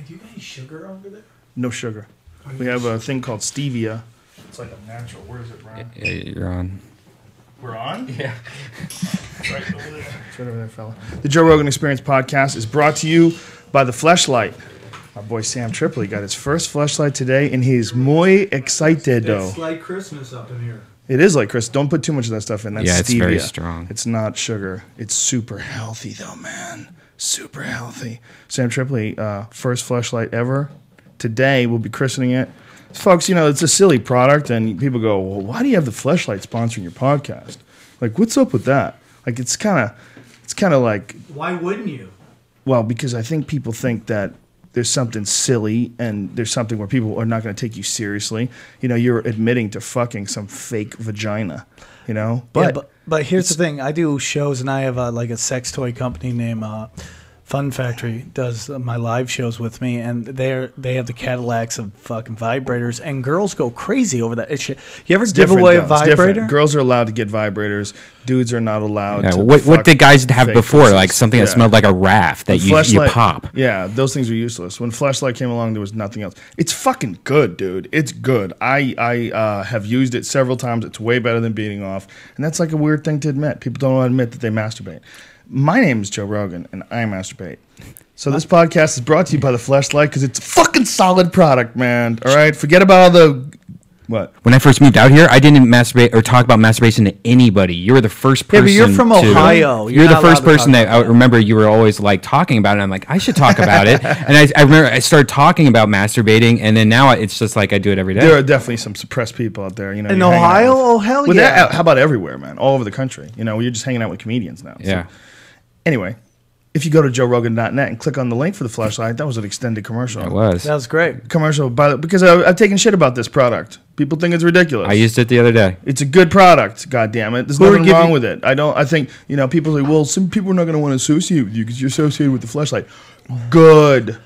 Hey, do you got any sugar over there? No sugar. We have a thing called stevia. It's like a natural. Where is it, Brian? Yeah, you're on. We're on? Yeah. It's right over there. It's right over there, fella. The Joe Rogan Experience podcast is brought to you by the Fleshlight. Our boy Sam Tripoli got his first Fleshlight today, and he's muy excited. It's like Christmas up in here. It is like Chris. Don't put too much of that stuff in. That's it's stevia. very strong. It's not sugar. It's super healthy, though, man. Super healthy. Sam Tripoli, first Fleshlight ever. Today, we'll be christening it. Folks, you know, it's a silly product, and people go, well, why do you have the Fleshlight sponsoring your podcast? Like, what's up with that? Like, it's kind of like... Why wouldn't you? Well, because I think people think that there's something silly and there's something where people are not going to take you seriously. You know, you're admitting to fucking some fake vagina, you know? But here's the thing. I do shows, and I have like a sex toy company named Fun Factory does my live shows with me, and they have the Cadillacs of fucking vibrators, and girls go crazy over that shit. You ever give away a vibrator? Girls are allowed to get vibrators. Dudes are not allowed to. What did guys have before? Persons. Like something that smelled like a raft that you pop. Yeah, those things are useless. When Fleshlight came along, there was nothing else. It's fucking good, dude. It's good. I have used it several times. It's way better than beating off, and that's like a weird thing to admit. People don't want to admit that they masturbate. My name is Joe Rogan, and I masturbate. So this podcast is brought to you by the Fleshlight because it's a fucking solid product, man. All right? Forget about all the... What? When I first moved out here, I didn't masturbate or talk about masturbation to anybody. You were the first person. Yeah, but you're from Ohio. You're the first person that I remember you were always like talking about it. I'm like, I should talk about it. And I remember I started talking about masturbating, and then now it's just like I do it every day. There are definitely some suppressed people out there. You know, in Ohio? Oh, hell yeah. How about everywhere, man? All over the country. You know, you're just hanging out with comedians now. Yeah. So. Anyway, if you go to joerogan.net and click on the link for the Fleshlight, that was an extended commercial. It was. That was great. Commercial because I've taken shit about this product. People think it's ridiculous. I used it the other day. It's a good product. God damn it! There's nothing wrong with it. I think people say, well, some people are not going to want to associate with you because you're associated with the Fleshlight. Good.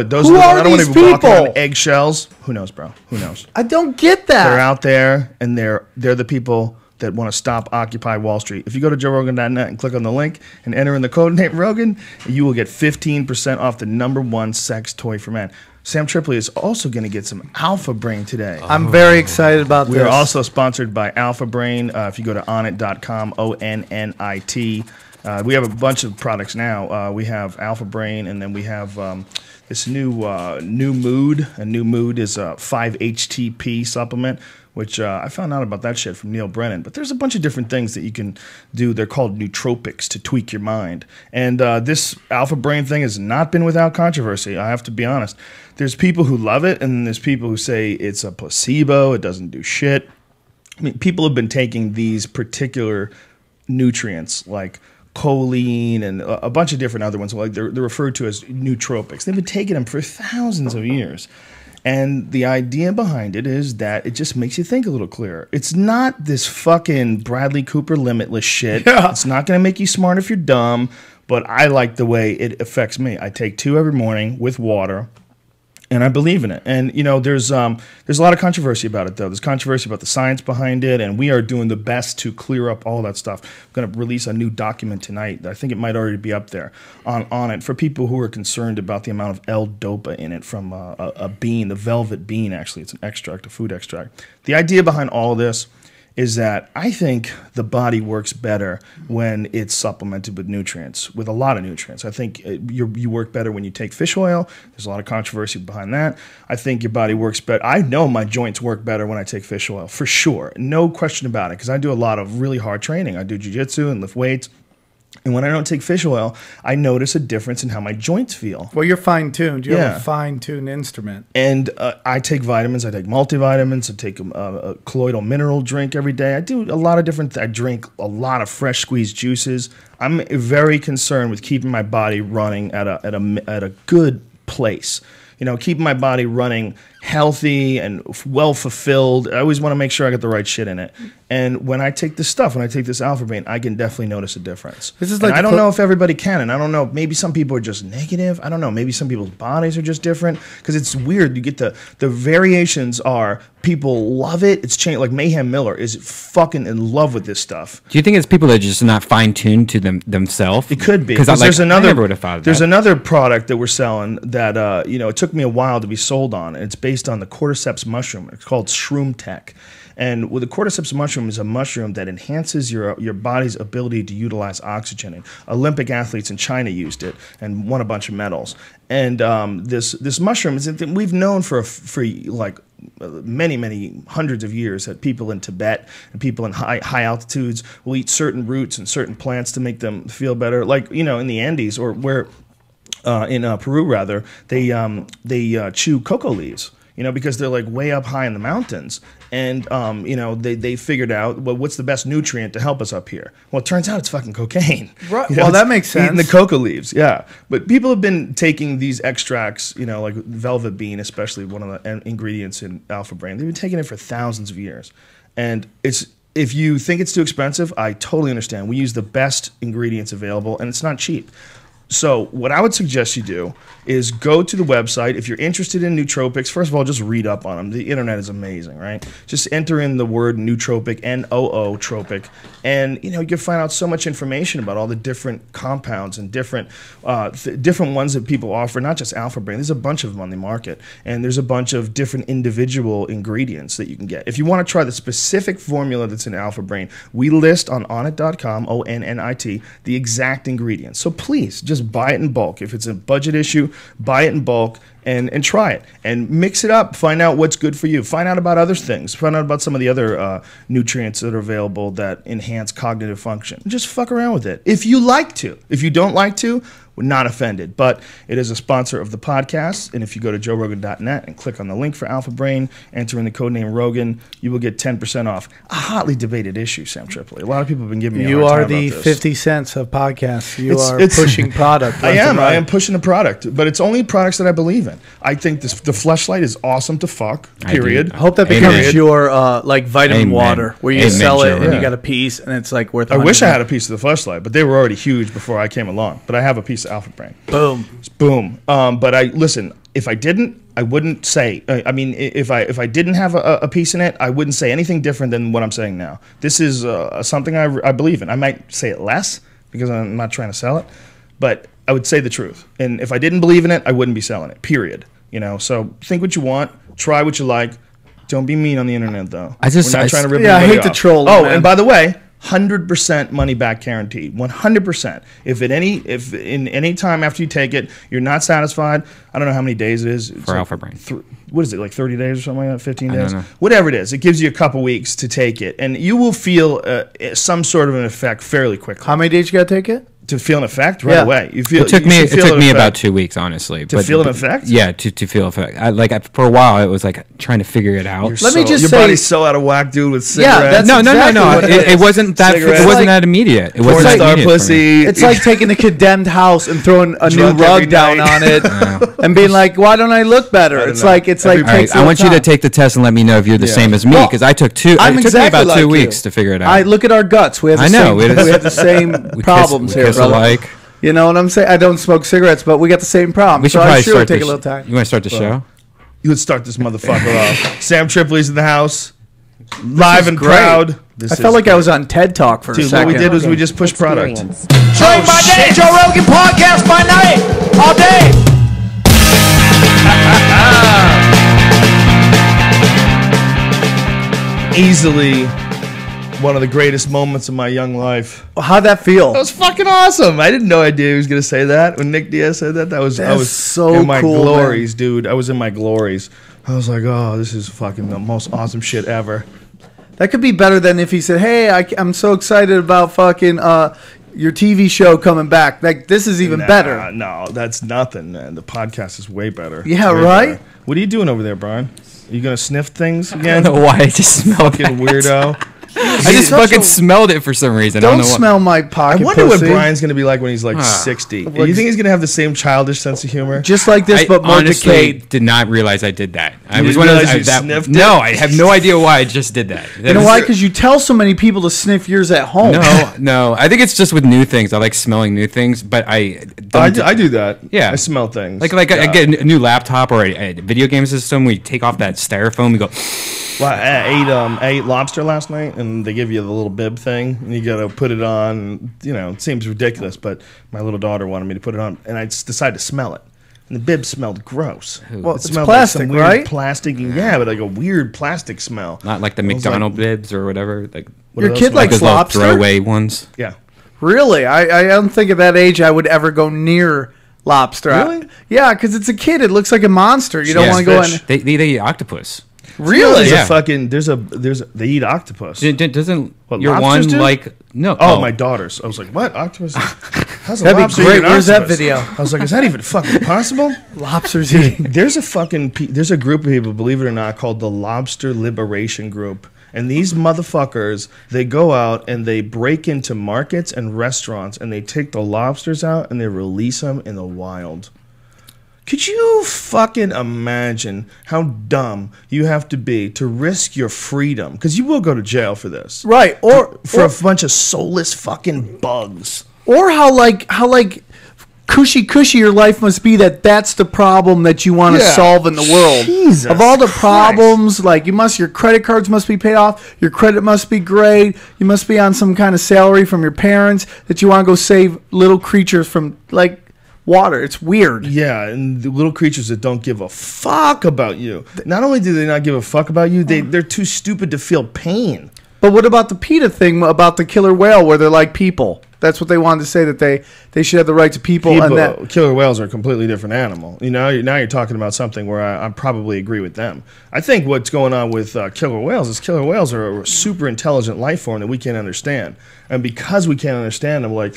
Those Who are I don't want these to be walking people? on eggshells. Who knows, bro? Who knows? I don't get that. They're out there, and they're the people that want to stop Occupy Wall Street. If you go to joerogan.net and click on the link and enter in the code name Rogan, you will get 15% off the #1 sex toy for men. Sam Tripoli is also going to get some Alpha Brain today. I'm very excited about this. We are also sponsored by Alpha Brain. If you go to onnit.com, ONNIT, we have a bunch of products now. We have Alpha Brain, and then we have this new Mood. A New Mood is a 5-HTP supplement, which I found out about that shit from Neil Brennan. But there's a bunch of different things that you can do. They're called nootropics to tweak your mind. And this Alpha Brain thing has not been without controversy, I have to be honest. There's people who love it, and there's people who say it's a placebo, it doesn't do shit. I mean, people have been taking these particular nutrients like choline and a bunch of different other ones. Like they're referred to as nootropics. They've been taking them for thousands of years. And the idea behind it is that it just makes you think a little clearer. It's not this fucking Bradley Cooper limitless shit. Yeah. It's not going to make you smart if you're dumb, but I like the way it affects me. I take 2 every morning with water, and I believe in it. And, there's a lot of controversy about it, though. There's controversy about the science behind it, and we are doing the best to clear up all that stuff. I'm going to release a new document tonight. I think it might already be up there on it for people who are concerned about the amount of L-Dopa in it from a bean, the velvet bean, actually. It's an extract, a food extract. The idea behind all this is that I think the body works better when it's supplemented with nutrients, with a lot of nutrients. I think you work better when you take fish oil. There's a lot of controversy behind that. I think your body works better. I know my joints work better when I take fish oil, for sure. No question about it, because I do a lot of really hard training. I do jiu-jitsu and lift weights. And when I don't take fish oil, I notice a difference in how my joints feel. Well, you're fine-tuned. You have a fine-tuned instrument. And I take vitamins. I take multivitamins. I take a colloidal mineral drink every day. I do a lot of different I drink a lot of fresh squeezed juices. I'm very concerned with keeping my body running at a good place. Keeping my body running healthy and well fulfilled. I always want to make sure I got the right shit in it. And when I take this stuff, when I take this Alpha Brain, I can definitely notice a difference. This is And like I don't know if everybody can, and I don't know. Maybe some people are just negative. I don't know. Maybe some people's bodies are just different because it's weird. You get the variations are people love it. It's changed. Like Mayhem Miller is fucking in love with this stuff. Do you think it's people that are just not fine tuned to themselves? It could be because there's another. I never would have thought of there's that. another product that we're selling that it took me a while to be sold on. And it's based on the cordyceps mushroom. It's called Shroom Tech. And with the cordyceps mushroom is a mushroom that enhances your body's ability to utilize oxygen. And Olympic athletes in China used it and won a bunch of medals. And this mushroom is we've known for like many hundreds of years that people in Tibet and people in high altitudes will eat certain roots and certain plants to make them feel better. Like in the Andes or where in Peru rather they chew cocoa leaves. Because they're like way up high in the mountains. And, they figured out, well, what's the best nutrient to help us up here? Well, it turns out it's fucking cocaine. Right. Well, that makes sense. Eating the cocoa leaves, yeah. But people have been taking these extracts, like velvet bean, especially one of the ingredients in Alpha Brain. They've been taking it for thousands of years. And if you think it's too expensive, I totally understand. We use the best ingredients available, and it's not cheap. So what I would suggest you do is go to the website. If you're interested in nootropics, first of all, just read up on them. The internet is amazing, right? Just enter in the word nootropic, N-O-O-tropic, and you can find out so much information about all the different compounds and different ones that people offer, not just Alpha Brain. There's a bunch of them on the market, and there's a bunch of different individual ingredients that you can get. If you want to try the specific formula that's in Alpha Brain, we list on onnit.com, O-N-N-I-T, the exact ingredients. So please, just buy it in bulk. If it's a budget issue, buy it in bulk and try it and mix it up. Find out what's good for you. Find out about other things. Find out about some of the other nutrients that are available that enhance cognitive function. Just fuck around with it if you like to. If you don't like to, we're not offended. But it is a sponsor of the podcast. And if you go to joerogan.net and click on the link for Alpha Brain, enter in the code name Rogan, you will get 10% off. A hotly debated issue, Sam Tripoli. A lot of people have been giving me a hard time about this. You are the 50 cents of podcasts. You are pushing product. I am pushing the product. But it's only products that I believe in. I think the Fleshlight is awesome to fuck, period. I hope that becomes your like vitamin water, where you sell it and you got a piece and it's like worth. I wish I had a piece of the Fleshlight, but they were already huge before I came along. But I have a piece of Alpha Brain. Boom. Boom. But listen, if I didn't, I wouldn't say. I mean, if I didn't have a piece in it, I wouldn't say anything different than what I'm saying now. This is something I believe in. I might say it less because I'm not trying to sell it, but I would say the truth. And if I didn't believe in it, I wouldn't be selling it. Period. So think what you want, try what you like. Don't be mean on the internet, though. We're not trying to rip I hate off. to troll. Oh, man. and by the way, 100% money back guaranteed. 100%. If in any time after you take it, you're not satisfied, I don't know how many days it is. It's for Alpha Brain. What is it, like 30 days or something like that? 15 days? I don't know. Whatever it is. It gives you a couple weeks to take it, and you will feel some sort of an effect fairly quickly. How many days you got to take it? To feel an effect right away. You feel. It took me about 2 weeks, honestly. To feel an effect? Yeah, to feel effect. For a while, it was like trying to figure it out. Your body's so out of whack, dude, with cigarettes. Yeah, no. It wasn't that. It wasn't that immediate. It wasn't that star immediate pussy. It's like taking a condemned house and throwing a new rug down on it, and being like, "Why don't I look better?" It's like All right, I want you to take the test and let me know if you're the same as me, because I took two. It took me about 2 weeks to figure it out. I look at our guts. We have the same. We have the same problems here, brother. You know what I'm saying? I don't smoke cigarettes, but we got the same problem. We should probably start take a little time. You want to start the show? You would start this motherfucker off. Sam Tripoli's in the house, live and proud. I felt like I was on TED Talk for a second. What we did was we just pushed product. Train by day, Joe Rogan podcast by night, all day. Easily one of the greatest moments of my young life. How'd that feel? That was fucking awesome. I didn't know idea he was gonna say that when Nick Diaz said that. I was so in my cool, glories, man. dude. I was in my glories. I was like, oh, this is fucking the most awesome shit ever. That could be better than if he said, "Hey, I'm so excited about fucking your TV show coming back." Like, this is even better. No, that's nothing, man. The podcast is way better. Yeah, Way right? better. What are you doing over there, Brian? Are you gonna sniff things I again? don't know why I just smelled Fucking that. weirdo. I just fucking smelled it for some reason. I Don't don't know what. smell my pocket. I wonder what pussy. Brian's going to be like when he's like 60. Do you think he's going to have the same childish sense of humor? Just like this, I but more honestly decayed. did not realize I did that. I You was didn't one of realize those. you that, sniffed no, it? I have no idea why I just did that. You know why? Because you tell so many people to sniff yours at home. No. I think it's just with new things. I like smelling new things, but I don't. I do that. Yeah. I smell things. Like I get a new laptop or a video game system where you take off that styrofoam and go. Well, I ate lobster last night, and they give you the little bib thing, and you got to put it on. You know, it seems ridiculous, but my little daughter wanted me to put it on, and I just decided to smell it. And the bib smelled gross. Well, It it's smelled plastic, like some weird right? plastic, yeah, but like a weird plastic smell. Not like the I was McDonald's bibs or whatever. Like What are Your those kid called? like likes those little lobster? throwaway ones. Yeah. Really? I don't think at that age I would ever go near lobster. Really? Yeah, because it's a kid. It looks like a monster. You don't Yeah. want to go Fish. in. They eat octopus. Really? Yeah. They eat octopus. Doesn't What, your lobsters one do? like no? Oh, my daughters. I was like, what? Octopus? How's a That'd be lobster great. eat an Where's that octopus? video? I was like, is that even fucking possible? Lobsters eating. There's a group of people, believe it or not, called the Lobster Liberation Group. And these motherfuckers, they go out and they break into markets and restaurants and they take the lobsters out and they release them in the wild. Could you fucking imagine how dumb you have to be to risk your freedom? Because you will go to jail for this. Right. Or For a bunch of soulless fucking bugs. or how cushy your life must be that's the problem that you want to Yeah. solve in the world. Jesus of all the Christ. problems, like your credit cards must be paid off, your credit must be great, you must be on some kind of salary from your parents, that you want to go save little creatures from water. It's weird. Yeah, and the little creatures that don't give a fuck about you. Not only do they not give a fuck about you, they're too stupid to feel pain. But what about the PETA thing about the killer whale where they're like people? That's what they wanted to say, that they should have the right to people. And that Killer whales are a completely different animal. You know, now you're talking about something where I probably agree with them. I think what's going on with killer whales is killer whales are a super intelligent life form that we can't understand. And because we can't understand them, like,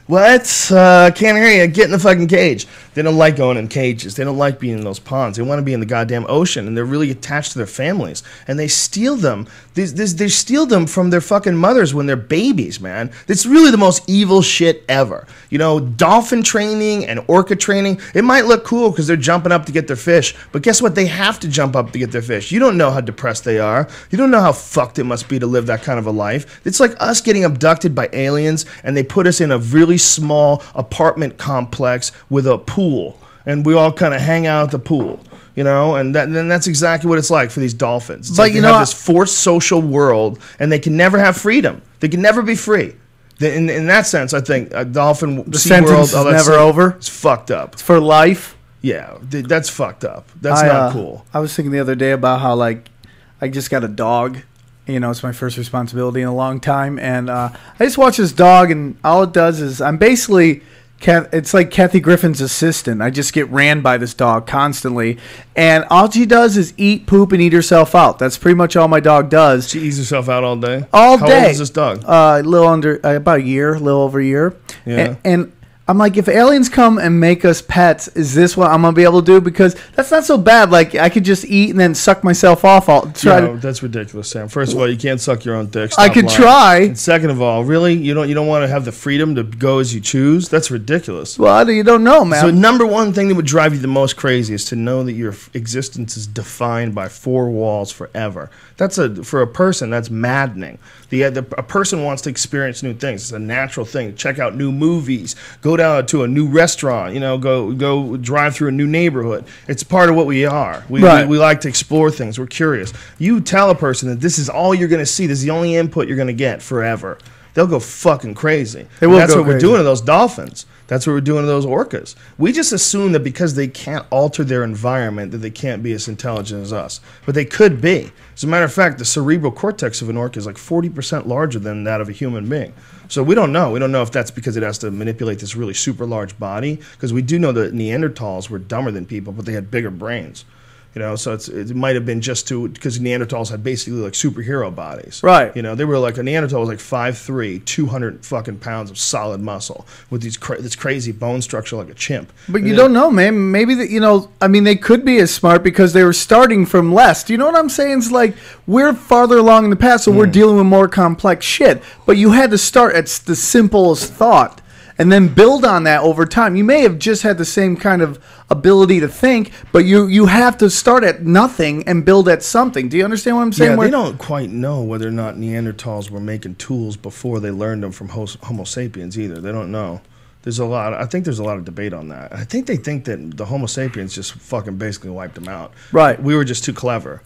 what? Can't hear you. Get in the fucking cage. They don't like going in cages. They don't like being in those ponds. They want to be in the goddamn ocean, and they're really attached to their families. And they steal them. They steal them from their fucking mothers when they're babies, man. It's really the most evil shit ever. You know, dolphin training and orca training, it might look cool because they're jumping up to get their fish, but guess what? They have to jump up to get their fish. You don't know how depressed they are. You don't know how fucked it must be to live that kind of a life. It's like us getting abducted by aliens, and they put us in a really small apartment complex with a pool, and we all kind of hang out at the pool, you know, and that's exactly what it's like for these dolphins. It's But like you they know, have this forced social world, and they can never have freedom. They can never be free. In that sense, I think a dolphin, the SeaWorld, sentence is all that never stuff, over. it's fucked up. For life. Yeah, that's fucked up. That's not cool. I was thinking the other day about how I just got a dog. You know, it's my first responsibility in a long time, and I just watch this dog, and all it does is I'm basically. It's like Kathy Griffin's assistant. I just get ran by this dog constantly. And all she does is eat, poop, and eat herself out. That's pretty much all my dog does. She eats herself out all day? All How day. old is this dog? A little under, about a year, a little over a year. Yeah. And I'm like, if aliens come and make us pets, is this what I'm going to be able to do? Because that's not so bad. Like, I could just eat and then suck myself off. I'll try No, to. that's ridiculous, Sam. First of all, you can't suck your own dick. I Stop could lying. try. And second of all, really, you don't want to have the freedom to go as you choose? That's ridiculous. Well, you don't know, man. So number one thing that would drive you the most crazy is to know that your existence is defined by four walls forever. For a person, that's maddening. A person wants to experience new things. It's a natural thing. Check out new movies. Go down to a new restaurant. You know, go drive through a new neighborhood. It's part of what we are. We like to explore things. We're curious. You tell a person that this is all you're going to see. This is the only input you're going to get forever. They'll go fucking crazy. They will. That's go what we're crazy. doing to those dolphins. That's what we're doing to those orcas. We just assume that because they can't alter their environment that they can't be as intelligent as us. But they could be. As a matter of fact, the cerebral cortex of an orca is like 40% larger than that of a human being. So we don't know. We don't know if that's because it has to manipulate this really super large body. Because we do know that Neanderthals were dumber than people, but they had bigger brains. You know, so it might have been just because Neanderthals had basically like superhero bodies. Right. You know, they were like, a Neanderthal was like 5'3", 200 fucking pounds of solid muscle with this crazy bone structure like a chimp. But you don't know, man. Maybe they could be as smart because they were starting from less. Do you know what I'm saying? It's like we're farther along in the past, so we're dealing with more complex shit. But you had to start at the simplest thought and then build on that over time. You may have just had the same kind of ability to think, but you have to start at nothing and build at something. Do you understand what I'm saying? Yeah, they don't quite know whether or not Neanderthals were making tools before they learned them from Homo sapiens either. They don't know. I think there's a lot of debate on that. I think they think that the Homo sapiens just fucking basically wiped them out. Right. We were just too clever.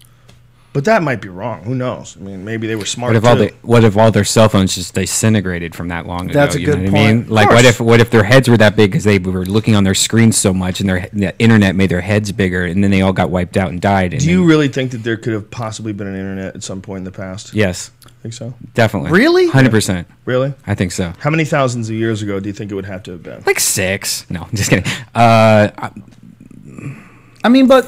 But that might be wrong. Who knows? I mean, maybe they were smart. What if all their cell phones just disintegrated from that long ago? That's a good know point. I mean? Like, what if their heads were that big because they were looking on their screens so much, and the internet made their heads bigger, and then they all got wiped out and died? Do you really think that there could have possibly been an internet at some point in the past? Yes. Think so? Definitely. Really? 100%. Really? I think so. How many thousands of years ago do you think it would have to have been? Like 6. No, I'm just kidding. I mean, but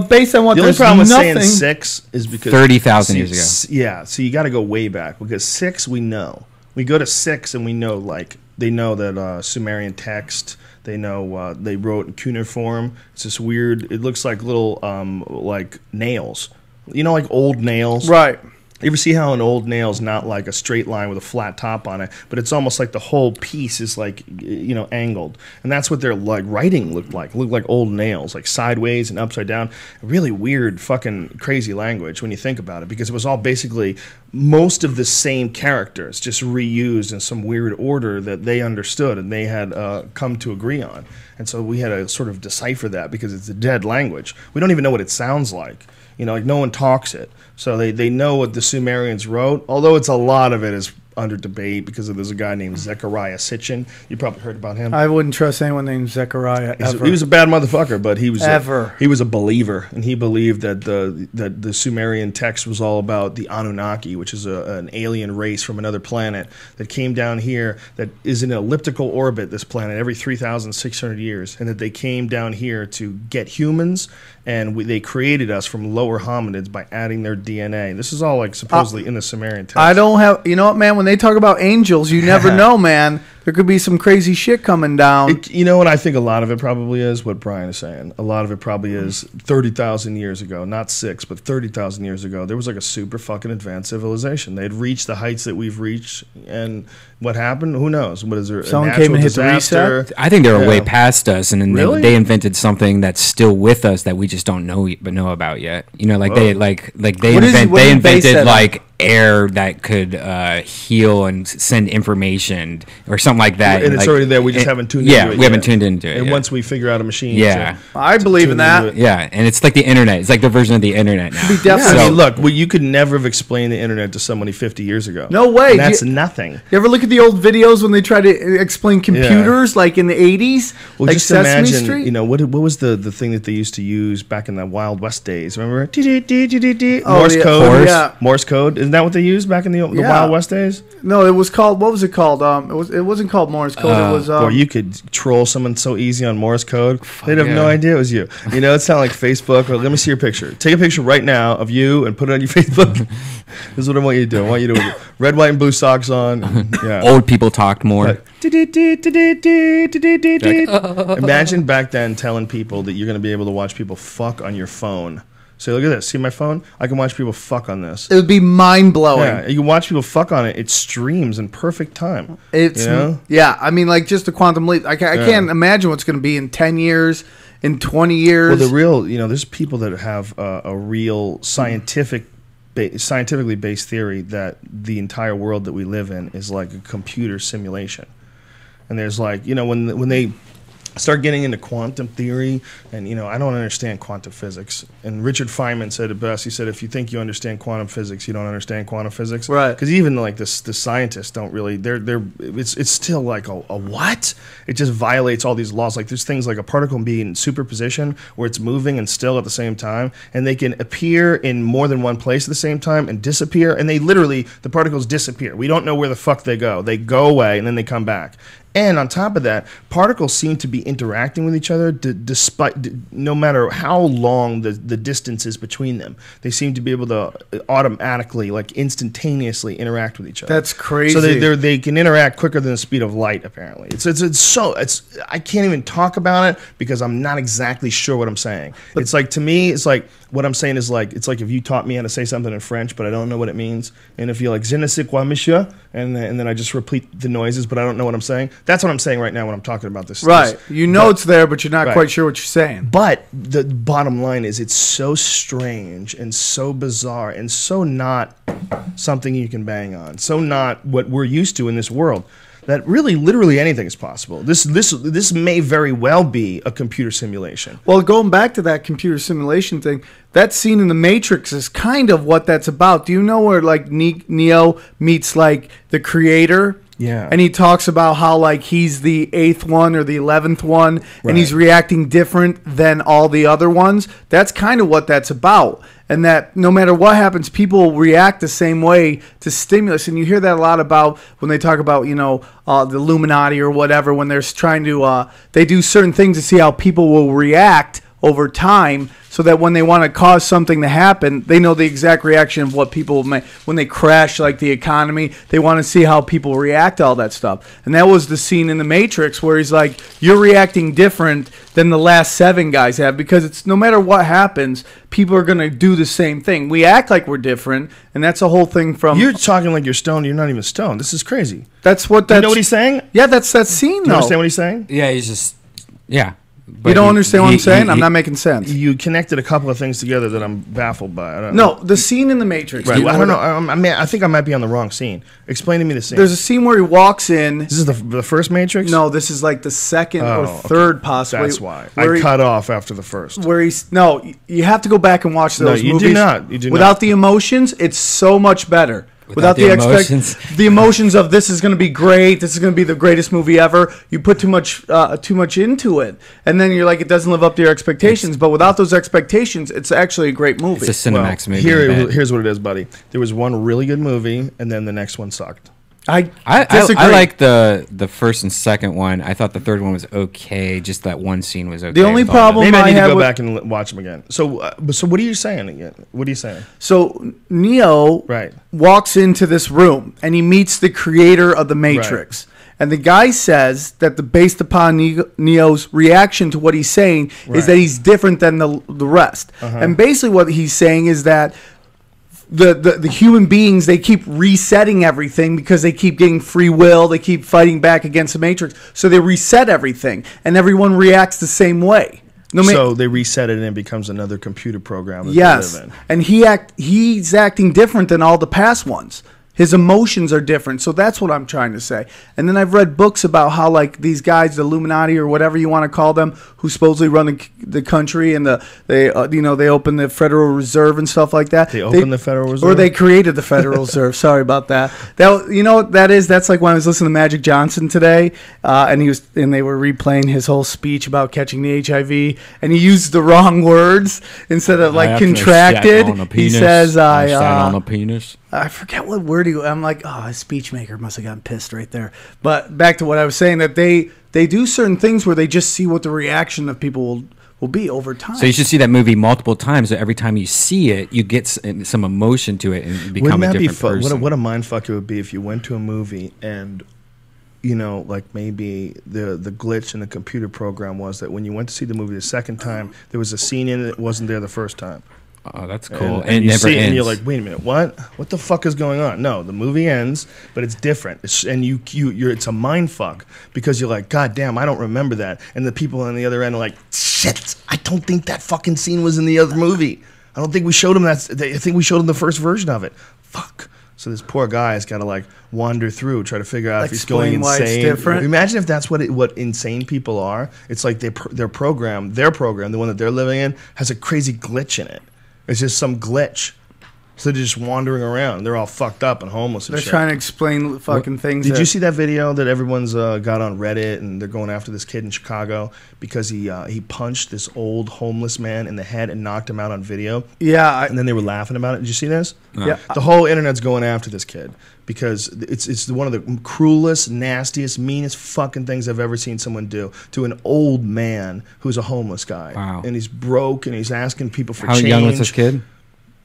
based on what The only there's problem with nothing. saying 6 is because 30,000 years ago. Yeah, so you got to go way back because 6 we know. We go to 6 and we know they know that Sumerian text. They know they wrote in cuneiform. It's this weird. It looks like little like nails. You know, like old nails. Right. You ever see how an old nail is not like a straight line with a flat top on it, but it's almost like the whole piece is like, you know, angled. And that's what their like writing looked like old nails, like sideways and upside down. Really weird, fucking crazy language when you think about it, because it was all basically most of the same characters, just reused in some weird order that they understood and they had come to agree on. And so we had to sort of decipher that because it's a dead language. We don't even know what it sounds like. You know, like no one talks it. So they know what the Sumerians wrote, although it's a lot of it is under debate because there's a guy named Zechariah Sitchin. You probably heard about him. I wouldn't trust anyone named Zechariah ever. He was a bad motherfucker, but he was Ever. he was a believer, and he believed that the Sumerian text was all about the Anunnaki, which is an alien race from another planet that came down here that is in an elliptical orbit, this planet, every 3,600 years, and that they came down here to get humans, and they created us from lower hominids by adding their DNA. This is all like supposedly in the Sumerian text. I don't have, you know what, man, when they talk about angels, you never know, man. There could be some crazy shit coming down. You know what I think a lot of it probably is? What Brian is saying. A lot of it probably is 30,000 years ago, not 6, but 30,000 years ago, there was like a super fucking advanced civilization. They'd reached the heights that we've reached, and what happened? Who knows? What is there? Someone came and hit the reset? I think they were way past us, and then Really? they invented something that's still with us that we just don't know about yet. You know, like they invented like air that could heal and send information or something like that. And it's already there. We just haven't tuned into it. Yeah, we haven't tuned into it. And yet. once we figure out a machine, Yeah. I believe in tune that. into it. Yeah, and it's like the internet. It's like the version of the internet now. Be definitely. I mean, look, you could never have explained the internet to somebody 50 years ago. No way. And that's nothing. You ever look at the old videos when they try to explain computers, like in the 80s? Well, like just Sesame imagine, Street? you know, what was the thing that they used to use back in the Wild West days? Remember? Oh, Morse yeah. code. Yeah. Morse code. Isn't that what they used back in the Wild West days? No, it was called, what was it called? It wasn't called Morse code. It was, Boy, you could troll someone so easy on Morse code. They'd have no yeah. idea it was you. You know, it's not like Facebook. Or, let me see your picture. Take a picture right now of you and put it on your Facebook. This is what I want you to do. I want you to with red, white, and blue socks on. And, yeah. Old people talked more. Imagine back then telling people that you're going to be able to watch people fuck on your phone. Say, look at this. See my phone? I can watch people fuck on this. it would be mind-blowing. Yeah, you can watch people fuck on it. It streams in perfect time. It's, you know? yeah, I mean, like just a quantum leap. I can't imagine what's going to be in 10 years, in 20 years. Well, the real, you know, there's people that have a real scientifically based theory that the entire world that we live in is like a computer simulation. And there's like, you know, when they start getting into quantum theory, and, you know, I don't understand quantum physics. And Richard Feynman said it best. He said, if you think you understand quantum physics, you don't understand quantum physics. Right. Because even like the scientists don't really, it's still like a what? It just violates all these laws. Like there's things like a particle can be in superposition where it's moving and still at the same time, and they can appear in more than one place at the same time and disappear, and the particles disappear. We don't know where the fuck they go. They go away and then they come back. And on top of that, particles seem to be interacting with each other despite no matter how long the distance is between them. They seem to be able to automatically, like instantaneously, interact with each other. That's crazy. So they can interact quicker than the speed of light. Apparently, it's I can't even talk about it because I'm not exactly sure what I'm saying. It's like, to me, it's like what I'm saying is like, it's like if you taught me how to say something in French, but I don't know what it means, and if you're like je ne sais quoi, monsieur, and then I just repeat the noises, but I don't know what I'm saying. That's what I'm saying right now when I'm talking about this. Right. It's there, but you're not quite sure what you're saying. But the bottom line is it's so strange and so bizarre and so not something you can bang on. So not what we're used to in this world. That really, literally anything is possible. This may very well be a computer simulation. Well, going back to that computer simulation thing, that scene in The Matrix is kind of what that's about. Do you know where like Neo meets like the creator? Yeah. And he talks about how like he's the 8th one or the 11th one, and he's reacting different than all the other ones. That's kind of what that's about. And that no matter what happens, people react the same way to stimulus. And you hear that a lot about when they talk about, the Illuminati or whatever, when they're trying to, they do certain things to see how people will react over time, so that when they want to cause something to happen, they know the exact reaction of what people may. When they crash, like the economy, they want to see how people react to all that stuff. And that was the scene in The Matrix where he's like, you're reacting different than the last 7 guys have, because it's no matter what happens, people are going to do the same thing. We act like we're different, and that's a whole thing from... You're talking like you're stoned. You're not even stoned. This is crazy. That's what you know what he's saying? Yeah, that's that scene, Do you understand what he's saying? Yeah, he's just... Yeah. But you don't understand what I'm saying? I'm not making sense. You connected a couple of things together that I'm baffled by. The scene in The Matrix. Right. I don't know. I think I might be on the wrong scene. Explain to me the scene. There's a scene where he walks in. This is the first Matrix? No, this is like the second or third, possibly. That's why. I cut off after the first. You have to go back and watch those movies. You do not. Without the emotions, it's so much better. Without the emotions. The emotions of this is going to be great, this is going to be the greatest movie ever. You put too much into it, and then you're like, it doesn't live up to your expectations. But without those expectations, it's actually a great movie. It's a Cinemax movie. Here's what it is, buddy. There was one really good movie, and then the next one sucked. I disagree. I like the first and second one. I thought the third one was okay. Just that one scene was okay. The only problem maybe I need to go back and watch them again. So what are you saying again? What are you saying? So Neo walks into this room and he meets the creator of the Matrix. Right. And the guy says that based upon Neo's reaction to what he's saying is that he's different than the rest. And basically what he's saying is that the human beings, they keep resetting everything because they keep getting free will. They keep fighting back against the Matrix. So they reset everything, and everyone reacts the same way. So they reset it and it becomes another computer program that they live in. And he's acting different than all the past ones. His emotions are different. So that's what I'm trying to say. And then I've read books about how like these guys, the Illuminati or whatever you want to call them, who supposedly run the country, and they open the Federal Reserve and stuff like that. They opened the Federal Reserve? Or they created the Federal Reserve. Sorry about that. You know what that is? That's like when I was listening to Magic Johnson today, and they were replaying his whole speech about catching the HIV, and he used the wrong words instead of like contracted. He says, I sat on a penis. I forget what word I'm like, his speech maker must have gotten pissed right there. But back to what I was saying, that they do certain things where they just see what the reaction of people will be over time. So you should see that movie multiple times. So every time you see it, you get some emotion to it and become a different person. What a mindfuck it would be if you went to a movie and, like maybe the glitch in the computer program was that when you went to see the movie the second time, there was a scene in it that wasn't there the first time. Oh, that's cool. And it you never see ends. And you're like, wait a minute, what? What the fuck is going on? No, the movie ends, but it's different. It's a mind fuck because you're like, God damn, I don't remember that. And the people on the other end are like, shit, I don't think that fucking scene was in the other movie. I don't think we showed him that. I think we showed him the first version of it. Fuck. So this poor guy has got to like wander through, try to figure out if he's going insane. Why it's different. Imagine if that's what insane people are. It's like their program, the one that they're living in, has a crazy glitch in it. It's just some glitch. So they're just wandering around. They're all fucked up and homeless and They're shit. trying to explain fucking things. Did you see that video that everyone's got on Reddit, and they're going after this kid in Chicago because he punched this old homeless man in the head and knocked him out on video? Yeah. And then they were laughing about it. Did you see this? Yeah. The whole internet's going after this kid because it's one of the cruelest, nastiest, meanest fucking things I've ever seen someone do to an old man who's a homeless guy. Wow. And he's broke, and he's asking people for How change. young was this kid?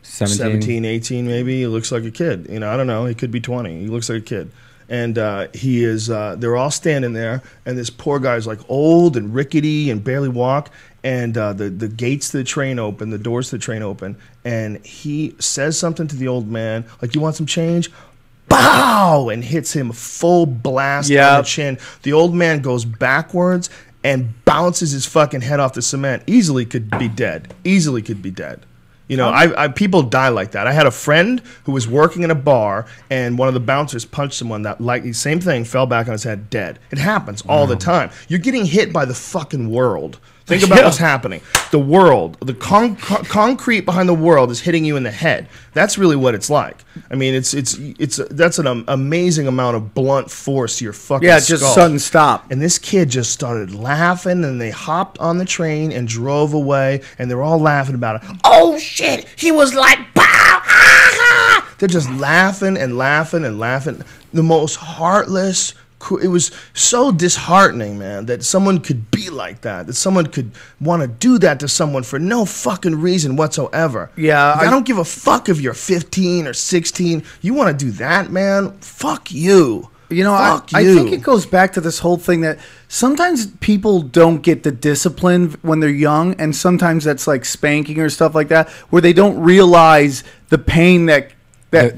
17, 18 maybe. He looks like a kid. You know, I don't know. He could be 20. He looks like a kid. And he is, they're all standing there, and this poor guy's like old and rickety and barely walk, and the gates to the train open, the doors to the train open, and he says something to the old man, like, you want some change? Bow! And hits him full blast on the chin. The old man goes backwards and bounces his fucking head off the cement. Easily could be dead. Easily could be dead. You know, people die like that. I had a friend who was working in a bar, and one of the bouncers punched someone that, like, the same thing, fell back on his head, dead. It happens all the time. You're getting hit by the fucking world. Think about what's happening. The world, the concrete behind the world is hitting you in the head. That's really what it's like. I mean, that's an amazing amount of blunt force to your fucking skull. Just sudden stop. And this kid just started laughing, and they hopped on the train and drove away, and they're all laughing about it. Oh shit! He was like, "Pow!" Ah! They're just laughing and laughing and laughing. The most heartless. It was so disheartening, man, that someone could be like that someone could want to do that to someone for no fucking reason whatsoever. Yeah, I don't give a fuck if you're 15 or 16. You want to do that, man? Fuck you. You know, I think it goes back to this whole thing that sometimes people don't get the discipline when they're young, and sometimes that's like spanking or stuff like that, where they don't realize the pain that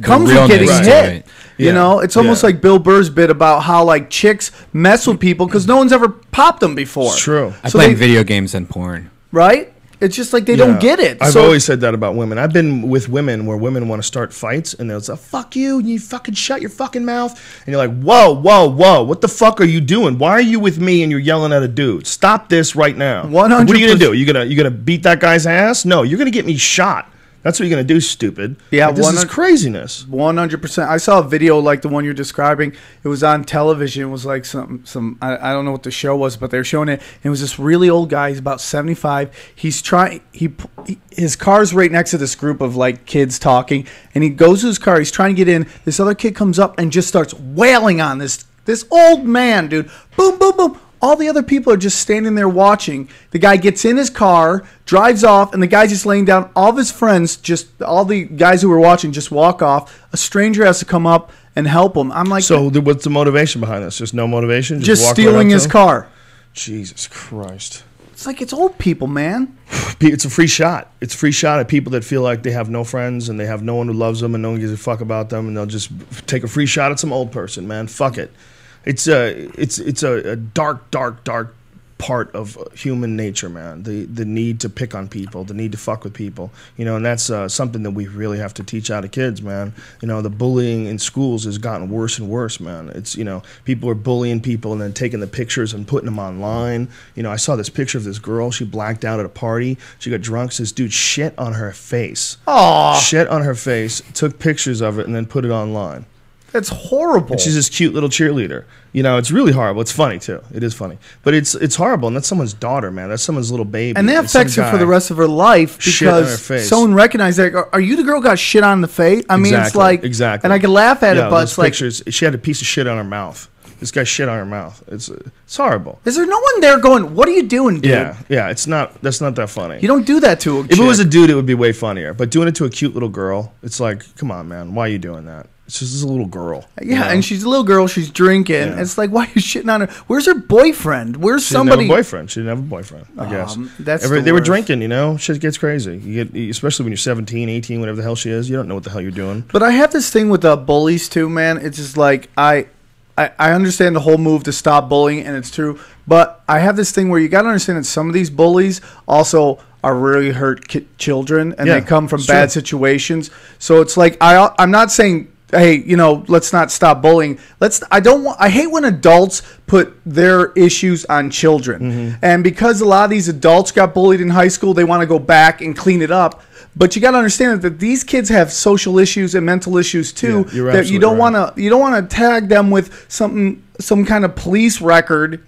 comes with getting hit. You know, it's almost like Bill Burr's bit about how like chicks mess with people because no one's ever popped them before. It's true. I play video games and porn. Right? It's just like they don't get it. I've always said that about women. I've been with women where women want to start fights, and they'll say, fuck you fucking shut your fucking mouth. And you're like, whoa, what the fuck are you doing? Why are you with me and you're yelling at a dude? Stop this right now. 100%. What are you going to do? You gonna beat that guy's ass? No, you're going to get me shot. That's what you're going to do, stupid. Yeah, like, this is craziness. 100%. I saw a video like the one you're describing. It was on television. It was like I don't know what the show was, but they were showing it. And it was this really old guy. He's about 75. His car's right next to this group of like kids talking. And he goes to his car. He's trying to get in. This other kid comes up and just starts wailing on this old man, dude. Boom, boom, boom. All the other people are just standing there watching. The guy gets in his car, drives off, and the guy's just laying down. All of his friends, all the guys who were watching, just walk off. A stranger has to come up and help him. I'm like, so what's the motivation behind this? Just no motivation? Just stealing his car. Jesus Christ. It's like it's old people, man. It's a free shot. It's a free shot at people that feel like they have no friends and they have no one who loves them and no one gives a fuck about them, and they'll just take a free shot at some old person, man. Fuck it. It's a dark part of human nature, man. The need to pick on people, the need to fuck with people, you know, and that's something that we really have to teach out of kids, man. You know, the bullying in schools has gotten worse and worse, man. It's, you know, people are bullying people and then taking the pictures and putting them online. You know, I saw this picture of this girl. She blacked out at a party. She got drunk. So this dude shit on her face. Aww. Shit on her face, took pictures of it, and then put it online. That's horrible. And she's this cute little cheerleader. You know, it's really horrible. It's funny, too. It is funny. But it's horrible, and that's someone's daughter, man. That's someone's little baby. And that affects her for the rest of her life because someone recognized that. Are you the girl who got shit on in the face? I mean, it's like... Exactly. And I can laugh at it, but it's like... Pictures, she had a piece of shit on her mouth. This guy shit on her mouth. It's horrible. Is there no one there going, what are you doing, dude? Yeah. That's not that funny. You don't do that to a chick. If it was a dude, it would be way funnier. But doing it to a cute little girl, it's like, come on, man. Why are you doing that? It's just a little girl. Yeah, you know? And she's a little girl. She's drinking. Yeah. It's like, why are you shitting on her? Where's her boyfriend? Where's somebody? She didn't have a boyfriend. She didn't have a boyfriend, I guess. They were drinking, you know? Shit gets crazy. You get, especially when you're 17, 18, whatever the hell she is. You don't know what the hell you're doing. But I have this thing with bullies, too, man. It's just like, I understand the whole move to stop bullying, and it's true. But I have this thing where you got to understand that some of these bullies also are really hurt children, and they come from bad situations. So it's like, I'm not saying hey, you know, let's not stop bullying. I hate when adults put their issues on children. And because a lot of these adults got bullied in high school, they want to go back and clean it up. But you got to understand that these kids have social issues and mental issues too. Yeah, that you don't want to tag them with some kind of police record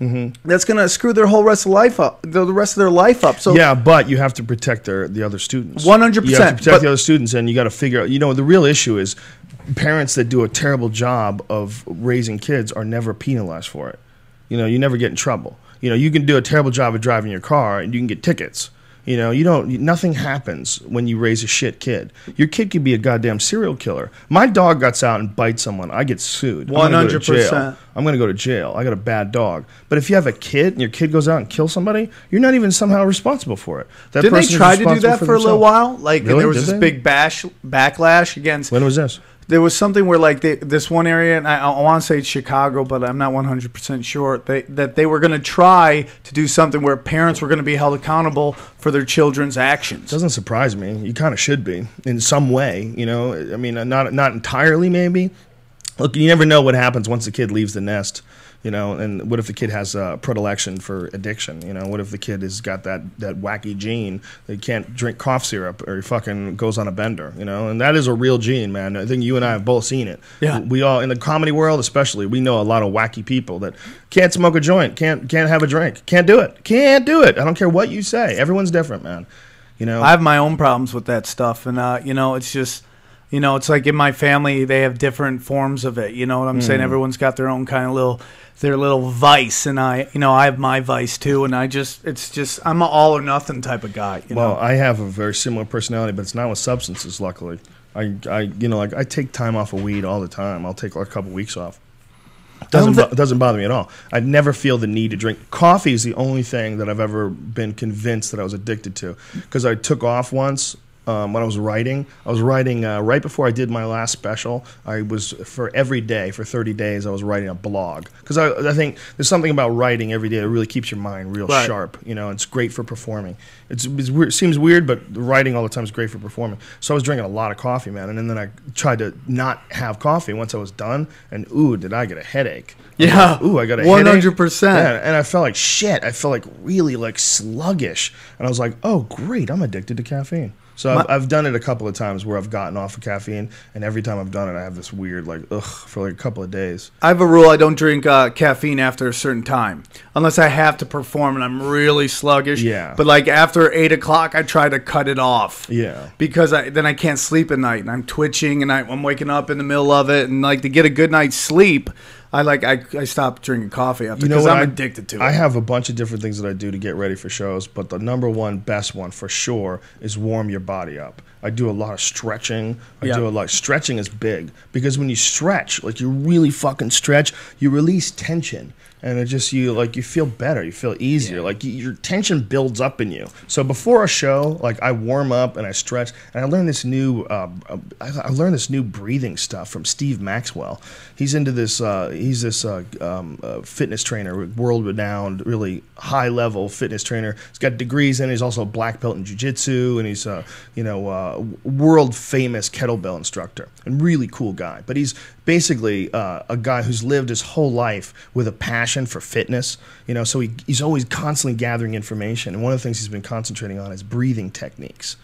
that's going to screw their whole rest of life up, the rest of their life up. So yeah, but you have to protect the other students. 100%. You have to protect the other students, and you got to figure out. You know, the real issue is parents that do a terrible job of raising kids are never penalized for it. You know, you never get in trouble. You know, you can do a terrible job of driving your car, and you can get tickets. You know, nothing happens when you raise a shit kid. Your kid could be a goddamn serial killer. My dog gets out and bites someone, I get sued. 100%. I'm going to go to jail. I got a bad dog. But if you have a kid and your kid goes out and kills somebody, you're not even somehow responsible for it. Didn't they try to do that for a little while? Like, really? There was this big backlash against... When was this? There was something where, like, this one area, and I want to say it's Chicago, but I'm not 100% sure, that they were going to try to do something where parents were going to be held accountable for their children's actions. Doesn't surprise me. You kind of should be in some way, you know. I mean, not entirely, maybe. Look, you never know what happens once the kid leaves the nest. You know, and what if the kid has a predilection for addiction? You know, what if the kid has got that wacky gene that he can't drink cough syrup or he fucking goes on a bender? You know, and that is a real gene, man. I think you and I have both seen it. Yeah. We all, in the comedy world especially, we know a lot of wacky people that can't smoke a joint, can't have a drink, can't do it. I don't care what you say. Everyone's different, man. You know, I have my own problems with that stuff, and you know, it's just. You know, it's like in my family, they have different forms of it. You know what I'm saying? Everyone's got their own kind of their little vice, and I have my vice too. And I'm an all or nothing type of guy. You know? I have a very similar personality, but it's not with substances. Luckily, I take time off of weed all the time. I'll take like a couple weeks off. It doesn't bother me at all. I never feel the need to drink. Coffee is the only thing that I've ever been convinced that I was addicted to, because I took off once. When I was writing right before I did my last special. I was every day for 30 days I was writing a blog, because I think there's something about writing every day that really keeps your mind real sharp. You know, it's great for performing. It's weird, it seems weird, but writing all the time is great for performing. So I was drinking a lot of coffee, man, and then I tried to not have coffee once I was done, and ooh, did I get a headache? Yeah. Ooh, I got a 100%. Yeah, and I felt like shit. I felt like really like sluggish, and I was like, oh great, I'm addicted to caffeine. So I've done it a couple of times where I've gotten off of caffeine, and every time I've done it, I have this weird, like, ugh, for like a couple of days. I have a rule: I don't drink caffeine after a certain time, unless I have to perform and I'm really sluggish. Yeah. But like after 8 o'clock, I try to cut it off. Yeah. Because then I can't sleep at night, and I'm twitching, and I'm waking up in the middle of it, and like to get a good night's sleep. I stopped drinking coffee after, because I'm addicted to it. I have a bunch of different things that I do to get ready for shows, but the number one best one for sure is warm your body up. I do a lot of stretching. Stretching is big, because when you stretch, like you really fucking stretch, you release tension. And it just, you feel better, you feel easier, like your tension builds up in you. So before a show, like I warm up and I stretch, and I learned this new breathing stuff from Steve Maxwell. He's into this. He's this fitness trainer, world renowned, really high level fitness trainer. He's got degrees in it. He's also a black belt in jiu-jitsu, and he's world famous kettlebell instructor, and really cool guy. But he's basically a guy who's lived his whole life with a passion for fitness, so he's always constantly gathering information, and one of the things he's been concentrating on is breathing techniques.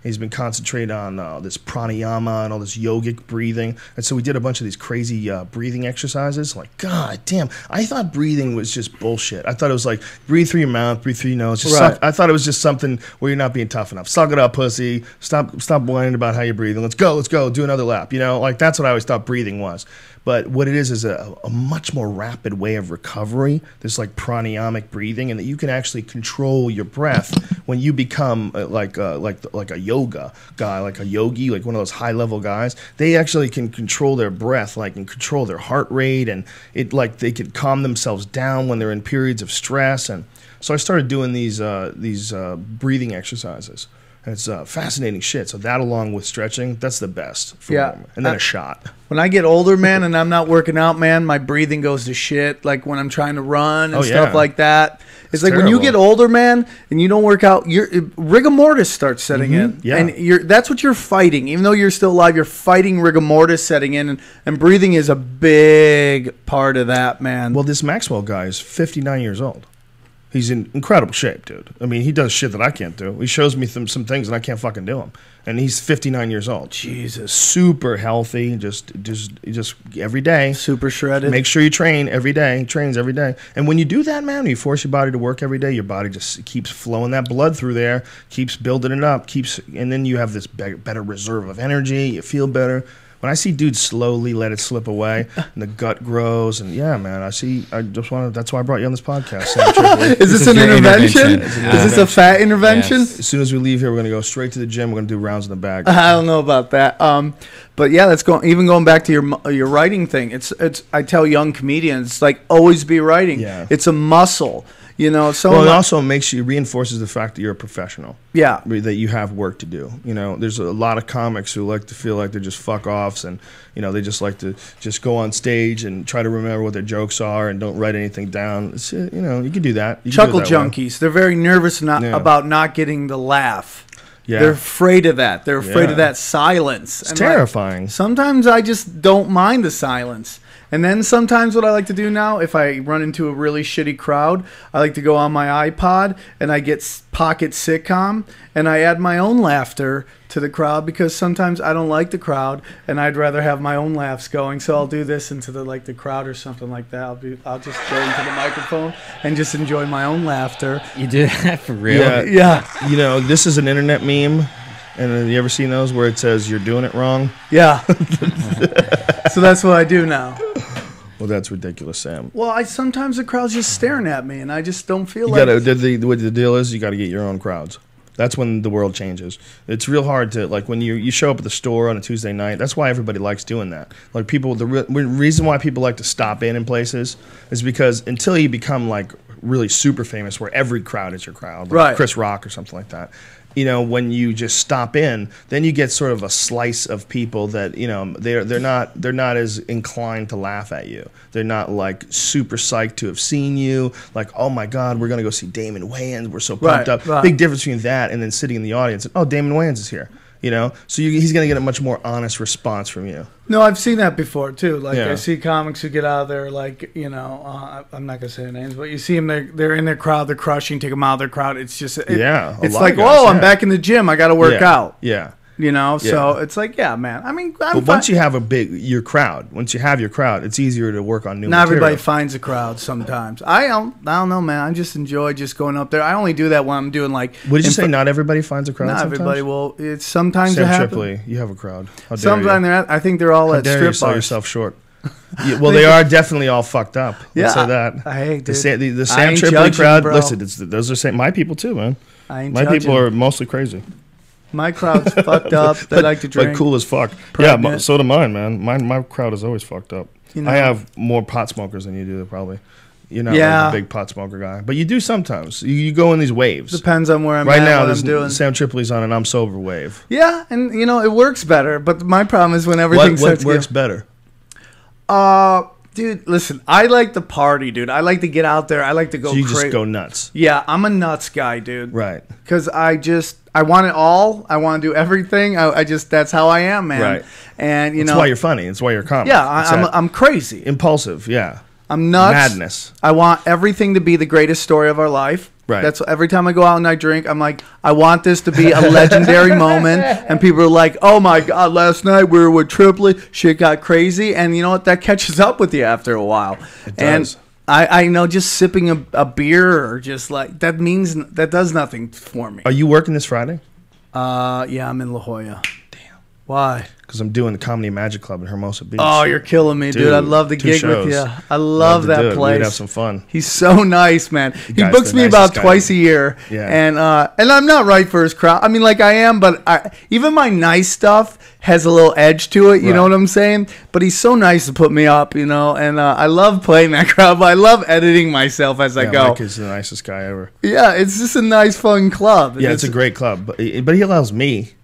He's been concentrating on this pranayama and all this yogic breathing, and so we did a bunch of these crazy breathing exercises. Like, god damn, I thought breathing was just bullshit. I thought it was like breathe through your mouth, breathe through your nose. I thought it was just something where you're not being tough enough. Suck it up, pussy. Stop whining about how you're breathing. Let's go, do another lap. Like that's what I always thought breathing was. But what it is a much more rapid way of recovery, this like pranayamic breathing, and that you can actually control your breath when you become like a yoga guy, like a yogi, like one of those high level guys. They actually can control their breath, like, and control their heart rate, and it like they can calm themselves down when they're in periods of stress. And so I started doing these breathing exercises. And it's fascinating shit. So that, along with stretching, that's the best. For women. And then a shot. When I get older, man, and I'm not working out, man, my breathing goes to shit. Like when I'm trying to run and stuff like that. It's like terrible. When you get older, man, and you don't work out, your rigor mortis starts setting in. Yeah. And that's what you're fighting. Even though you're still alive, you're fighting rigor mortis setting in. And breathing is a big part of that, man. Well, this Maxwell guy is 59 years old. He's in incredible shape, dude. I mean, he does shit that I can't do. He shows me some things and I can't fucking do them. And he's 59 years old. Jesus. Super healthy. Just every day. Super shredded. Make sure you train every day. He trains every day. And when you do that, man, when you force your body to work every day, your body just keeps flowing that blood through there, keeps building it up, and then you have this better reserve of energy. You feel better. When I see dudes slowly let it slip away and the gut grows, and yeah, man, that's why I brought you on this podcast. Is this an intervention? Is this a fat intervention? Yes. As soon as we leave here, we're going to go straight to the gym. We're going to do rounds in the bag. I don't know about that. But yeah, let's go. Even going back to your writing thing, it's I tell young comedians, like, always be writing. Yeah. It's a muscle. You know, it also reinforces the fact that you're a professional. Yeah. That you have work to do. You know, there's a lot of comics who like to feel like they're just fuck offs, and you know, they just like to just go on stage and try to remember what their jokes are and don't write anything down. It's, you know, you can do that. Chuckle junkies. They're very nervous about not getting the laugh. Yeah. They're afraid of that. They're afraid of that silence. It's terrifying. Like, sometimes I just don't mind the silence. And then sometimes what I like to do now, if I run into a really shitty crowd, I like to go on my iPod and I get Pocket Sitcom and I add my own laughter to the crowd, because sometimes I don't like the crowd and I'd rather have my own laughs going. So I'll do this into the crowd or something like that. I'll just go into the microphone and just enjoy my own laughter. You do that for real? Yeah. You know, this is an internet meme. And have you ever seen those where it says you're doing it wrong? Yeah. So that's what I do now. Well, that's ridiculous, Sam. Well, sometimes the crowd's just staring at me, and I just don't feel what the deal is, you got to get your own crowds. That's when the world changes. It's real hard to, like, when you show up at the store on a Tuesday night. That's why everybody likes doing that. Like, the reason why people like to stop in places is because until you become, like, really super famous, where every crowd is your crowd, like right, Chris Rock or something like that. You know, when you just stop in, then you get sort of a slice of people that, you know, they're not as inclined to laugh at you. They're not like super psyched to have seen you. Like, oh my God, we're gonna go see Damon Wayans. We're so pumped up. Right. Big difference between that and then sitting in the audience and, oh, Damon Wayans is here. You know, so he's gonna get a much more honest response from you. No, I've seen that before too. Like, I see comics who get out of there, like, you know, I'm not gonna say their names, but you see them, they're in their crowd, they're crushing, take them out of their crowd. It's just, it's like, whoa, I'm back in the gym, I got to work out. Yeah. You know, so it's like, yeah, man. I mean, but once you have your crowd, it's easier to work on new Not material. Everybody finds a crowd sometimes. I don't know, man. I just enjoy just going up there. I only do that when I'm doing like. What did you say? Not everybody finds a crowd. Not sometimes? Everybody will. It's sometimes Sam it happens. Tripoli, you have a crowd. How dare sometimes I think they're all How at dare strip you sell bars. yourself short. Well, they are definitely all fucked up. Let's say that. Hey, dude. The Sam Tripoli crowd. Bro. Listen, those are my people too, man. My people are mostly crazy. My crowd's fucked up. They like to drink. But cool as fuck. Pregnant. Yeah, so do mine, man. My crowd is always fucked up. You know, I have more pot smokers than you do, probably. You're not like a big pot smoker guy. But you do sometimes. You go in these waves. Depends on where I'm right at, now, what I'm doing. Sam Tripoli's on an I'm sober wave. Yeah, and, you know, it works better. But my problem is when everything What works better? Dude, listen, I like to party, dude. I like to get out there. I like to go crazy. crazy. Just go nuts. Yeah, I'm a nuts guy, dude. Right. Because I want it all. I want to do everything. That's how I am, man. Right. And, That's why you're funny. That's why you're a comic. Yeah, I'm crazy. Impulsive, yeah. I'm nuts. Madness. I want everything to be the greatest story of our life. Right. That's every time I go out and I drink, I'm like, I want this to be a legendary moment. And people are like, oh my God, last night we were with Tripoli, shit got crazy. And you know what? That catches up with you after a while. It does. And I know just sipping a beer or just like, that does nothing for me. Are you working this Friday? Yeah, I'm in La Jolla. Damn. Why? Because I'm doing the Comedy Magic Club in Hermosa Beach. Oh, you're killing me, dude. I'd love to gig with you. I love that place. We'd have some fun. He's so nice, man. He books me about twice a year. Yeah. And I'm not right for his crowd. I mean, like I am, but even my nice stuff has a little edge to it. You know what I'm saying? But he's so nice to put me up, you know. And I love playing that crowd. But I love editing myself as I go. Mike is the nicest guy ever. Yeah, it's just a nice, fun club. Yeah, it's a great club. But he allows me,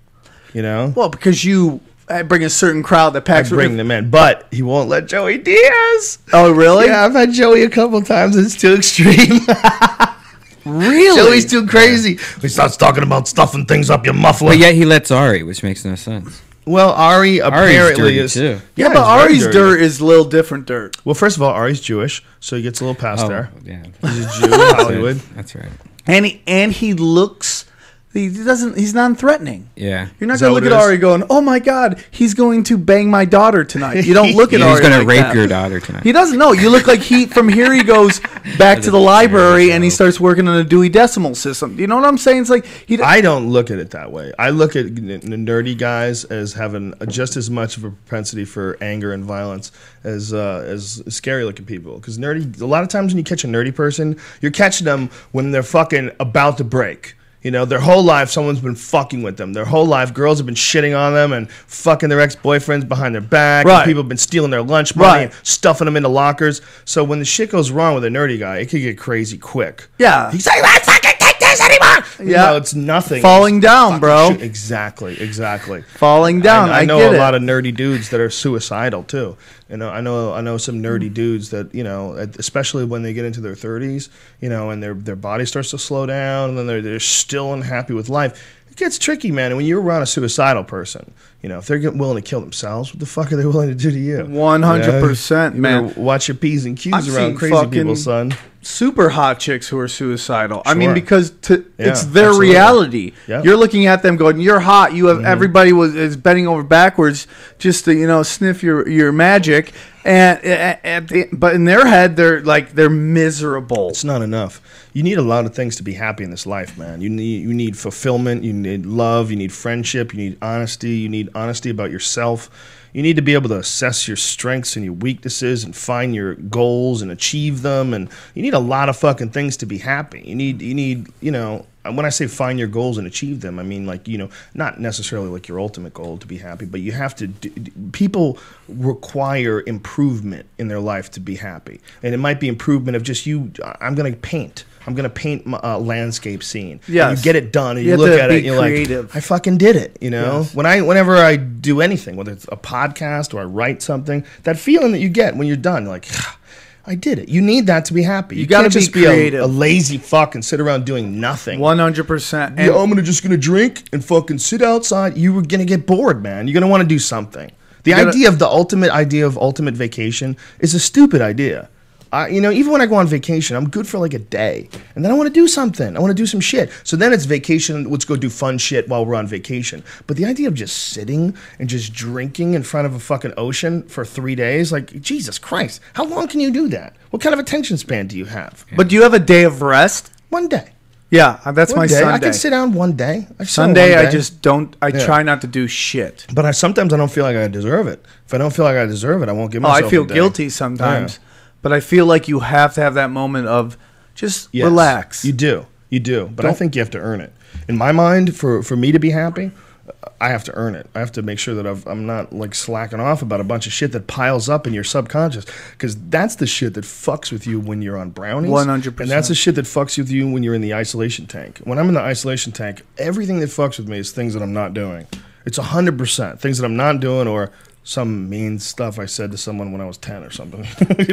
you know. Well, because you bring a certain crowd that packs. I bring them in, but he won't let Joey Diaz. Oh, really? Yeah, I've had Joey a couple times. And it's too extreme. Really? Joey's too crazy. He starts talking about stuffing things up your muffler. But yet he lets Ari, which makes no sense. Well, Ari apparently is too. Yeah, but Ari's dirt is a little different dirt. Well, first of all, Ari's Jewish, so he gets a little past there. Yeah, he's a Jew in Hollywood. That's right. And he looks. He's non-threatening. Yeah. You're not going to look at Ari going, oh my God, he's going to bang my daughter tonight. You don't look at Ari he's going to like rape your daughter tonight. He doesn't know. You look like from here he goes back to the library and he starts working on a Dewey Decimal System. You know what I'm saying? It's like I don't look at it that way. I look at nerdy guys as having just as much of a propensity for anger and violence as scary looking people. Because a lot of times when you catch a nerdy person, you're catching them when they're fucking about to break. You know, their whole life, someone's been fucking with them. Their whole life, girls have been shitting on them and fucking their ex-boyfriends behind their back. Right. And people have been stealing their lunch money and stuffing them into lockers. So when the shit goes wrong with a nerdy guy, it could get crazy quick. Yeah. He's like, I fucking take this anymore. Yeah. No, it's nothing. Falling down, bro. Exactly. Falling down. I know a lot of nerdy dudes that are suicidal too. You know, I know some nerdy dudes that, you know, especially when they get into their 30s, you know, and their body starts to slow down, and then they're still unhappy with life. It gets tricky, man. And when you're around a suicidal person, you know, if they're willing to kill themselves, what the fuck are they willing to do to you? 100%, man. Watch your P's and Q's around crazy people, son. Super hot chicks who are suicidal. Sure. I mean, because it's their reality. Yeah. You're looking at them going, "You're hot." You have everybody is bending over backwards just to sniff your magic, but in their head they're miserable. It's not enough. You need a lot of things to be happy in this life, man. You need fulfillment. You need love. You need friendship. You need honesty. You need honesty about yourself. You need to be able to assess your strengths and your weaknesses and find your goals and achieve them. And you need a lot of fucking things to be happy. You need, when I say find your goals and achieve them, I mean, like, not necessarily like your ultimate goal to be happy, but you have to, people require improvement in their life to be happy. And it might be improvement of just I'm going to paint a landscape scene. Yes. And you get it done and you look at it and you're creative. like, I fucking did it, Yes. Whenever I do anything, whether it's a podcast or I write something, that feeling that you get when you're done, you're like, I did it. You need that to be happy. You gotta can't just be creative. a lazy fuck and sit around doing nothing. 100%. Yeah, I'm just gonna drink and fucking sit outside. You were gonna get bored, man. You're gonna want to do something. The idea of ultimate vacation is a stupid idea. Even when I go on vacation, I'm good for like a day. And then I want to do something. I want to do some shit. So then it's vacation. Let's go do fun shit while we're on vacation. But the idea of just sitting and just drinking in front of a fucking ocean for 3 days, like, Jesus Christ. How long can you do that? What kind of attention span do you have? But do you have a day of rest? 1 day. Yeah, that's my Sunday. I can sit down 1 day. Sunday, I just don't. I try not to do shit. But sometimes I don't feel like I deserve it. If I don't feel like I deserve it, I won't give myself I feel a day. guilty sometimes. Yeah. But I feel like you have to have that moment of just relax. You do. But I think you have to earn it. In my mind, for me to be happy, I have to earn it. I have to make sure that I'm not like slacking off about a bunch of shit that piles up in your subconscious. Because that's the shit that fucks with you when you're on brownies. 100%. And that's the shit that fucks with you when you're in the isolation tank. When I'm in the isolation tank, everything that fucks with me is things that I'm not doing. It's 100% things that I'm not doing, or some mean stuff I said to someone when I was 10 or something.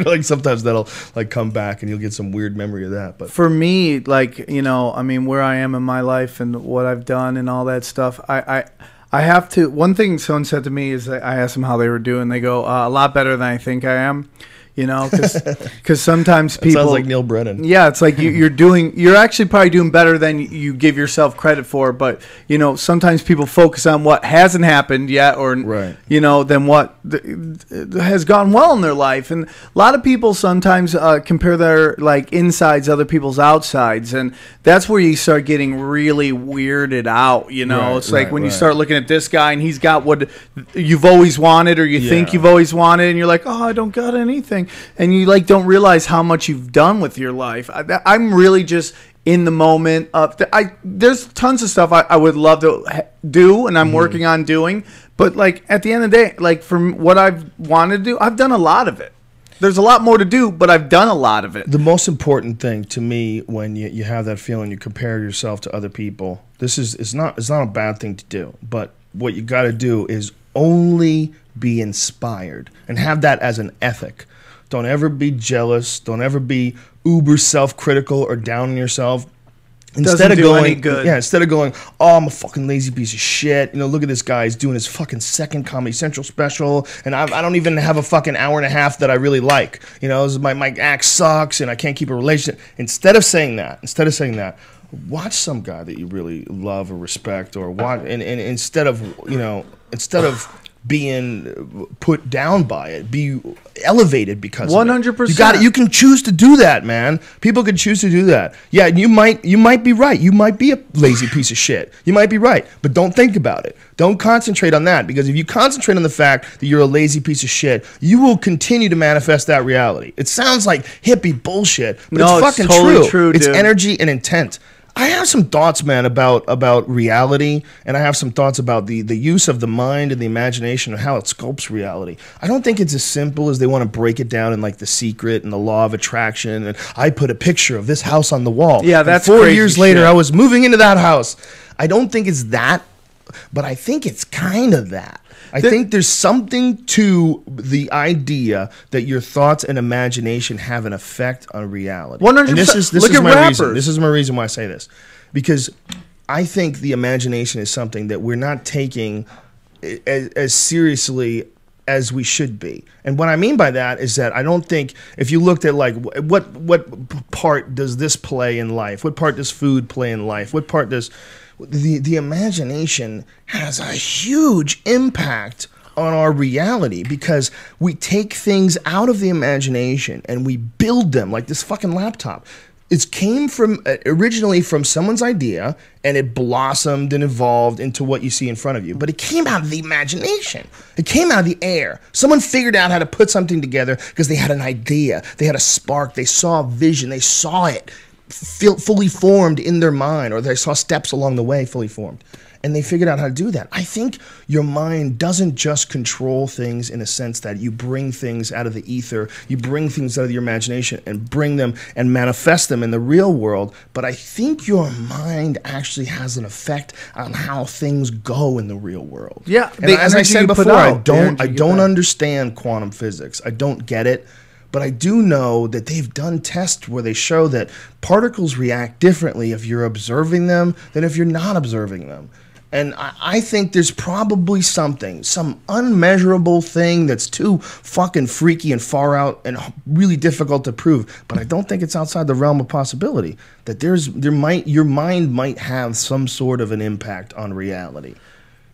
Like sometimes that'll like come back and you'll get some weird memory of that. But for me, like, where I am in my life and what I've done and all that stuff, I have to. One thing someone said to me is that I asked them how they were doing. They go, a lot better than I think I am. You know, because sometimes people sounds like Neil Brennan. Yeah, it's like you're actually probably doing better than you give yourself credit for. But you know, sometimes people focus on what hasn't happened yet, or you know, than what has gone well in their life. And a lot of people sometimes compare their like insides to other people's outsides, and that's where you start getting really weirded out. You know, it's like when you start looking at this guy and he's got what you've always wanted, or you think you've always wanted, and you're like, oh, I don't got anything. And you like don't realize how much you've done with your life. I'm really just in the moment of. There's tons of stuff I would love to do, and I'm working on doing. But like at the end of the day, like from what I've wanted to do, I've done a lot of it. There's a lot more to do, but I've done a lot of it. The most important thing to me when you have that feeling, you compare yourself to other people. It's not a bad thing to do, but what you got to do is only be inspired and have that as an ethic. Don't ever be jealous. Don't ever be uber self-critical or down on yourself. Instead of going, instead of going, oh, I'm a fucking lazy piece of shit. You know, look at this guy. He's doing his fucking second Comedy Central special, and I don't even have a fucking hour and a half that I really like. You know, my act sucks, and I can't keep a relationship. Instead of saying that, watch some guy that you really love or respect, or watch, and instead of being put down by it, be elevated because 100%. You can choose to do that, man. People can choose to do that. Yeah, you might be right. You might be a lazy piece of shit. You might be right, but don't think about it. Don't concentrate on that, because if you concentrate on the fact that you're a lazy piece of shit, you will continue to manifest that reality. It sounds like hippie bullshit, but it's fucking totally true. It's dude. Energy and intent. I have some thoughts, man, about reality, and I have some thoughts about the use of the mind and the imagination and how it sculpts reality. I don't think it's as simple as they want to break it down in like The Secret and the Law of Attraction, and I put a picture of this house on the wall. Yeah, that's and 4 crazy years later, shit. I was moving into that house. I don't think it's that, but I think it's kind of that. I think there's something to the idea that your thoughts and imagination have an effect on reality. 100%. This Look is at my rappers. reason. This is my reason why I say this. Because I think the imagination is something that we're not taking as seriously as we should be. And what I mean by that is that I don't think, if you looked at like what part does this play in life? What part does food play in life? What part does the imagination has a huge impact on our reality, because we take things out of the imagination and we build them, like this fucking laptop. It came from originally from someone's idea, and it blossomed and evolved into what you see in front of you. But it came out of the imagination. It came out of the air. Someone figured out how to put something together because they had an idea. They had a spark. They saw a vision. They saw it fully formed in their mind, or they saw steps along the way fully formed. And they figured out how to do that. I think your mind doesn't just control things in a sense that you bring things out of the ether, you bring things out of your imagination and bring them and manifest them in the real world. But I think your mind actually has an effect on how things go in the real world. Yeah, and as I said before, I don't understand quantum physics. I don't get it. But I do know that they've done tests where they show that particles react differently if you're observing them than if you're not observing them. And I think there's probably some unmeasurable thing that's too fucking freaky and far out and really difficult to prove. But I don't think it's outside the realm of possibility that your mind might have some sort of an impact on reality.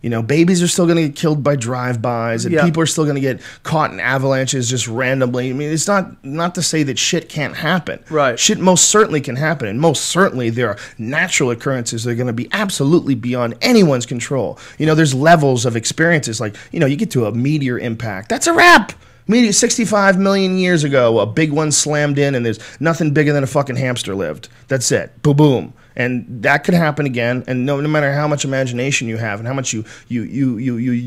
You know, babies are still going to get killed by drive-bys, and people are still going to get caught in avalanches just randomly. I mean, it's not to say that shit can't happen. Right. Shit most certainly can happen, and most certainly there are natural occurrences that are going to be absolutely beyond anyone's control. You know, there's levels of experiences, like, you know, you get to a meteor impact. That's a wrap. 65 million years ago, a big one slammed in, and there's nothing bigger than a fucking hamster lived. That's it. Boom. And that could happen again. And no matter how much imagination you have and how much you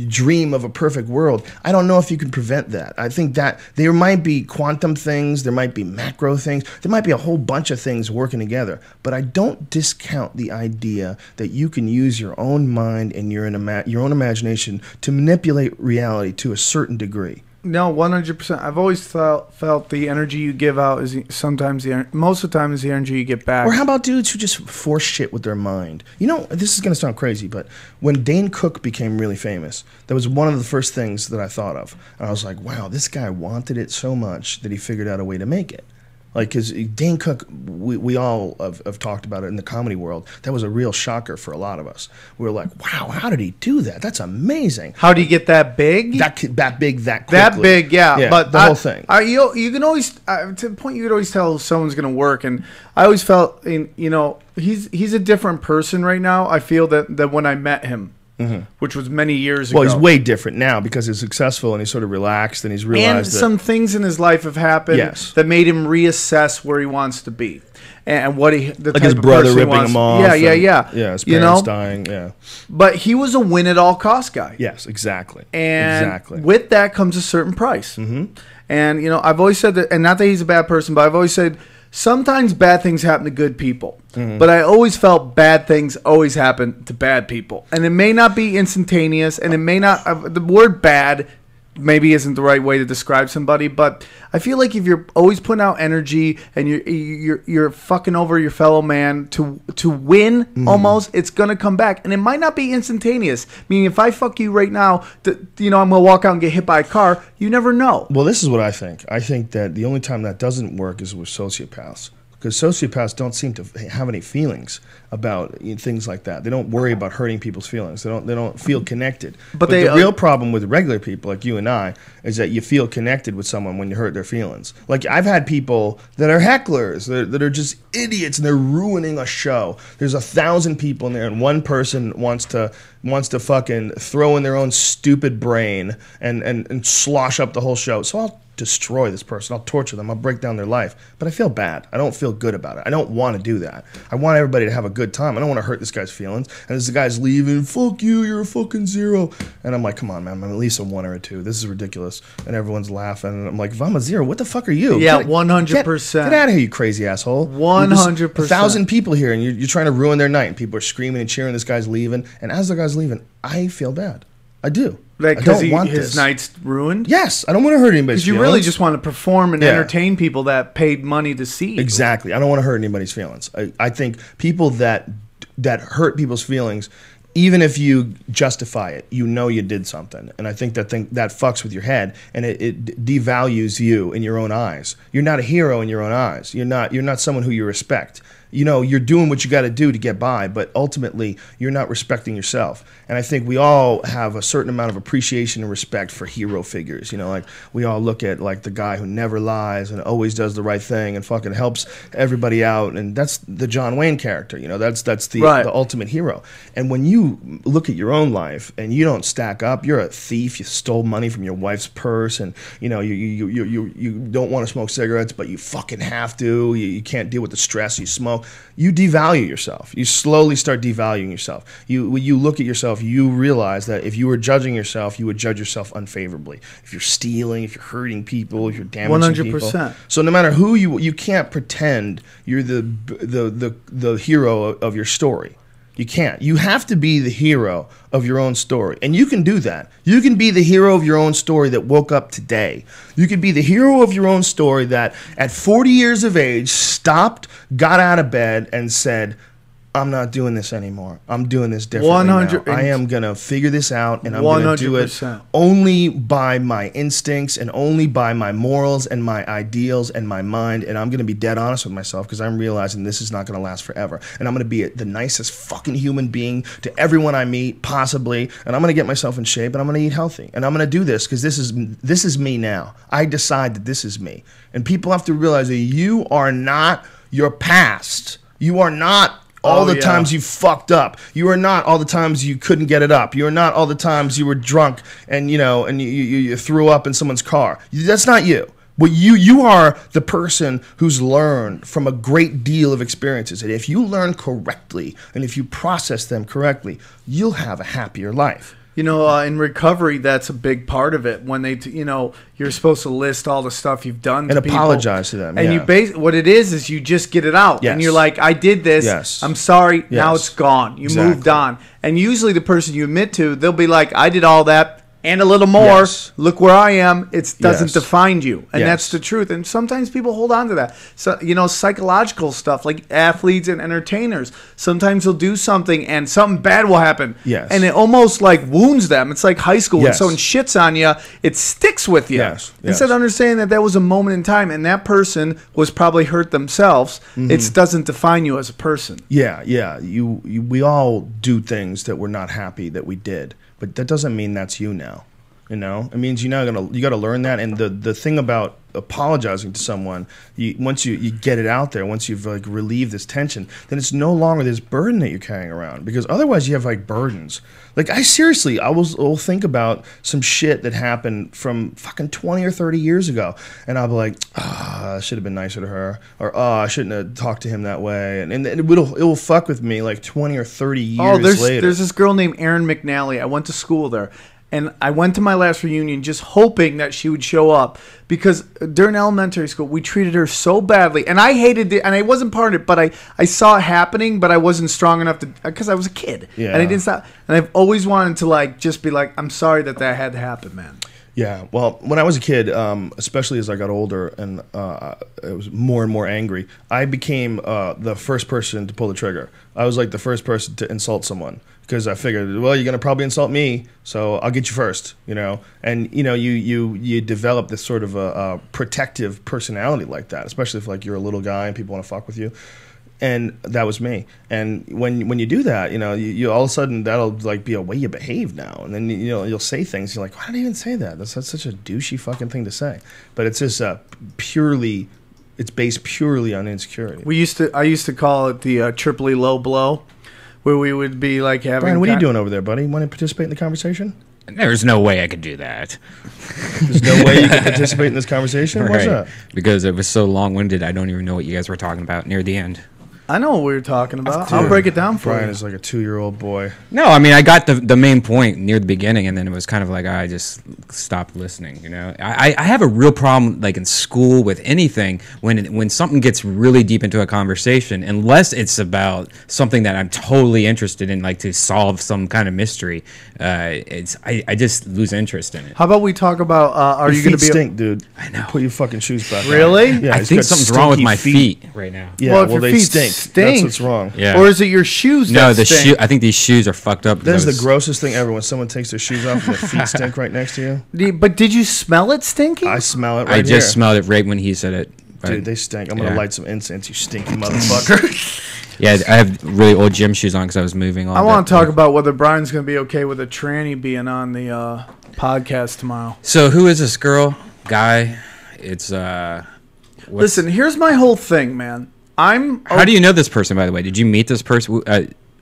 dream of a perfect world, I don't know if you can prevent that. I think that there might be quantum things, there might be macro things, there might be a whole bunch of things working together. But I don't discount the idea that you can use your own mind and your own imagination to manipulate reality to a certain degree. No, 100%. I've always felt the energy you give out is sometimes most of the time is the energy you get back. Or how about dudes who just force shit with their mind? You know, this is going to sound crazy, but when Dane Cook became really famous, that was one of the first things that I thought of. And I was like, wow, this guy wanted it so much that he figured out a way to make it. Like, because Dane Cook, we all have talked about it in the comedy world. That was a real shocker for a lot of us. We were like, wow, how did he do that? That's amazing. How do you get that big? That big, that quickly. That big, yeah. But the whole thing. You can always, to the point, you could always tell if someone's going to work. And I always felt, he's a different person right now. I feel that when I met him. Mm-hmm. Which was many years ago. Well, he's way different now because he's successful and he's sort of relaxed and he's realized some things in his life have happened that made him reassess where he wants to be and what the like his brother ripping him off. Yeah, his parents dying. Yeah, but he was a win at all cost guy. Yes, exactly. And with that comes a certain price. Mm-hmm. And I've always said that, and not that he's a bad person, but I've always said. Sometimes bad things happen to good people, but I always felt bad things always happen to bad people. And it may not be instantaneous, and it may not the word bad maybe isn't the right way to describe somebody, but I feel like if you're always putting out energy and you're fucking over your fellow man to win almost, it's gonna come back, and it might not be instantaneous. Meaning, if I fuck you right now, I'm gonna walk out and get hit by a car. You never know. Well, this is what I think. I think that the only time that doesn't work is with sociopaths. Because sociopaths don't seem to have any feelings about things like that. They don't worry about hurting people's feelings. They don't feel connected. But the real problem with regular people like you and I is that you feel connected with someone when you hurt their feelings. Like I've had people that are hecklers that are just idiots and they're ruining a show. There's 1,000 people in there and one person wants to fucking throw in their own stupid brain and slosh up the whole show. So I'll destroy this person. I'll torture them. I'll break down their life. But I feel bad. I don't feel good about it. I don't want to do that. I want everybody to have a good time. I don't want to hurt this guy's feelings. And this guy's leaving. Fuck you. You're a fucking zero. And I'm like, come on, man. I'm at least a 1 or a 2. This is ridiculous. And everyone's laughing. And I'm like, if I'm a 0, what the fuck are you? Yeah, 100%. Get out of here, you crazy asshole. 100%. 1,000 people here, and you're trying to ruin their night. And people are screaming and cheering. This guy's leaving. And as the guy's leaving, I feel bad. I do. Like, because his night's ruined? Yes. I don't want to hurt anybody's feelings. Because you really just want to perform and entertain people that paid money to see you. Exactly. I don't want to hurt anybody's feelings. I think people that hurt people's feelings, even if you justify it, you did something. And I think that fucks with your head, and it devalues you in your own eyes. You're not a hero in your own eyes. You're not someone who you respect. You're doing what you got to do to get by, but ultimately you're not respecting yourself. And I think we all have a certain amount of appreciation and respect for hero figures. Like we all look at like the guy who never lies and always does the right thing and fucking helps everybody out. And that's the John Wayne character. That's the ultimate hero. And when you look at your own life and you don't stack up, you're a thief. You stole money from your wife's purse, and you don't want to smoke cigarettes, but you fucking have to. You can't deal with the stress. You smoke. You devalue yourself. You slowly start devaluing yourself. When you look at yourself, you realize that if you were judging yourself, you would judge yourself unfavorably. If you're stealing, if you're hurting people, if you're damaging 100%. People. So no matter who you can't pretend you're the hero of your story. You can't. You have to be the hero of your own story. And you can do that. You can be the hero of your own story that woke up today. You can be the hero of your own story that at 40 years of age stopped, got out of bed, and said, I'm not doing this anymore. I'm doing this differently now. I am going to figure this out, and I'm going to do it only by my instincts and only by my morals and my ideals and my mind, and I'm going to be dead honest with myself because I'm realizing this is not going to last forever, and I'm going to be the nicest fucking human being to everyone I meet, possibly, and I'm going to get myself in shape, and I'm going to eat healthy, and I'm going to do this because this is me now. I decide that this is me, and people have to realize that you are not your past. You are not all the times you fucked up. You are not all the times you couldn't get it up. You are not all the times you were drunk and you threw up in someone's car. That's not you. Well, you are the person who's learned from a great deal of experiences. And if you learn correctly and if you process them correctly, you'll have a happier life. In recovery, that's a big part of it. When you're supposed to list all the stuff you've done and apologize to them. And what it is you just get it out. Yes. And you're like, I did this. Yes. I'm sorry. Yes. Now it's gone. You moved on. And usually the person you admit to, they'll be like, I did all that. and a little more. Yes. Look where I am. It doesn't Yes. define you, and Yes. that's the truth. And sometimes people hold on to that. So psychological stuff like athletes and entertainers. Sometimes they'll do something, and something bad will happen. Yes. And it almost like wounds them. It's like high school. When Yes. someone shits on you, it sticks with you. Yes. Instead of understanding that was a moment in time, and that person was probably hurt themselves, it doesn't define you as a person. Yeah, yeah. We all do things that we're not happy that we did, but that doesn't mean that's you now. You know, it means you got to learn that. And the thing about apologizing to someone, once you get it out there, once you've like relieved this tension, then it's no longer this burden that you're carrying around. Because otherwise, you have like burdens. Like I will think about some shit that happened from fucking 20 or 30 years ago, and I'll be like, I should have been nicer to her, or I shouldn't have talked to him that way, and it will fuck with me like 20 or 30 years later. There's this girl named Erin McNally. I went to school there. And I went to my last reunion just hoping that she would show up because during elementary school, we treated her so badly. And I hated it, and I wasn't part of it, but I saw it happening, but I wasn't strong enough to, because I was a kid. Yeah. And I didn't stop. And I've always wanted to like just be like, I'm sorry that had to happen, man. Yeah, well, when I was a kid, especially as I got older and I was more and more angry, I became the first person to pull the trigger. I was like the first person to insult someone because I figured, well, you're going to probably insult me, so I'll get you first, you know. And, you know, you develop this sort of a protective personality like that, especially if, like, you're a little guy and people want to fuck with you. And that was me. And when you do that, you know, you all of a sudden that'll like be a way you behave now. And then you'll say things you're like, why did I even say that? That's such a douchey fucking thing to say. But it's just it's based purely on insecurity. I used to call it the Tripoli low blow, where we would be like having. Brian, what are you doing over there, buddy? You want to participate in the conversation? There's no way I could do that. There's no way you can participate in this conversation? What's that? Because it was so long-winded, I don't even know what you guys were talking about near the end. I know what we were talking about. I'll break it down for Brian you. is like a 2-year-old boy. No, I mean, I got the main point near the beginning, and then it was kind of like I just stopped listening, you know? I have a real problem, like, in school with anything, when something gets really deep into a conversation, unless it's about something that I'm totally interested in, like to solve some kind of mystery, I just lose interest in it. How about we talk about, are you going to be... stink, dude. I know. Put your fucking shoes back on. Really? Yeah, I he's think got something's wrong with stinky my feet right now. Yeah, Well, if well, your they feet stink. stink. That's what's wrong. Yeah. Or is it your shoes No, that stink? I think these shoes are fucked up. That is the grossest thing ever when someone takes their shoes off and their feet stink right next to you. But did you smell it stinky? I smell it right I just here. smelled it right when he said it. but- Dude, they stink. I'm going to Yeah. light some incense, you stinky motherfucker. Yeah, I have really old gym shoes on because I was moving on. I want to talk about whether Brian's going to be okay with a tranny being on the podcast tomorrow. So who is this girl? Guy? It's Listen, here's my whole thing, man. How do you know this person, by the way? Did you meet this person?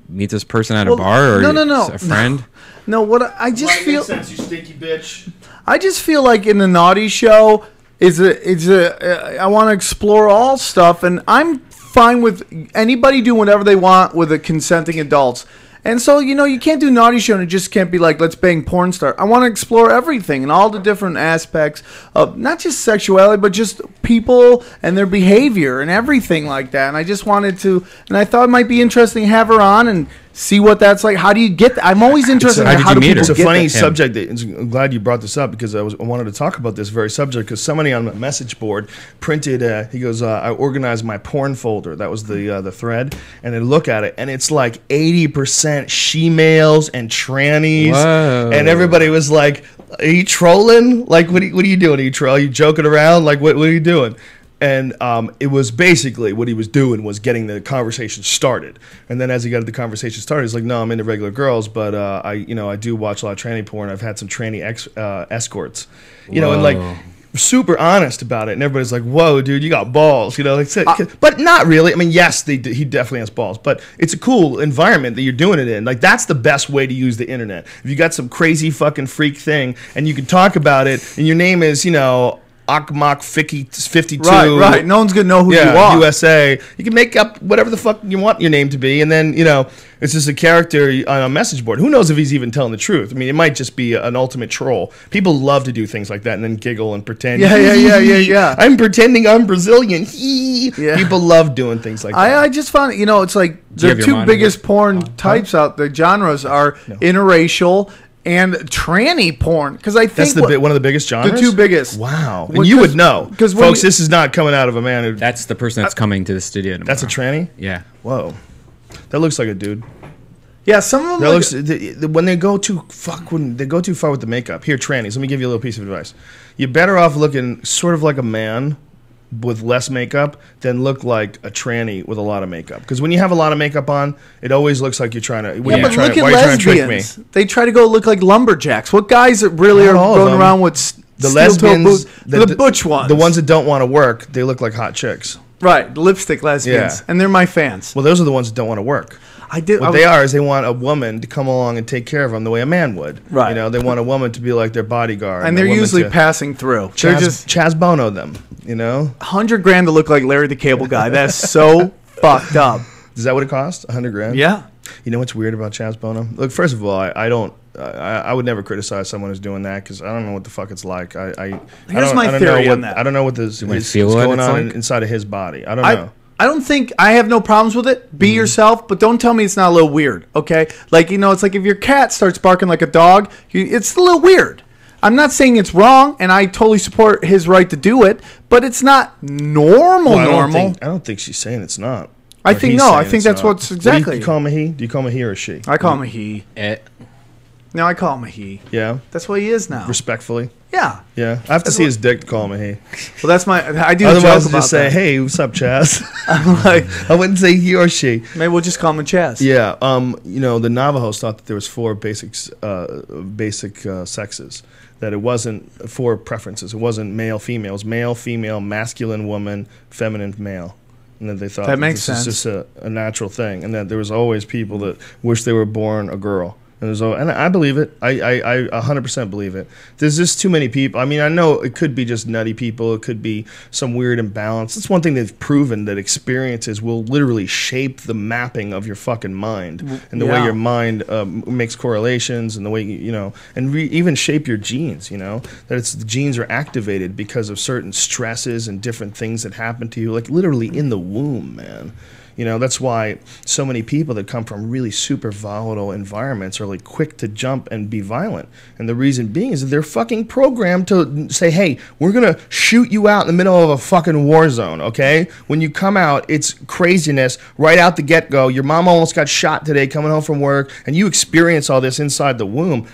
Meet this person at a bar or no. a friend? No, what I just feel. Incense, you stinky bitch. I just feel like in the Naughty Show I want to explore all stuff, and I'm fine with anybody doing whatever they want with the consenting adults. And so, you can't do Naughty Show and it just can't be like, let's bang porn star. I want to explore everything and all the different aspects of not just sexuality, but just people and their behavior and everything like that. And I just wanted to, and I thought it might be interesting to have her on and see what that's like. How do you get that? I'm always interested in how do people It's a get funny that. subject. I'm glad you brought this up because I wanted to talk about this very subject because somebody on the message board printed, he goes, I organized my porn folder. That was the thread. And I look at it and it's like 80% she-males and trannies. Whoa. And everybody was like, are you trolling? Like, what are you doing? Are you trolling? Are you joking around? Like, what are you doing? And it was basically what he was doing was getting the conversation started. And then as he got the conversation started, he's like, no, I'm into regular girls, but I do watch a lot of tranny porn. I've had some tranny escorts, and like super honest about it. And everybody's like, whoa, dude, you got balls, but not really. I mean, yes, he definitely has balls, but it's a cool environment that you're doing it in. Like, that's the best way to use the internet. If you got some crazy fucking freak thing and you can talk about it and your name is, Akmak 52. Right. No one's going to know who you are. USA. You can make up whatever the fuck you want your name to be, and then, it's just a character on a message board. Who knows if he's even telling the truth? I mean, it might just be an ultimate troll. People love to do things like that and then giggle and pretend. Yeah. I'm pretending I'm Brazilian. People love doing things like that. I just found, it's like the two biggest porn types out there, genres are interracial and tranny porn. Because I think that's one of the biggest genres. The two biggest. Wow, and you would know, because folks, this is not coming out of a man who. That's the person that's coming to the studio tomorrow. That's a tranny. Yeah. Whoa, that looks like a dude. Yeah, some of them. That looks when they go too far with the makeup. Here, trannies. Let me give you a little piece of advice. You're better off looking sort of like a man with less makeup than look like a tranny with a lot of makeup. Because when you have a lot of makeup on, it always looks like you're trying to. Yeah, but look at lesbians. They try to go look like lumberjacks. What guys really are going around with the lesbians? The butch ones. The ones that don't want to work, they look like hot chicks. Right, the lipstick lesbians, and they're my fans. Well, those are the ones that don't want to work. What they are is they want a woman to come along and take care of them the way a man would. Right. You know, they want a woman to be like their bodyguard. And they're usually passing through. They're just Chaz Bono them, you know? $100,000 to look like Larry the Cable Guy. That's so fucked up. Is that what it cost? $100,000? Yeah. You know what's weird about Chaz Bono? Look, first of all, I would never criticize someone who's doing that because I don't know what the fuck it's like. Here's my theory on that. I don't know what this is going on inside of his body. I don't know. I don't think I have no problems with it. Be yourself, but don't tell me it's not a little weird, okay? Like, you know, it's like if your cat starts barking like a dog, it's a little weird. I'm not saying it's wrong, and I totally support his right to do it, but it's not normal. I don't think she's saying it's not. I think that's what's exactly. Do you call him a he? Do you call him a he or a she? I call him a he. No, I call him a he. Yeah? That's what he is now. Respectfully? Yeah. Yeah. I have to see his dick to call him a he. Well, that's I do Otherwise, joke about just say, that. hey, what's up, Chaz? I'm like, I wouldn't say he or she. Maybe we'll just call him a Chaz. Yeah. You know, the Navajos thought that there was 4 basic sexes. That it wasn't 4 preferences. It wasn't male, female. It was male, female, masculine, woman, feminine, male. And then they thought that makes this is just a natural thing. And that there was always people that wish they were born a girl. And I believe it. I 100% believe it. There's just too many people. I mean, I know it could be just nutty people. It could be some weird imbalance. That's one thing they've proven, that experiences will literally shape the mapping of your fucking mind and the way your mind makes correlations and the way, you know, and even shape your genes, you know, that the genes are activated because of certain stresses and different things that happen to you, like literally in the womb, man. You know, that's why so many people that come from really super volatile environments are like quick to jump and be violent. And the reason being is that they're fucking programmed to say, hey, we're going to shoot you out in the middle of a fucking war zone, okay? When you come out, it's craziness right out the get-go. Your mom almost got shot today coming home from work, and you experience all this inside the womb.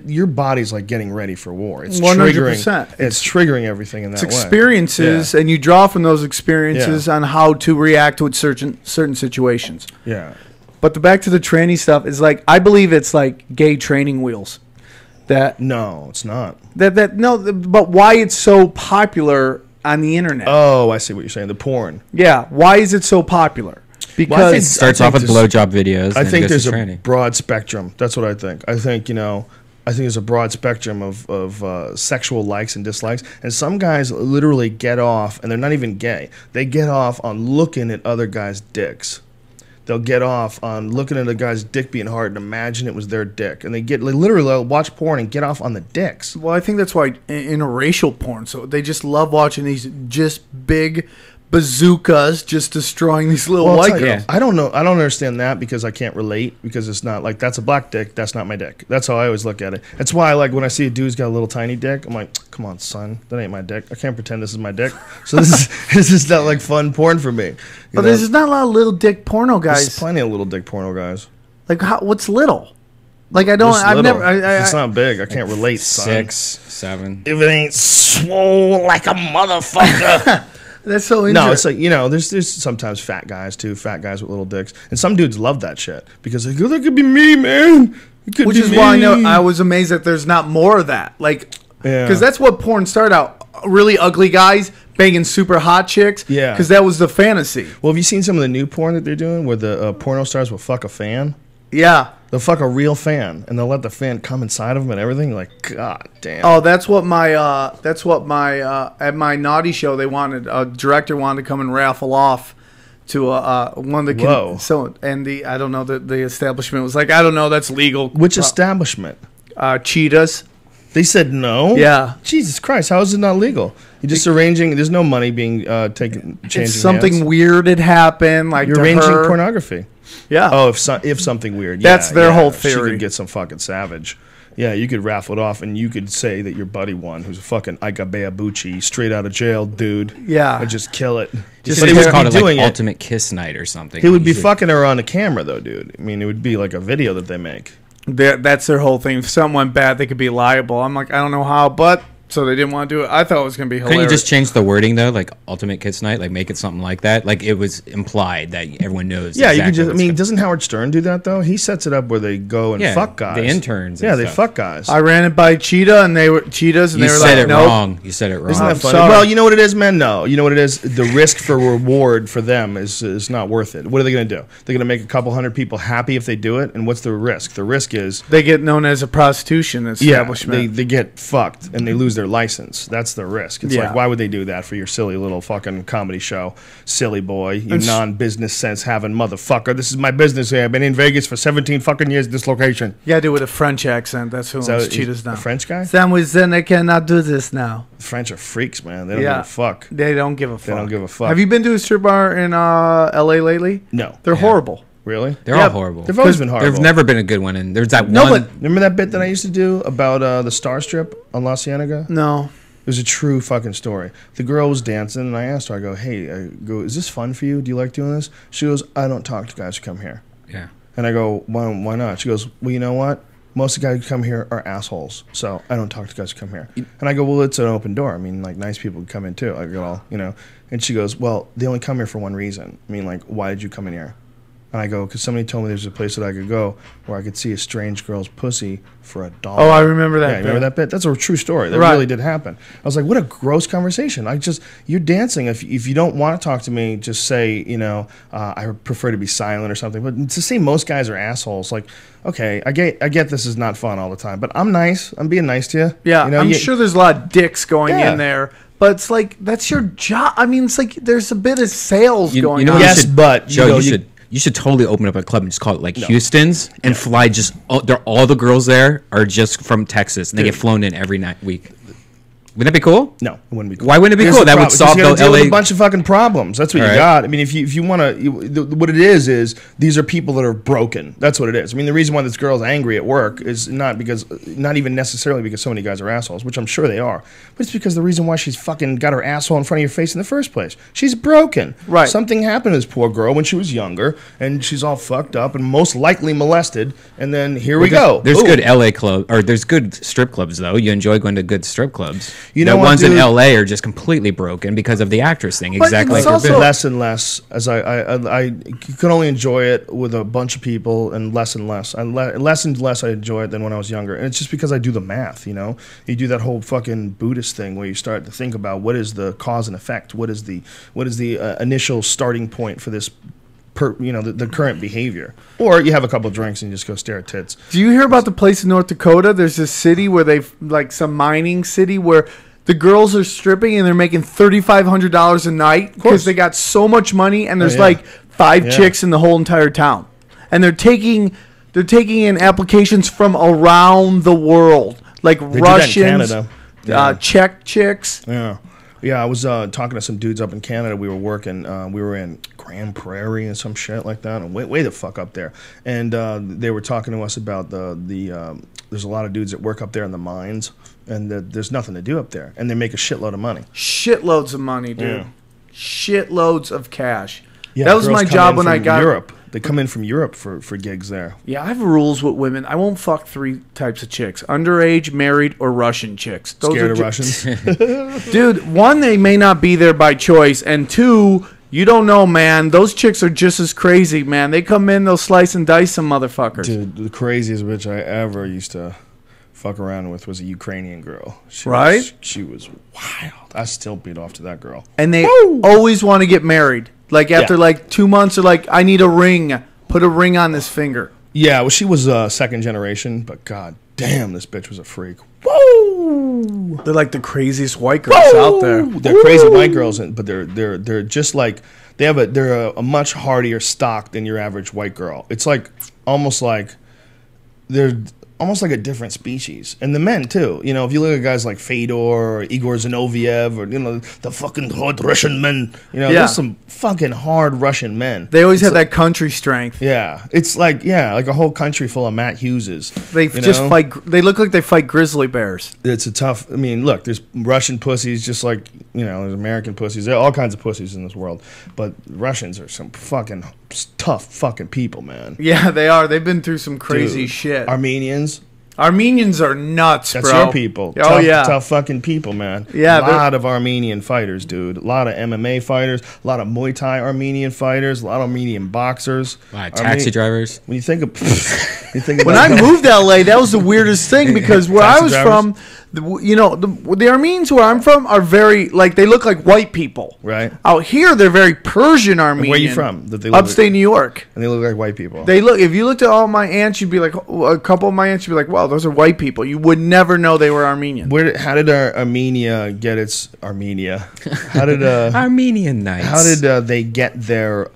Your body's like getting ready for war. It's 100%. It's triggering everything in that way. It's experiences, and you draw from those experiences on how to react to certain situations. Yeah. But back to the tranny stuff is like, I believe it's like gay training wheels. No, it's not. But why it's so popular on the internet? Oh, I see what you're saying. The porn. Yeah. Why is it so popular? Because it starts off with blowjob videos. I think there's a broad spectrum. That's what I think. I think, you know, there's a broad spectrum of sexual likes and dislikes. And some guys literally get off, and they're not even gay. They get off on looking at other guys' dicks. They'll get off on looking at a guy's dick being hard and imagine it was their dick. And they literally watch porn and get off on the dicks. Well, I think that's why interracial porn. So they just love watching these just big bazookas just destroying these little white girls. Yeah. I don't know. I don't understand that because I can't relate, because it's not like, that's a black dick, that's not my dick. That's how I always look at it. That's why I like when I see a dude's got a little tiny dick, I'm like, come on, son, that ain't my dick. I can't pretend this is my dick. So this is not like fun porn for me. But there's not a lot of little dick porno guys. There's plenty of little dick porno guys. Like, what's little? Like, I've never. It's not big. I can't relate. 6, 7. If it ain't swole like a motherfucker. That's so interesting. No, it's like, you know, there's sometimes fat guys too, fat guys with little dicks, and some dudes love that shit because they go, that could be me, man. Which is why I was amazed that there's not more of that. Like, because that's what porn started out. Really ugly guys banging super hot chicks. Yeah, because that was the fantasy. Well, have you seen some of the new porn that they're doing where the porno stars will fuck a fan? Yeah. They'll fuck a real fan, and they'll let the fan come inside of them and everything. You're like, God damn. Oh, that's what my at my naughty show, they wanted, a director wanted to come and raffle off to one of the I don't know, the establishment was like, I don't know, that's legal. Which establishment? Cheetahs. They said no? Yeah. Jesus Christ, how is it not legal? You're just arranging, there's no money being taken, changing It's something hands. Weird had happened. Like, you're arranging pornography. Yeah. Oh, if something weird. That's their whole theory. She could get some fucking savage. Yeah, you could raffle it off, and you could say that your buddy won, who's a fucking Ika Beabuchi, straight out of jail dude. Yeah. Would just kill it. But he was called it like Ultimate Kiss Night or something. He would be fucking her on the camera, though, dude. I mean, it would be like a video that they make. That's their whole thing. If something went bad, they could be liable. I'm like, I don't know how, but so they didn't want to do it. I thought it was going to be hilarious. Couldn't you just change the wording though, like Ultimate Kids Night, like make it something like that? Like it was implied that everyone knows. Yeah, exactly you can just. I mean, going. doesn't Howard Stern do that though? He sets it up where they go and fuck guys. The interns. Yeah, and they stuff. fuck guys. I ran it by Cheetah, and they were Cheetahs, and You they were said like, it nope. wrong. You said it wrong. Isn't that funny? sorry. Well, you know what it is, man? No. You know what it is? The risk for reward for them is not worth it. What are they going to do? They're going to make a couple hundred people happy if they do it, and what's the risk? The risk is... They get known as a prostitution establishment. Yeah, they get fucked, and they lose their license. That's the risk. It's like, why would they do that for your silly little fucking comedy show? Silly boy, you non-business sense having motherfucker. This is my business here. I've been in Vegas for 17 fucking years at this location. You got to do it with a French accent. That's who owns So Cheetahs now. a French guy? Then they cannot do this now. The French are freaks, man. They don't give a fuck. They don't give a fuck. They don't give a fuck. Have you been to a strip bar in L.A. lately? No. They're horrible. Really? They're all horrible. They've always been horrible. There's never been a good one, and there's that No, one. but Remember that bit that I used to do about the Star Strip on La Cienega? no. It was a true fucking story. The girl was dancing, and I asked her, I go, hey, is this fun for you? Do you like doing this? She goes, I don't talk to guys who come here. Yeah. And I go, why not? She goes, well, you know what? Most of the guys who come here are assholes, so I don't talk to guys who come here. And I go, well, it's an open door. I mean, like, nice people can come in, too. I go, all, you know. And she goes, well, they only come here for one reason. I mean, like, why did you come in here? And I go, because somebody told me there's a place that I could go where I could see a strange girl's pussy for $1. Oh, I remember that Yeah, remember that bit? That's a true story. That Right. really did happen. I was like, what a gross conversation. You're dancing. If you don't want to talk to me, just say, you know, I prefer to be silent or something. But to say most guys are assholes, like, okay, I get this is not fun all the time, but I'm nice. I'm being nice to you. Yeah, you know, I'm sure there's a lot of dicks going Yeah. in there. But it's like, that's your job. I mean, it's like there's a bit of sales going you know on. what you Yes, should- but, Joe, you know, you should totally open up a club and just call it like Houston's and fly just all the girls there are just from Texas and they get flown in every week. Wouldn't that be cool? No, it wouldn't be cool. Why wouldn't it be Here's cool? the That would problem. solve You gotta the deal with LA a bunch of fucking problems. That's what you All right. got. I mean, if you want to, what it is these are people that are broken. That's what it is. I mean, the reason why this girl's angry at work is not even necessarily because so many guys are assholes, which I'm sure they are, but it's because the reason why she's fucking got her asshole in front of your face in the first place. She's broken. Right. Something happened to this poor girl when she was younger, and she's all fucked up and most likely molested. And then here we go. There's Boom. good LA club or there's good strip clubs though. You enjoy going to good strip clubs. You The know what, ones in dude? LA are just completely broken because of the actress thing. But Exactly it's like also- your bit. less and less as I could only enjoy it with a bunch of people and less and less. Less and less I enjoy it than when I was younger. And it's just because I do the math, you know? You do that whole fucking Buddhist thing where you start to think about what is the cause and effect? What is the initial starting point for this the current behavior? Or you have a couple drinks and you just go stare at tits. Do you hear about the place in North Dakota? There's this city where like some mining city where the girls are stripping and they're making $3,500 a night because they got so much money and there's yeah. like 5 Yeah. chicks in the whole entire town, and they're taking in applications from around the world, like They Russians, do that in Canada. Czech chicks. Yeah. Yeah, I was talking to some dudes up in Canada. We were working. We were in Grand Prairie and some shit like that, and way the fuck up there. And they were talking to us about there's a lot of dudes that work up there in the mines, and there's nothing to do up there, and they make a shitload of money. Shitloads of money, dude. Yeah. Shitloads of cash. Yeah, that was girls my come job in when I from got Europe. They come in from Europe for gigs there. Yeah, I have rules with women. I won't fuck 3 types of chicks: underage, married, or Russian chicks. Those Scared are of Russians? Dude, 1, they may not be there by choice, and 2, you don't know, man. Those chicks are just as crazy, man. They come in, they'll slice and dice some motherfuckers. Dude, the craziest bitch I ever used to fuck around with was a Ukrainian girl. Right? She was wild. I still beat off to that girl. And they always want to get married. Like after like 2 months, they're like, I need a ring. Put a ring on this finger. Yeah, well, she was second generation, but god damn, this bitch was a freak. Woo! They're like the craziest white girls out there. They're crazy white girls, but they're just like they're a much hardier stock than your average white girl. It's like almost like they're almost like a different species. And the men, too. You know, if you look at guys like Fedor or Igor Zinoviev or, you know, the fucking hard Russian men, you know, there's some fucking hard Russian men. They always have that country strength. Yeah. It's like, like a whole country full of Matt Hugheses. They just fight. They look like they fight grizzly bears. It's a tough, I mean, look, there's Russian pussies just like, you know, there's American pussies. There are all kinds of pussies in this world. But Russians are some fucking tough fucking people, man. Yeah, they are. They've been through some crazy shit. Armenians are nuts, That's bro. your people. Oh, Tough fucking people, man. Yeah. A lot of Armenian fighters, dude. A lot of MMA fighters. A lot of Muay Thai Armenian fighters. A lot of Armenian boxers. A lot of taxi drivers. When you think of... when I moved to LA, that was the weirdest thing because where I was from... the Armenians where I'm from are very, like, they look like white people. Right. Out here, they're very Persian Armenian. Where are you from? Upstate New York. And they look like white people. If you looked at all my aunts, you'd be like, a couple of my aunts, you'd be like, wow, those are white people. You would never know they were Armenian. How did Armenia get its... Armenia. How did... Armenian Nights. How did they get their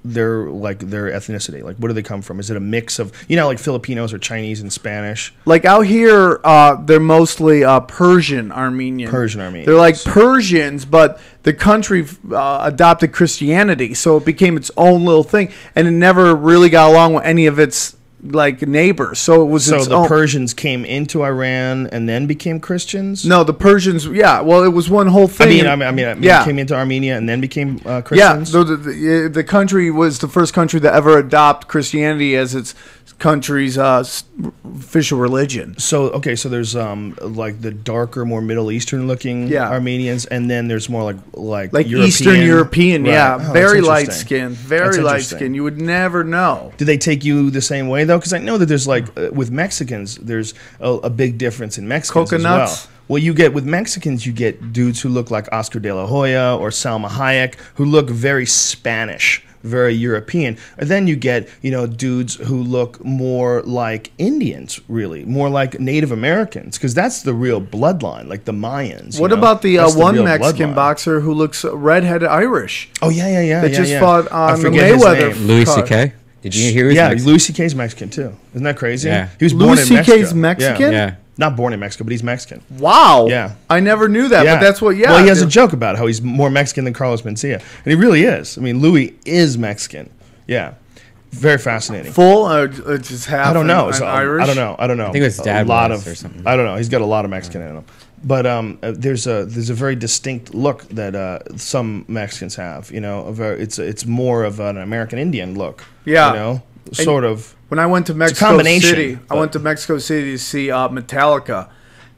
ethnicity? Like, where do they come from? Is it a mix of, you know, like Filipinos or Chinese and Spanish? Like out here, they're mostly Persian Armenian. They're like Persians, but the country adopted Christianity, so it became its own little thing, and it never really got along with any of its like neighbors. So it was its own. Persians came into Iran and then became Christians? No, the Persians, well, it was one whole thing. I mean, came into Armenia and then became Christians? Yeah, so the country was the first country to ever adopt Christianity as its country's official religion. So there's like the darker, more Middle Eastern looking Armenians, and then there's more like European. Eastern European, right. Very light skin, very light skin. You would never know. Do they take you the same way though? Because I know that there's like with Mexicans, there's a big difference in Mexicans Coconuts. as well. Well, you get with Mexicans, you get dudes who look like Oscar de la Hoya or Salma Hayek, who look very Spanish, very European. And then you get, you know, dudes who look more like Indians, really, more like Native Americans, because that's the real bloodline, like the Mayans. What about the one Mexican boxer who looks redheaded Irish? Oh yeah. That just fought on the Mayweather. Louis C.K. Did you hear? Louis C.K.'s Mexican too. Isn't that crazy? Yeah. He was born in Mexico. Louis C.K.'s Mexican? Yeah. Not born in Mexico, but he's Mexican. Wow. Yeah. I never knew that, but that's what, Well, he has a joke about how he's more Mexican than Carlos Mencia. And he really is. I mean, Louis is Mexican. Yeah. Very fascinating. Full or just half? I don't know. Irish? I don't know. I think it was dad or something. I don't know. He's got a lot of Mexican in him. But there's a very distinct look that some Mexicans have. You know, it's more of an American Indian look. Yeah. You know, sort of. When I went to Mexico City, I went to Mexico City to see Metallica,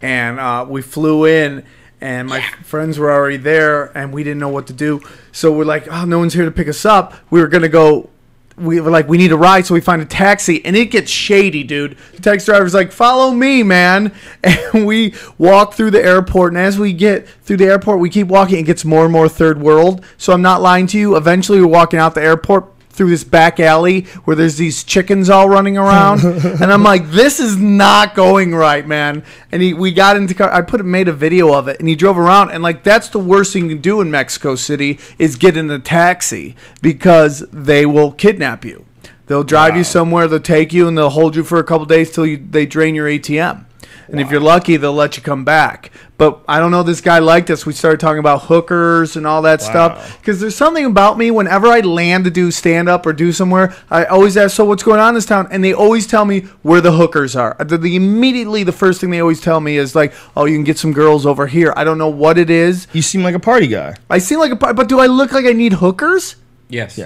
and we flew in, and my friends were already there, and we didn't know what to do. So we're like, oh, no one's here to pick us up. We were gonna go. We were like, we need a ride, so we find a taxi, and it gets shady, dude. The taxi driver's like, follow me, man. And we walk through the airport, and as we get through the airport, we keep walking. It gets more and more third world. So I'm not lying to you. Eventually, we're walking out the airport through this back alley where there's these chickens all running around, and I'm like, this is not going right, man. And we got into car. I made a video of it, and he drove around, and like that's the worst thing you can do in Mexico City is get in a taxi because they will kidnap you. They'll drive you somewhere, they'll take you, and they'll hold you for a couple days till they drain your ATM. And if you're lucky, they'll let you come back. But I don't know, this guy liked us. We started talking about hookers and all that stuff. Because there's something about me, whenever I land to do stand-up or do somewhere, I always ask, so what's going on in this town? And they always tell me where the hookers are. Immediately, the first thing they always tell me is like, oh, you can get some girls over here. I don't know what it is. You seem like a party guy. I seem like a party, but do I look like I need hookers? Yes.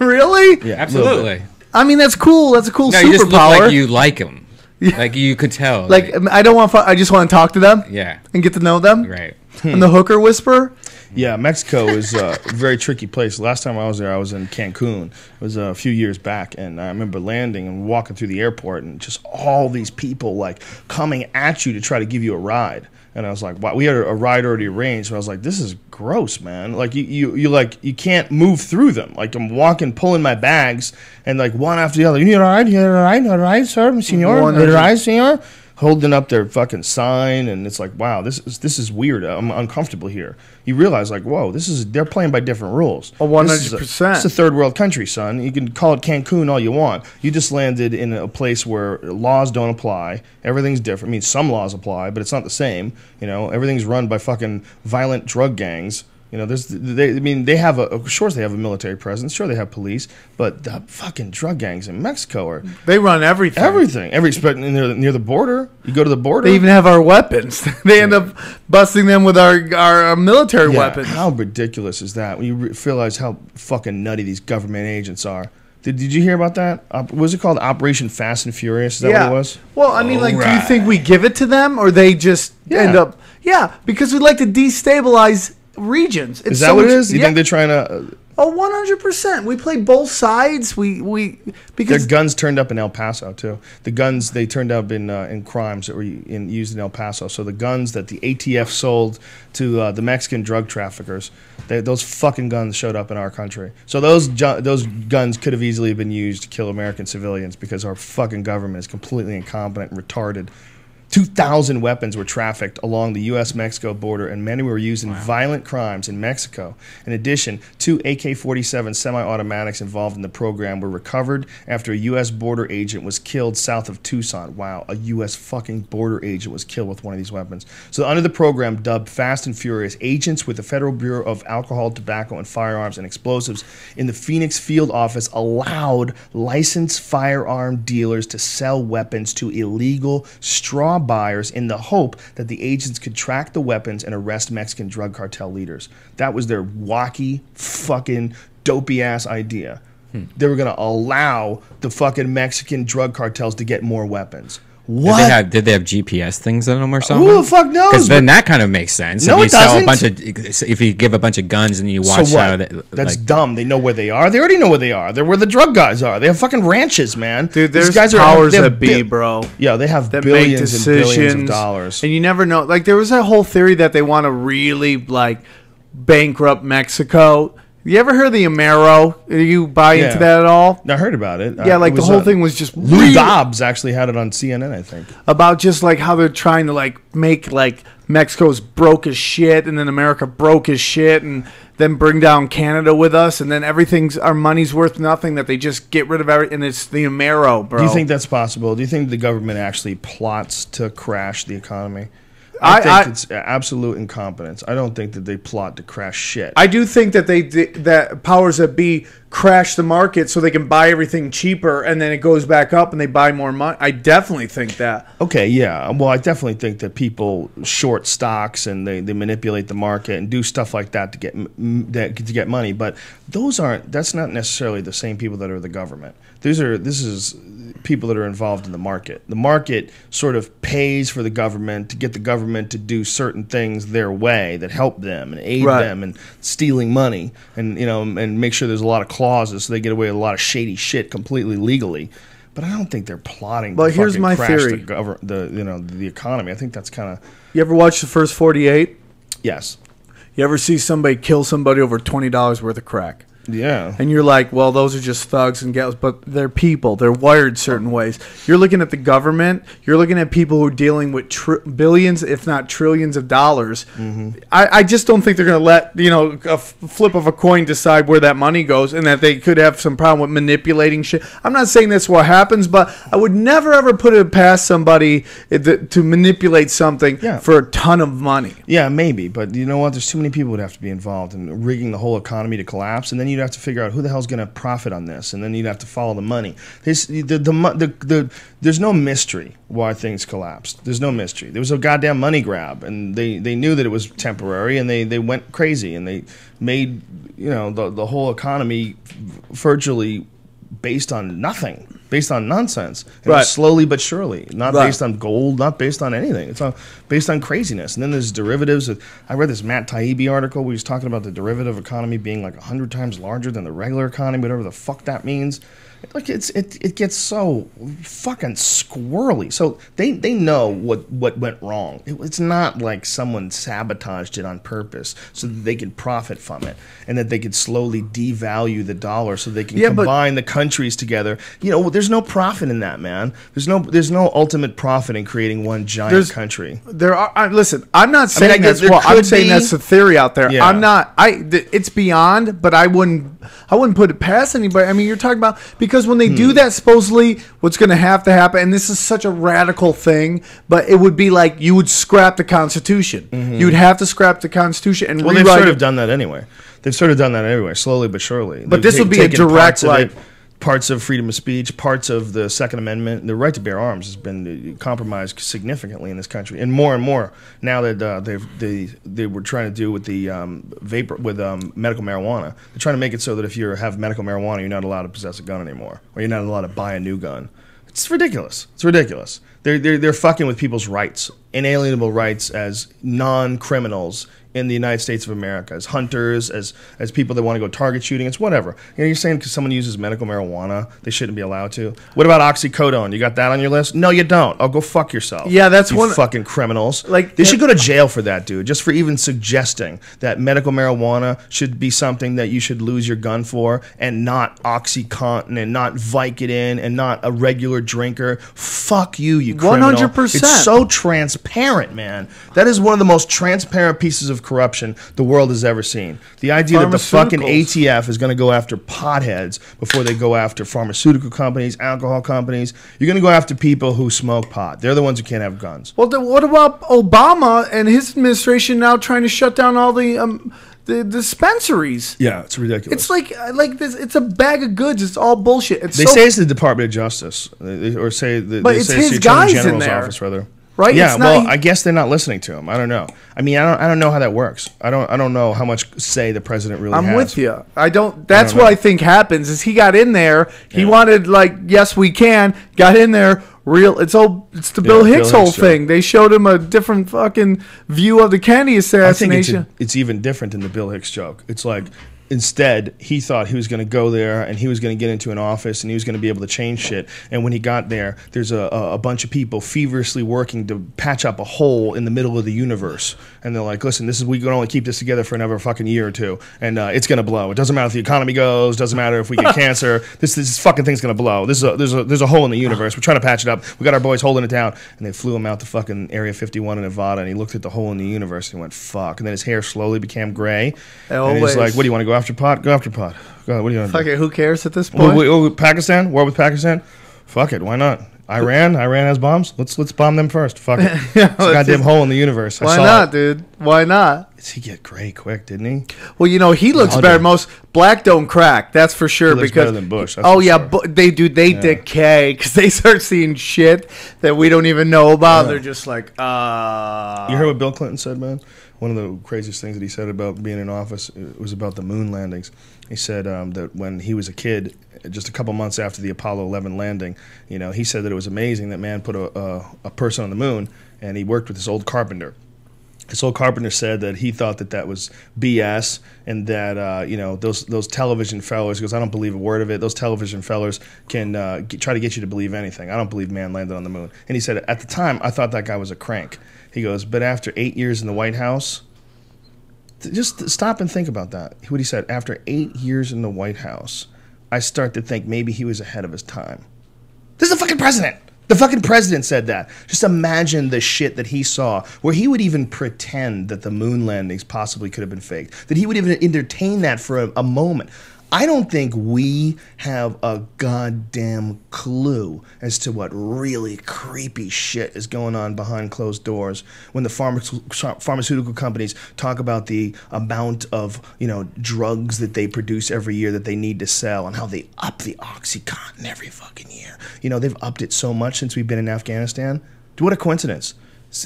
Really? Yeah, absolutely. I mean, that's cool. That's a cool superpower. You just look like you like them. Like you could tell. Like I don't want. I just want to talk to them. Yeah. And get to know them. Right. And the hooker whisperer. Yeah, Mexico is a very tricky place. Last time I was there, I was in Cancun. It was a few years back, and I remember landing and walking through the airport, and just all these people like coming at you to try to give you a ride. And I was like, wow, we had a ride already arranged. But I was like, this is gross, man. Like you can't move through them. Like I'm walking, pulling my bags, and like one after the other. You need a ride? You need a ride? A ride, sir, senor? Need a ride, senor? holding up their fucking sign, and it's like, wow, this is weird. I'm uncomfortable here. You realize, like, whoa, they're playing by different rules. 100%. It's a third world country, son. You can call it Cancun all you want. You just landed in a place where laws don't apply. Everything's different. I mean, some laws apply, but it's not the same. You know, everything's run by fucking violent drug gangs. You know, they have they have a military presence. Sure, they have police, but the fucking drug gangs in Mexico they run everything. Near the border. You go to the border. They even have our weapons. They end up busting them with our military weapons. How ridiculous is that? When you realize how fucking nutty these government agents are. Did you hear about that? What was it called? Operation Fast and Furious? Is that what it was? Well, I mean, do you think we give it to them, or they just end up? Yeah, because we like to destabilize regions. Is that what it is? You think they're trying to? 100%. We play both sides. Because their guns turned up in El Paso too. The guns they turned up in crimes that were used in El Paso. So the guns that the ATF sold to the Mexican drug traffickers, those fucking guns showed up in our country. So those guns could have easily been used to kill American civilians because our fucking government is completely incompetent and retarded. 2,000 weapons were trafficked along the U.S.-Mexico border, and many were used in violent crimes in Mexico. In addition, 2 AK-47 semi-automatics involved in the program were recovered after a U.S. border agent was killed south of Tucson. Wow, a U.S. fucking border agent was killed with one of these weapons. So under the program dubbed Fast and Furious, agents with the Federal Bureau of Alcohol, Tobacco, and Firearms and Explosives in the Phoenix field office allowed licensed firearm dealers to sell weapons to illegal straw buyers in the hope that the agents could track the weapons and arrest Mexican drug cartel leaders. That was their wacky, fucking, dopey-ass idea. They were going to allow the fucking Mexican drug cartels to get more weapons. What? Did they have GPS things in them or something? Who the fuck knows? Because then that kind of makes sense. No, if you if you give a bunch of guns and you watch how that's dumb. They know where they are. They already know where they are. They're where the drug guys are. They have fucking ranches, man. Dude, there's powers that be, bro. Yeah, they have billions and billions of dollars. And you never know. Like, there was that whole theory that they want to really, like, bankrupt Mexico. You ever heard of the Amero? Do you buy into that at all? I heard about it. Yeah, like the whole thing was just Lou Dobbs actually had it on CNN, I think. About just like how they're trying to like make like Mexico's broke as shit, and then America broke as shit, and then bring down Canada with us, and then our money's worth nothing. That they just get rid of everything, and it's the Amero, bro. Do you think that's possible? Do you think the government actually plots to crash the economy? I think it's absolute incompetence. I don't think that they plot to crash shit. I do think that that powers that be crash the market so they can buy everything cheaper, and then it goes back up and they buy more money. I definitely think that. Okay, yeah. Well, I definitely think that people short stocks and they manipulate the market and do stuff like that to get money. But that's not necessarily the same people that are the government. This is people that are involved in the market. The market sort of pays for the government to get the government to do certain things their way that help them and aid them in stealing money, and and make sure there's a lot of clauses so they get away with a lot of shady shit completely legally. But I don't think they're plotting. But to here's my crash theory: the economy. I think that's kind of. You ever watch The First 48? Yes. You ever see somebody kill somebody over $20 worth of crack? Yeah. And you're like, well, those are just thugs and gals, but they're people. They're wired certain ways. You're looking at the government. You're looking at people who are dealing with billions, if not trillions of dollars. Mm-hmm. I just don't think they're going to let, a flip of a coin decide where that money goes, and that they could have some problem with manipulating shit. I'm not saying that's what happens, but I would never, ever put it past somebody to manipulate something for a ton of money. Yeah, maybe. But you know what? There's too many people who would have to be involved in rigging the whole economy to collapse, and then you'd have to figure out who the hell's going to profit on this, and then you'd have to follow the money. There's no mystery why things collapsed. There's no mystery. There was a goddamn money grab, and they knew that it was temporary, and they went crazy, and they made the whole economy virtually based on nothing. Based on nonsense. Slowly but surely. Not based on gold, not based on anything. It's all based on craziness. And then there's derivatives. I read this Matt Taibbi article where he was talking about the derivative economy being like 100 times larger than the regular economy, whatever the fuck that means. Like it gets so fucking squirrely. So they know what went wrong. It's not like someone sabotaged it on purpose so that they can profit from it, and that they could slowly devalue the dollar so they can combine the countries together. You know, there's no profit in that, man. There's no ultimate profit in creating one giant country. There are. Listen, I'm not saying that's what I'm saying. That's the theory out there. Yeah. I'm not. It's beyond, but I wouldn't put it past anybody. I mean, you're talking about, because when they do that, supposedly what's going to happen, and this is such a radical thing, but it would be like you would scrap the Constitution. You would have to scrap the Constitution and rewrite. They've sort of done that anyway. Slowly but surely. But this would be a direct parts of freedom of speech, parts of the Second Amendment, the right to bear arms has been compromised significantly in this country, and more now that they were trying to do with the medical marijuana. They're trying to make it so that if you have medical marijuana, you're not allowed to possess a gun anymore, or you're not allowed to buy a new gun. It's ridiculous. They're fucking with people's rights, inalienable rights as non-criminals in the United States of America, as hunters, as people that want to go target shooting. It's whatever. You know, you're saying because someone uses medical marijuana, they shouldn't be allowed to. What about oxycodone? You got that on your list? No, you don't. Oh, go fuck yourself. Yeah, that's you one. Fucking criminals. Like, they should go to jail for that, dude. Just for even suggesting that medical marijuana should be something that you should lose your gun for, and not OxyContin, and not Vicodin, and not a regular drinker. Fuck you criminal. 100%. It's so transparent, man. That is one of the most transparent pieces of corruption the world has ever seen. The idea that the fucking ATF is going to go after potheads before they go after pharmaceutical companies, alcohol companies. You're going to go after people who smoke pot. They're the ones who can't have guns. Well, what about Obama and his administration now trying to shut down all the dispensaries? Yeah, it's ridiculous. It's like this. It's a bag of goods. It's all bullshit. They say it's the Department of Justice, or say but it's his his guys General's in there. office, rather. Right? Yeah. Well, I guess they're not listening to him. I don't know. I mean, I don't know how that works. I don't know how much say the president really has. I'm with you. I don't. That's what I think happens. Is he got in there? He wanted yes, we can. Got in there. It's the Bill Hicks whole thing. They showed him a different fucking view of the Kennedy assassination. I think it's even different than the Bill Hicks joke. It's like, instead, he thought he was going to go there and he was going to get into an office and he was going to be able to change shit. And when he got there, there's a bunch of people feverishly working to patch up a hole in the middle of the universe. And they're like, listen, we can only keep this together for another fucking year or two, and it's going to blow. It doesn't matter if the economy goes. Doesn't matter if we get cancer. This fucking thing's going to blow. There's a hole in the universe. We're trying to patch it up. We got our boys holding it down. And they flew him out to fucking Area 51 in Nevada, and he looked at the hole in the universe and he went, fuck. And then his hair slowly became gray. And he's like, what do you want to go after pot? Go after pot. Go ahead, what are you going to do? Fuck it, who cares at this point? Pakistan? War with Pakistan? Fuck it, why not? Iran has bombs. Let's bomb them first. Fuck it. It's a goddamn hole in the universe. Why not, dude? Why not? He get gray quick, didn't he? Well, he looks better. Most black don't crack. That's for sure. He looks better than Bush. That's they decay because they start seeing shit that we don't even know about. They're just like, You heard what Bill Clinton said, man? One of the craziest things that he said about being in office was about the moon landings. He said that when he was a kid, just a couple months after the Apollo 11 landing, he said that it was amazing that man put a person on the moon, and he worked with this old carpenter. This old carpenter said that he thought that was BS, and that those television fellers, he goes, I don't believe a word of it. Those television fellers can try to get you to believe anything. I don't believe man landed on the moon. And he said, at the time, I thought that guy was a crank. He goes, but after 8 years in the White House, just stop and think about that. What he said, after 8 years in the White House, I start to think maybe he was ahead of his time. This is the fucking president. The fucking president said that. Just imagine the shit that he saw, where he would even pretend that the moon landings possibly could have been faked, that he would even entertain that for a moment. I don't think we have a goddamn clue as to what really creepy shit is going on behind closed doors when the pharmaceutical companies talk about the amount of drugs that they produce every year that they need to sell, and how they up the OxyContin every fucking year. They've upped it so much since we've been in Afghanistan. What a coincidence.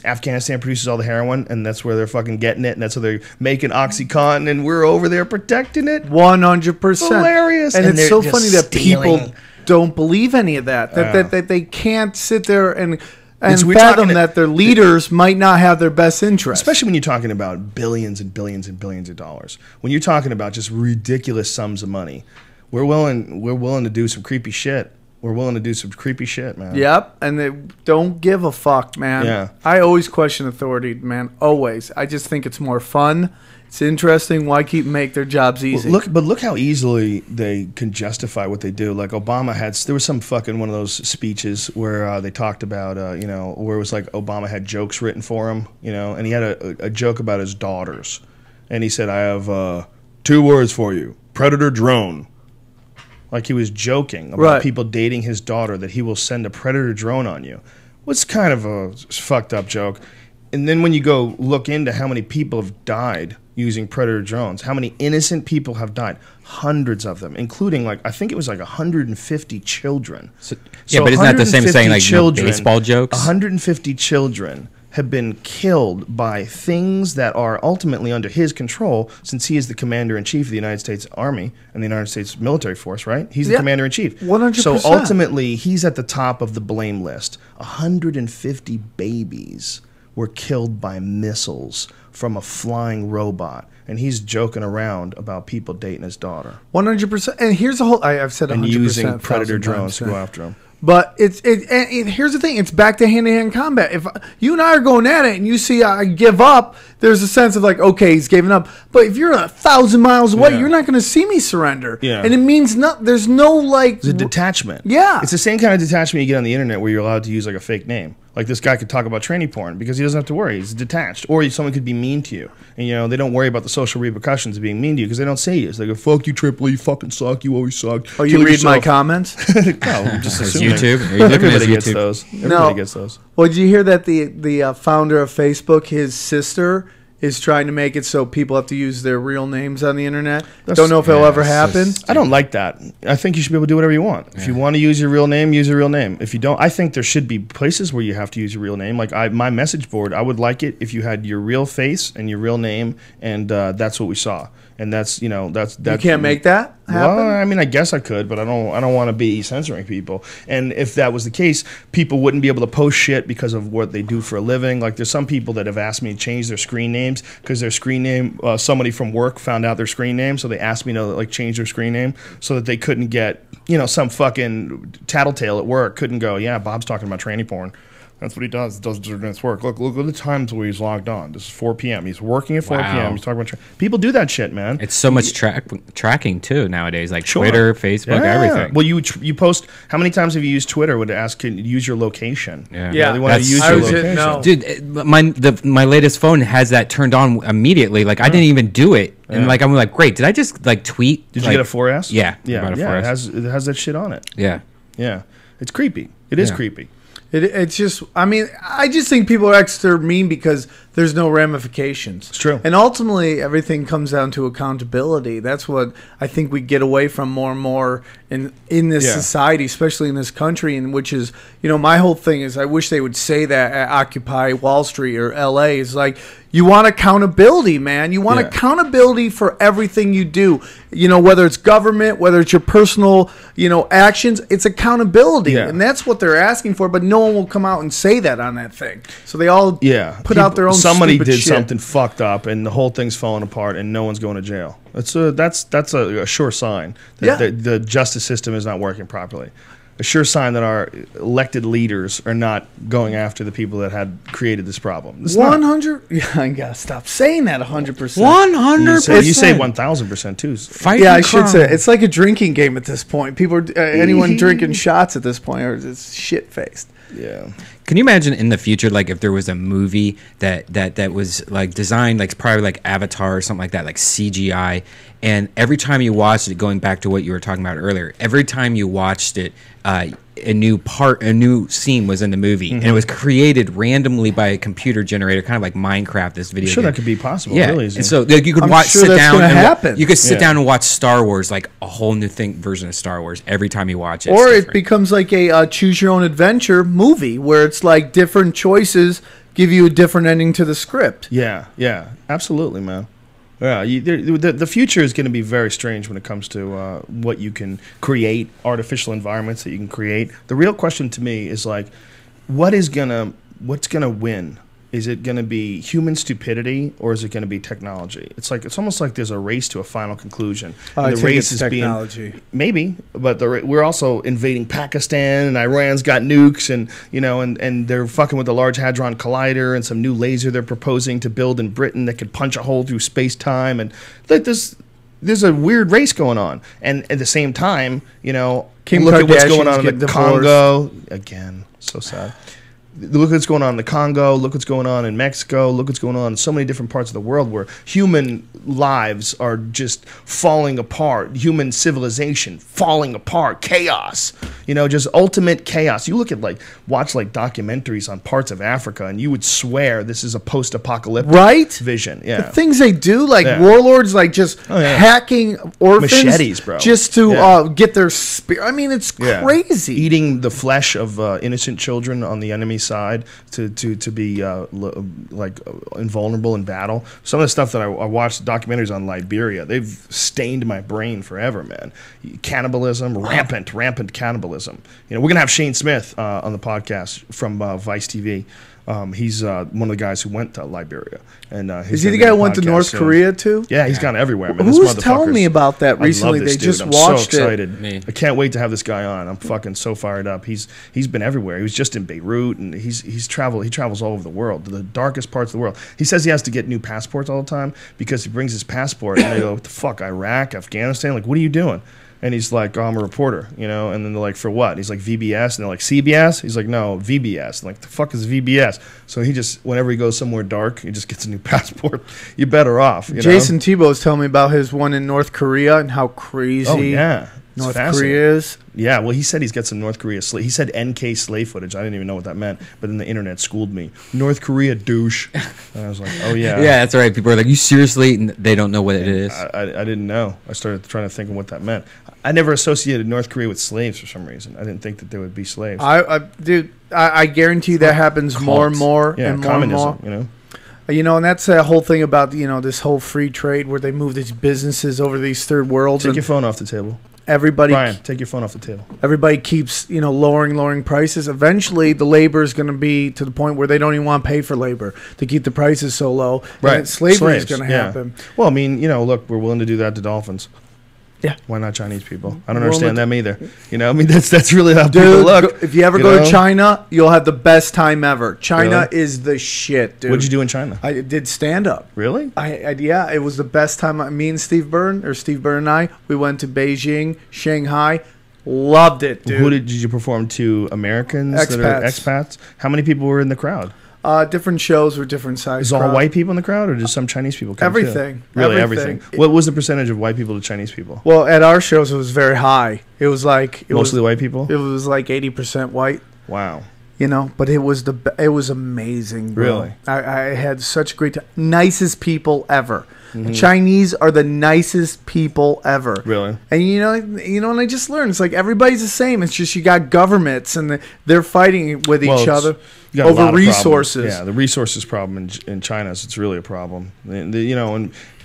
Afghanistan produces all the heroin, and that's where they're fucking getting it, and that's where they're making OxyContin, and we're over there protecting it. 100%. Hilarious. And it's so funny that people don't believe any of that. That they can't sit there and fathom that their leaders might not have their best interests. Especially when you're talking about billions and billions and billions of dollars. When you're talking about just ridiculous sums of money. we're willing to do some creepy shit. We're willing to do some creepy shit, man. Yep, and they don't give a fuck, man. Yeah. I always question authority, man. Always. I just think it's more fun. It's interesting. Why make their jobs easy? Well, look how easily they can justify what they do. Like Obama there was some fucking one of those speeches where they talked about, where it was like Obama had jokes written for him, and he had a joke about his daughters. And he said, I have 2 words for you, predator drone. Like he was joking about people dating his daughter, that he will send a predator drone on you. What's kind of a fucked up joke. And then when you go look into how many people have died using predator drones, how many innocent people have died, hundreds of them, including I think it was 150 children. So but isn't that the same as saying baseball jokes? 150 children have been killed by things that are ultimately under his control, since he is the commander-in-chief of the United States Army and the United States military force, right? He's the commander-in-chief. 100%. So ultimately, he's at the top of the blame list. 150 babies were killed by missiles from a flying robot, and he's joking around about people dating his daughter. 100%. And here's the whole... I've said 100%. And using predator drones to go after him. But here's the thing. It's back to hand-to-hand combat. If you and I are going at it and you see I give up, there's a sense of okay, he's giving up. But if you're 1,000 miles away, you're not going to see me surrender. Yeah. And it means there's no It's a detachment. Yeah. It's the same kind of detachment you get on the internet where you're allowed to use a fake name. Like this guy could talk about tranny porn because he doesn't have to worry. He's detached. Or someone could be mean to you. And, they don't worry about the social repercussions of being mean to you because they don't say you. They go, fuck you, Tripoli, you fucking suck, you always suck. Oh, you read my comments? No, I'm just assuming. YouTube? Are you looking Everybody at gets YouTube? those. Everybody gets those. Well, did you hear that the founder of Facebook, his sister, is trying to make it so people have to use their real names on the internet? Don't know if it'll ever happen. I don't like that. I think you should be able to do whatever you want. If you want to use your real name, use your real name. If you don't, I think there should be places where you have to use your real name. Like my message board, I would like it if you had your real face and your real name, and that's what we saw. And that's you can't make that happen? Well, I mean, I guess I could, but I don't want to be censoring people. And if that was the case, people wouldn't be able to post shit because of what they do for a living. Like there's some people that have asked me to change their screen names because their screen name, somebody from work found out their screen name, so they asked me to change their screen name so that they couldn't get some fucking tattletale at work couldn't go, yeah, Bob's talking about tranny porn. That's what he does. He does during his work. Look at the times where he's logged on. This is 4 p.m. He's working at 4 p.m. He's talking about... People do that shit, man. It's so much tracking, too, nowadays. Like Twitter, Facebook, everything. Well, you post... How many times have you used Twitter? Would ask, can you use your location? Yeah. They want to use your location. No. Dude, my latest phone has that turned on immediately. Like, I didn't even do it. And, I'm like, great. Did I just, tweet? Did you get a 4S? Yeah. Yeah. It has that shit on it. Yeah. Yeah. It's creepy. It is creepy. It's just, I just think people are extra mean because there's no ramifications. It's true. And ultimately, everything comes down to accountability. That's what I think we get away from more and more in this society, especially in this country, and which is, my whole thing is I wish they would say that at Occupy Wall Street or L.A. It's like, you want accountability, man. You want accountability for everything you do. Whether it's government, whether it's your personal, actions, it's accountability. Yeah. And that's what they're asking for, but no one will come out and say that on that thing. So they all put out their own somebody stupid did shit. something fucked up and the whole thing's falling apart and no one's going to jail. That's a sure sign that the justice system is not working properly. A sure sign that our elected leaders are not going after the people that had created this problem. 100. Yeah, I gotta stop saying that. 100%. 100%. You say 1,000% too. I should say it's like a drinking game at this point. People, anyone drinking shots at this point, are just shit faced. Yeah. Can you imagine in the future, if there was a movie that was designed probably like Avatar or something like that, like CGI, and every time you watched it, going back to what you were talking about earlier, every time you watched it, a new scene was in the movie, and it was created randomly by a computer generator, kind of like Minecraft. This video, I'm sure game. that could be possible. Yeah, Really easy. and so you could You could sit down and watch Star Wars, like a whole new version of Star Wars every time you watch it. Or it becomes like a choose your own adventure movie where it's like different choices give you a different ending to the script. Yeah, absolutely, man. Yeah, the future is going to be very strange when it comes to what you can create, artificial environments that you can create. The real question to me is what's gonna win? Is it going to be human stupidity or is it going to be technology? It's almost like there's a race to a final conclusion. I the think race it's is technology. Maybe, but we're also invading Pakistan, and Iran's got nukes, and and they're fucking with the Large Hadron Collider and some new laser they're proposing to build in Britain that could punch a hole through space time, and like there's a weird race going on, and at the same time, Kim look at what's going Kardashian's on in the getting Congo again. So sad. Look what's going on in the Congo. Look what's going on in Mexico. Look what's going on in so many different parts of the world where human lives are just falling apart. Human civilization falling apart. Chaos. Just ultimate chaos. You look at watch documentaries on parts of Africa, and you would swear this is a post-apocalyptic vision. Yeah, the things they do, warlords, just hacking orphans, machetes, bro, just to get their spirit. I mean, it's crazy. Eating the flesh of innocent children on the enemy's side to be invulnerable in battle. Some of the stuff that I watched documentaries on Liberia, they've stained my brain forever, man. Cannibalism, rampant cannibalism. We're gonna have Shane Smith on the podcast from Vice TV. He's one of the guys who went to Liberia, and is he the guy who went to North Korea too? Yeah, he's gone everywhere, man. Who was telling me about that recently? They just watched it. I'm so excited. Me. I can't wait to have this guy on. I'm fucking so fired up. He's been everywhere. He was just in Beirut, and he's traveled. He travels all over the world, to the darkest parts of the world. He says he has to get new passports all the time because he brings his passport, and they go, "What the fuck, Iraq, Afghanistan? Like, what are you doing?" And he's like, "Oh, I'm a reporter," And then they're like, "For what?" He's like, "VBS," and they're like, "CBS?" He's like, "No, VBS." And like, the fuck is VBS? So he just, whenever he goes somewhere dark, he just gets a new passport. You're better off. Jason Tebow's telling me about his one in North Korea and how crazy. Oh yeah. North Korea is. Yeah, well, he said he's got some North Korea slave. He said NK slave footage. I didn't even know what that meant, but then the internet schooled me. North Korea douche. And I was like, oh yeah. Yeah, that's right. People are like, you seriously? They don't know what it is. I didn't know. I started trying to think of what that meant. I never associated North Korea with slaves for some reason. I didn't think that there would be slaves. Dude, I guarantee you that happens Cult. more and more and more communism, and more. And that's that whole thing about this whole free trade where they move these businesses over these third worlds. Take your phone off the table. Brian, take your phone off the table. Everybody keeps, lowering prices. Eventually, the labor is going to be to the point where they don't even want to pay for labor to keep the prices so low. Right. And slavery is going to happen. Well, I mean, look, we're willing to do that to dolphins. Yeah. Why not Chinese people? I don't understand them either. I mean, that's really how people look. If you ever go to China, you'll have the best time ever. China is the shit, dude. What'd you do in China? I did stand up. Really? Yeah, it was the best time. Me and Steve Byrne and I, we went to Beijing, Shanghai. Loved it, dude. Who did you perform to? Americans that are expats? How many people were in the crowd? Different shows with different sizes. Is all white people in the crowd, or just some Chinese people come Everything. Too? Really, everything. What was the percentage of white people to Chinese people? Well, at our shows, it was very high. It was like mostly white people. It was like 80% white. Wow. But it was amazing, bro. Really? I had such a great time. Nicest people ever. Mm-hmm. Chinese are the nicest people ever. Really? And and I just learned it's like everybody's the same. It's just you got governments and they're fighting with each other over resources. Yeah, the resources problem in China it's really a problem. And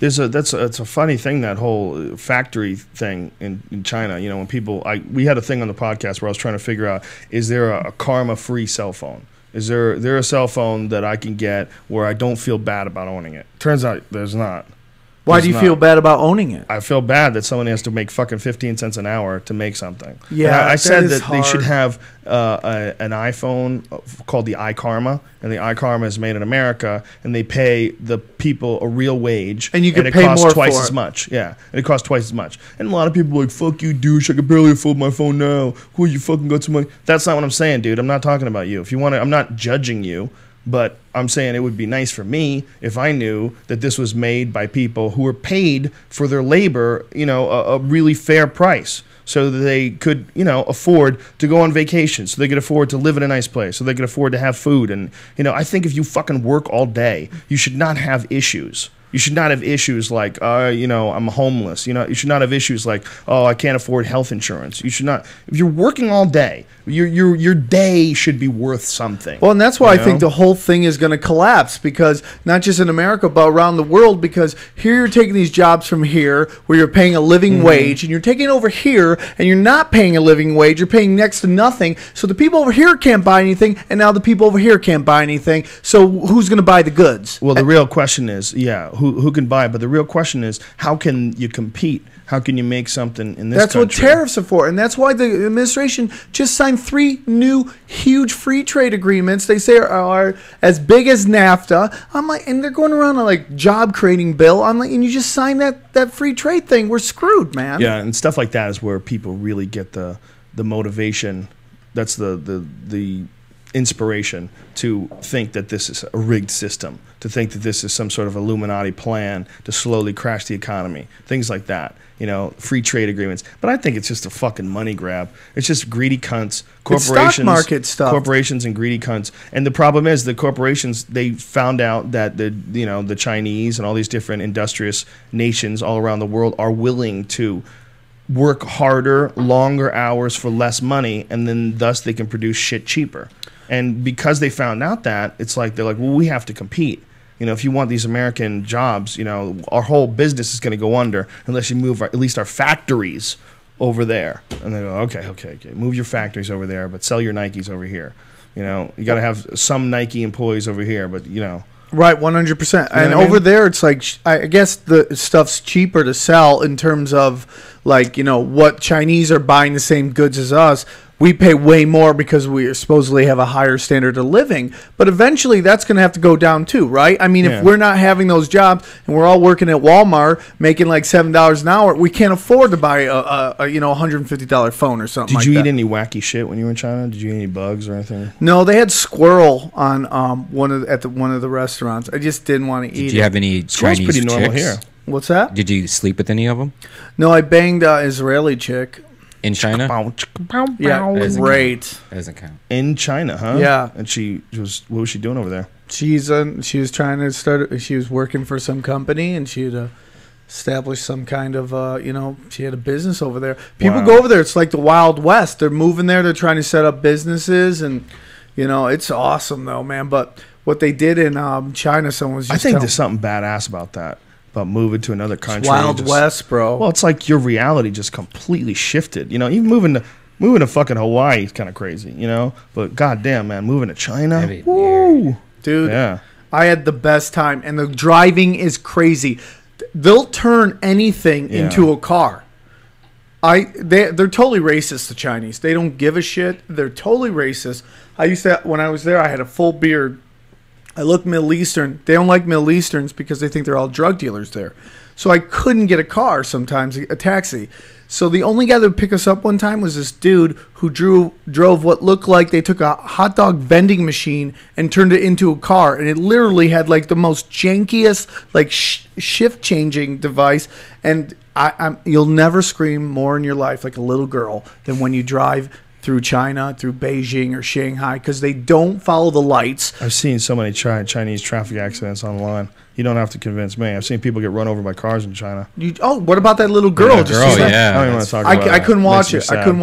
there's it's a funny thing, that whole factory thing in China. When people we had a thing on the podcast where I was trying to figure out, is there a karma-free cell phone? Is there a cell phone that I can get where I don't feel bad about owning it? Turns out there's not. Why do you feel bad about owning it? I feel bad that someone has to make fucking 15 cents an hour to make something. Yeah, I said that they should have an iPhone called the iKarma, and the iKarma is made in America, and they pay the people a real wage, and you can it pay costs more twice for as it. much. Yeah, and it costs twice as much. And a lot of people are like, "Fuck you, douche! I can barely afford my phone now. Who you fucking got some money?" That's not what I'm saying, dude. I'm not talking about you. If you want to, I'm not judging you. But I'm saying it would be nice for me if I knew that this was made by people who were paid for their labor, a really fair price, so that they could, afford to go on vacation, so they could afford to live in a nice place, so they could afford to have food. And, I think if you fucking work all day, you should not have issues You should not have issues like, I'm homeless. You should not have issues like, oh, I can't afford health insurance. You should not. If you're working all day, your day should be worth something. Well, and that's why I think the whole thing is going to collapse, because not just in America, but around the world, because here you're taking these jobs from here where you're paying a living wage, and you're taking it over here and you're not paying a living wage. You're paying next to nothing. So the people over here can't buy anything, and now the people over here can't buy anything. So who's going to buy the goods? Well, the real question is, who can buy it? But the real question is, how can you compete? How can you make something in this That's country? what tariffs are for. And that's why the administration just signed 3 new huge free trade agreements. They say are as big as NAFTA. I'm like, and they're going around a job creating bill. I'm like, and you just signed that free trade thing. We're screwed, man. Yeah, and stuff like that is where people really get the motivation. That's the inspiration to think that this is a rigged system, to think that this is some sort of Illuminati plan to slowly crash the economy, things like that. Free trade agreements. But I think it's just a fucking money grab. It's just greedy cunts, corporations, stock market stuff. Corporations and greedy cunts. And the problem is the corporations, they found out that the Chinese and all these different industrious nations all around the world are willing to work harder, longer hours for less money, and then thus they can produce shit cheaper. And because they found out that, it's like they're like, well, we have to compete. If you want these American jobs, our whole business is going to go under unless you move at least our factories over there. And they go, okay, move your factories over there, but sell your Nikes over here. You got to have some Nike employees over here, but Right, 100%. And over there, it's like, I guess the stuff's cheaper to sell in terms of, what Chinese are buying the same goods as us. We pay way more because we supposedly have a higher standard of living. But eventually, that's going to have to go down too, right? I mean, if we're not having those jobs and we're all working at Walmart making like $7 an hour, we can't afford to buy a $150 phone or something like that. Did you eat any wacky shit when you were in China? Did you eat any bugs or anything? No, they had squirrel on one of the restaurants. I just didn't want to eat it. Did you have any Squirrel's Chinese pretty normal chicks? here. What's that? Did you sleep with any of them No, I banged an Israeli chick. in China? Yeah, doesn't great. That doesn't count. In China, huh? Yeah. And what was she doing over there? She was trying to start. She was working for some company, and she had established some kind of she had a business over there. People go over there. It's like the Wild West. They're moving there. They're trying to set up businesses, and it's awesome though, man. But what they did in China, someone was just I think there's something badass about that. About moving to another country. It's Wild West, bro. Well, it's like your reality just completely shifted. Even moving to fucking Hawaii is kind of crazy, But goddamn, man, moving to China, woo, dude. Yeah, I had the best time, and the driving is crazy. They'll turn anything into a car. They're totally racist, the Chinese. They don't give a shit. They're totally racist. When I was there, I had a full beard. I look Middle Eastern. They don't like Middle Easterns because they think they're all drug dealers there. So I couldn't get a car sometimes, a taxi. So the only guy that would pick us up one time was this dude who drove what looked like they took a hot dog vending machine and turned it into a car. And it literally had like the most jankiest shift changing device. And you'll never scream more in your life like a little girl than when you drive through China, through Beijing or Shanghai, because they don't follow the lights. I've seen so many Chinese traffic accidents online. You don't have to convince me. I've seen people get run over by cars in China. What about that little girl? Yeah, girl, yeah. I don't even want to talk about I couldn't watch it. Sad. I couldn't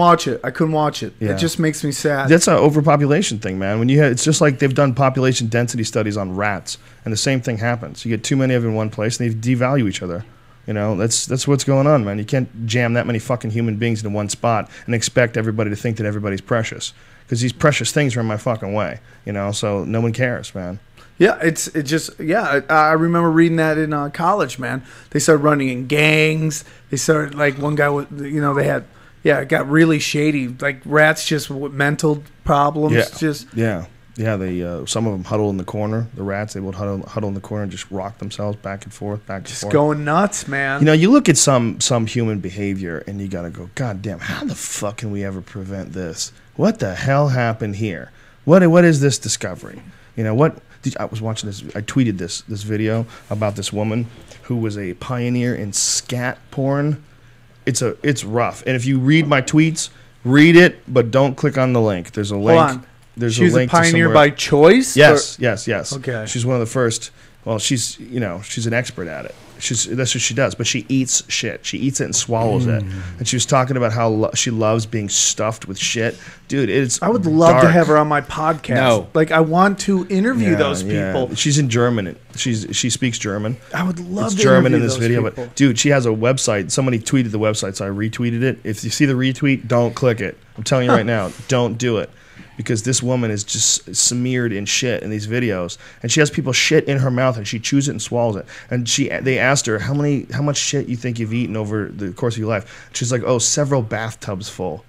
watch it. Yeah. It just makes me sad. That's an overpopulation thing, man. It's just like they've done population density studies on rats, and the same thing happens. You get too many of them in one place, and they devalue each other. That's what's going on, man. You can't jam that many fucking human beings into one spot and expect everybody to think that everybody's precious, because these precious things are in my fucking way. So no one cares, man. Yeah, I remember reading that in college, man. They started running in gangs. They started one guy with they had it got really shady. Like rats just with mental problems. Yeah, they some of them huddle in the corner. The rats, they would huddle in the corner and just rock themselves back and forth, just going nuts, man. You look at some human behavior and you gotta go, God damn, how the fuck can we ever prevent this? What the hell happened here? What is this discovery? I was watching this. I tweeted this video about this woman who was a pioneer in scat porn. It's rough, and if you read my tweets, read it, but don't click on the link. There's a link. Hold on. There's She was a link a pioneer to by choice? Yes. Okay. She's one of the first. Well, she's an expert at it. That's what she does. But she eats shit. She eats it and swallows it. And she was talking about how she loves being stuffed with shit. Dude, I would love dark. to have her on my podcast. No. Like, I want to interview those people. She's in German. She speaks German. I would love It's to German in interview this those video, people. but dude, she has a website. Somebody tweeted the website, so I retweeted it. If you see the retweet, don't click it. I'm telling you right now, don't do it. Because this woman is just smeared in shit in these videos, and she has people shit in her mouth, and she chews it and swallows it. And they asked her how much shit you think you've eaten over the course of your life. She's like, several bathtubs full.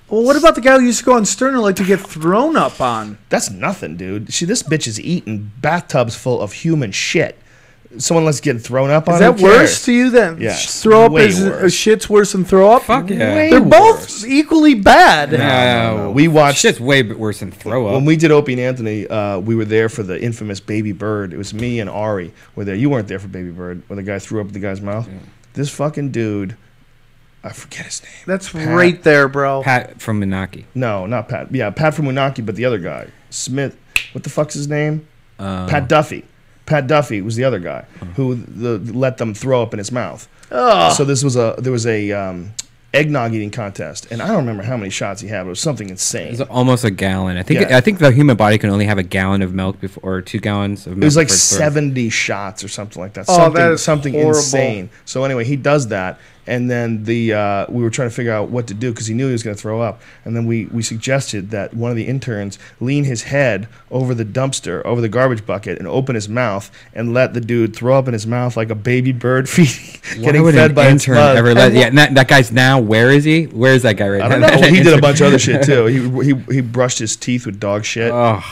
Well, what about the guy who used to go on Sterner like to get thrown up on? That's nothing, dude. This bitch is eating bathtubs full of human shit. Someone let's get thrown up on. Is that worse to you than Yes, throw up? way Is worse. Shit's worse than throw up? Fuck yeah. They're both worse. equally bad. No. We watched. Shit's way worse than throw up. When we did Opie and Anthony, we were there for the infamous Baby Bird. It was me and Ari were there. You weren't there for Baby Bird, where the guy threw up the guy's mouth. Yeah. This fucking dude, I forget his name. That's right there, bro. Pat from Minaki. No, not Pat. Yeah, Pat from Unaki, but the other guy, Smith. What the fuck's his name? Pat Duffy. Pat Duffy was the other guy who let them throw up in his mouth. Ugh. So there was a eggnog eating contest, and I don't remember how many shots he had. But it was something insane. It's almost a gallon. I think Yeah. I think the human body can only have a gallon of milk or 2 gallons of milk. It was like before it's 70 shots or something like that. Oh, that is something horrible. insane. So anyway, he does that, and then we were trying to figure out what to do because he knew he was going to throw up. And then we suggested that one of the interns lean his head over the dumpster, over the garbage bucket, and open his mouth and let the dude throw up in his mouth like a baby bird getting fed by its mother. ever let? Yeah, and that guy's now. Where is he? Where is that guy right I now? don't know. Well, he did a bunch of other shit too. He brushed his teeth with dog shit. Oh,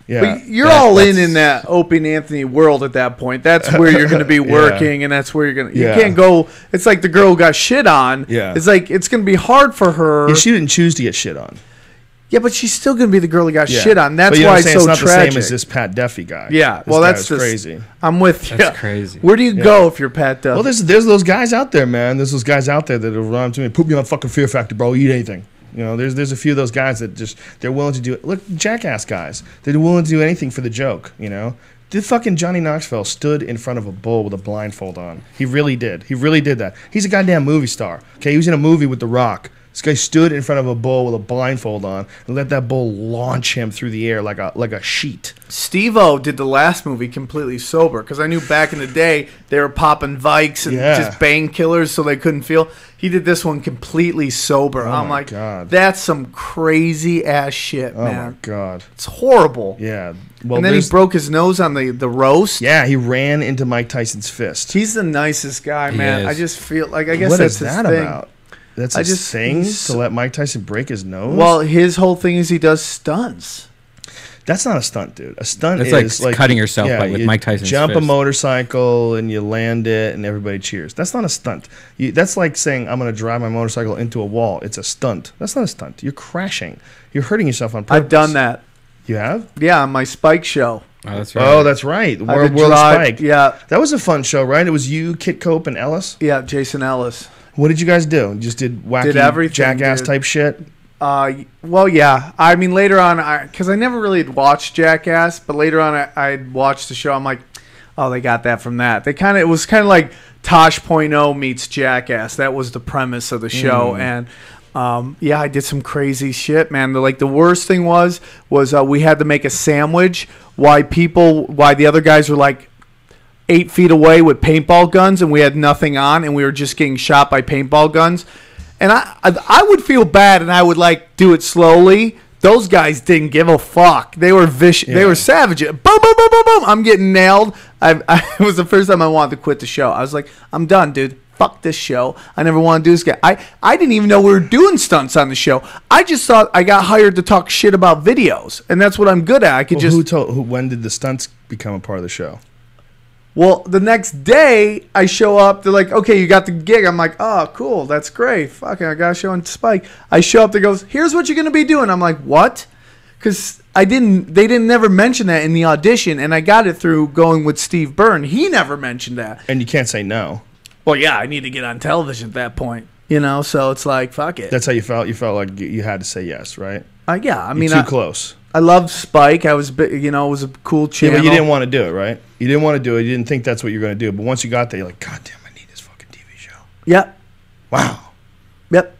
Yeah. But you're all in that Opie and Anthony world at that point. That's where you're going to be working, and that's where you're going to... You can't go... It's like the girl who got shit on. Yeah. It's like, it's going to be hard for her. Yeah, she didn't choose to get shit on. Yeah, but she's still going to be the girl who got Yeah. shit on. That's But you know why what I'm it's saying? so It's not tragic. the same as this Pat Duffy guy. Yeah, This well, guy that's was just crazy. I'm with you. that's crazy. Where do you go if you're Pat Duffy? Well, there's those guys out there, man. There's those guys out there that will run up to me, put me on fucking Fear Factor, bro. Eat anything. You know, there's a few of those guys that they're willing to do it. Look, jackass guys. They're willing to do anything for the joke. You know, the fucking Johnny Knoxville stood in front of a bull with a blindfold on. He really did. He really did that. He's a goddamn movie star. Okay, he was in a movie with The Rock. This guy stood in front of a bull with a blindfold on and let that bull launch him through the air like a sheet. Steve-O did the last movie completely sober because I knew back in the day they were popping Vikes and just painkillers so they couldn't feel. He did this one completely sober. I'm my like, God. That's some crazy ass shit, Oh man. my God. It's horrible. Yeah. Well, And then he broke his nose on the roast. Yeah, he ran into Mike Tyson's fist. He's the nicest guy, man. is. I just feel like, I guess What that's is his that thing. about? That's I his just- thing he's to so- let Mike Tyson break his nose? Well, his whole thing is he does stunts. That's not a stunt, dude. A stunt That's is like cutting yourself with you Mike Tyson's jump a fist. motorcycle and you land it and everybody cheers. That's not a stunt. That's like saying I'm going to drive my motorcycle into a wall. It's a stunt. That's not a stunt. You're crashing. You're hurting yourself on purpose. I've done that. You have? Yeah, on my Spike show. Oh, that's right. Oh, that's right. I World could World drive- Spike. Yeah, That was a fun show, right? It was you, Kit Cope, and Ellis. yeah, Jason Ellis. What did you guys do? Just did wacky Did everything, jackass dude. type shit? Well, yeah. I mean, later on, because I never really had watched Jackass, but later on, I'd watched the show. I'm like, oh, they got that from that. It was kind of like Tosh.0 meets Jackass. That was the premise of the show, and yeah, I did some crazy shit, man. The worst thing was we had to make a sandwich. Why the other guys were like 8 feet away with paintball guns, and we had nothing on, and we were just getting shot by paintball guns. And I would feel bad, and I would like do it slowly. Those guys didn't give a fuck. They were vicious. Yeah. They were savage. Boom, boom, boom, boom, boom. I'm getting nailed. It was the first time I wanted to quit the show. I was like, I'm done, dude. Fuck this show. I never want to do this again. I didn't even know we were doing stunts on the show. I just thought I got hired to talk shit about videos, and that's what I'm good at. I could When did the stunts become a part of the show? Well, the next day, I show up. They're like, okay, you got the gig. I'm like, oh, cool. That's great. Fucking, I got a show on Spike. I show up. They goes, here's what you're going to be doing. I'm like, what? Because they didn't never mention that in the audition, and I got it through going with Steve Byrne. He never mentioned that. And you can't say no. Well, yeah, I need to get on television at that point. You know, so it's like, fuck it. That's how you felt? You felt like you had to say yes, right? Yeah, I You're mean, too close. I loved Spike. I was, it was a cool channel. Yeah, but you didn't want to do it, right? You didn't want to do it. You didn't think that's what you're going to do. But once you got there, you're like, God damn, I need this fucking TV show. Yep. Wow. Yep.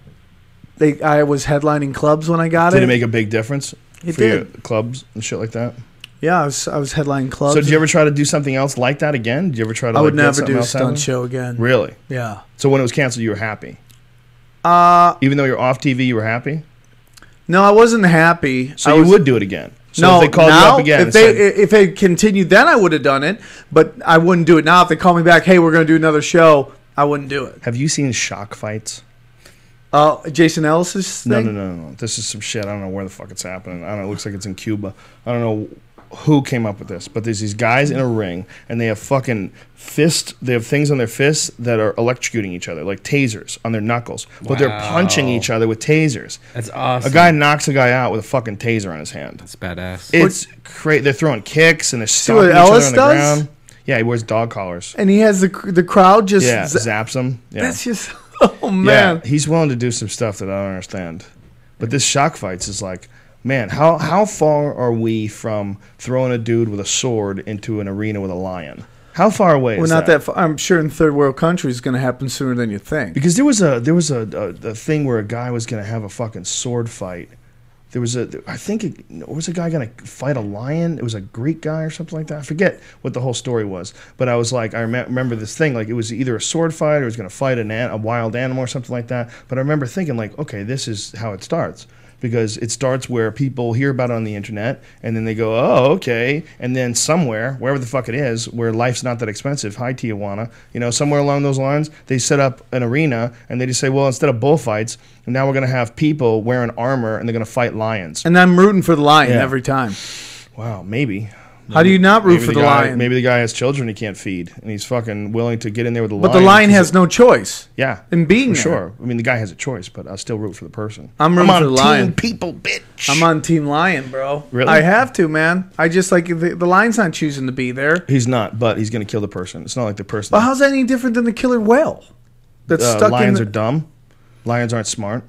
I was headlining clubs when I got it. Did it make a big difference It for did. your clubs and shit like that? Yeah, I was headlining clubs. So did you ever try to do something else like that again? Did you ever try to? I would get never something do a else stunt happen? show again. Really? Yeah. So when it was canceled, you were happy. Even though you're off TV, you were happy. No, I wasn't happy. So you would do it again. So No, if they called you now, up again, if they continued, then I would have done it. But I wouldn't do it now. If they call me back, hey, we're going to do another show, I wouldn't do it. have you seen shock fights? Jason Ellis's thing? No. This is some shit. I don't know where the fuck it's happening. I don't know. It looks like it's in Cuba. I don't know who came up with this, but there's these guys in a ring, and they have fucking fists. They have things on their fists that are electrocuting each other, like tasers on their knuckles. But they're punching each other with tasers. That's awesome. A guy knocks a guy out with a fucking taser on his hand. That's badass. It's crazy. They're throwing kicks and they're stomping what each other Ellis on the does? ground. Yeah, he wears dog collars. And he has the crowd just... Yeah, zaps them. Yeah. That's just... Oh, man. Yeah, he's willing to do some stuff that I don't understand. But this shock fights is like, man, how far are we from throwing a dude with a sword into an arena with a lion? How far away Well, is not that? that far. I'm sure in third world countries it's going to happen sooner than you think. Because there was a thing where a guy was going to have a fucking sword fight. There was was a guy going to fight a lion? It was a Greek guy or something like that. I forget what the whole story was. But I was like, I remember this thing, like it was either a sword fight or it was going to fight a wild animal or something like that. But I remember thinking like, okay, this is how it starts. Because it starts where people hear about it on the internet, and then they go, oh, okay. And then somewhere, wherever the fuck it is, where life's not that expensive, hi Tijuana, somewhere along those lines, they set up an arena, and they just say, well, instead of bullfights, now we're going to have people wearing armor, and they're going to fight lions. And I'm rooting for the lion Yeah. every time. Wow, maybe. How do you not root Maybe for the guy, lion? Maybe the guy has children he can't feed, and he's fucking willing to get in there with the lion. But the lion 'cause has no choice. Yeah, in being for there. sure. I mean, the guy has a choice, but I'll still root for the person. I'm rooting on for the lion. Team people, bitch. I'm on Team Lion, bro. Really? I have to, man. I just like the lion's not choosing to be there. He's not, but he's going to kill the person. It's not like the person. But how's that any different than the killer whale? That's stuck lions in are dumb. Lions aren't smart.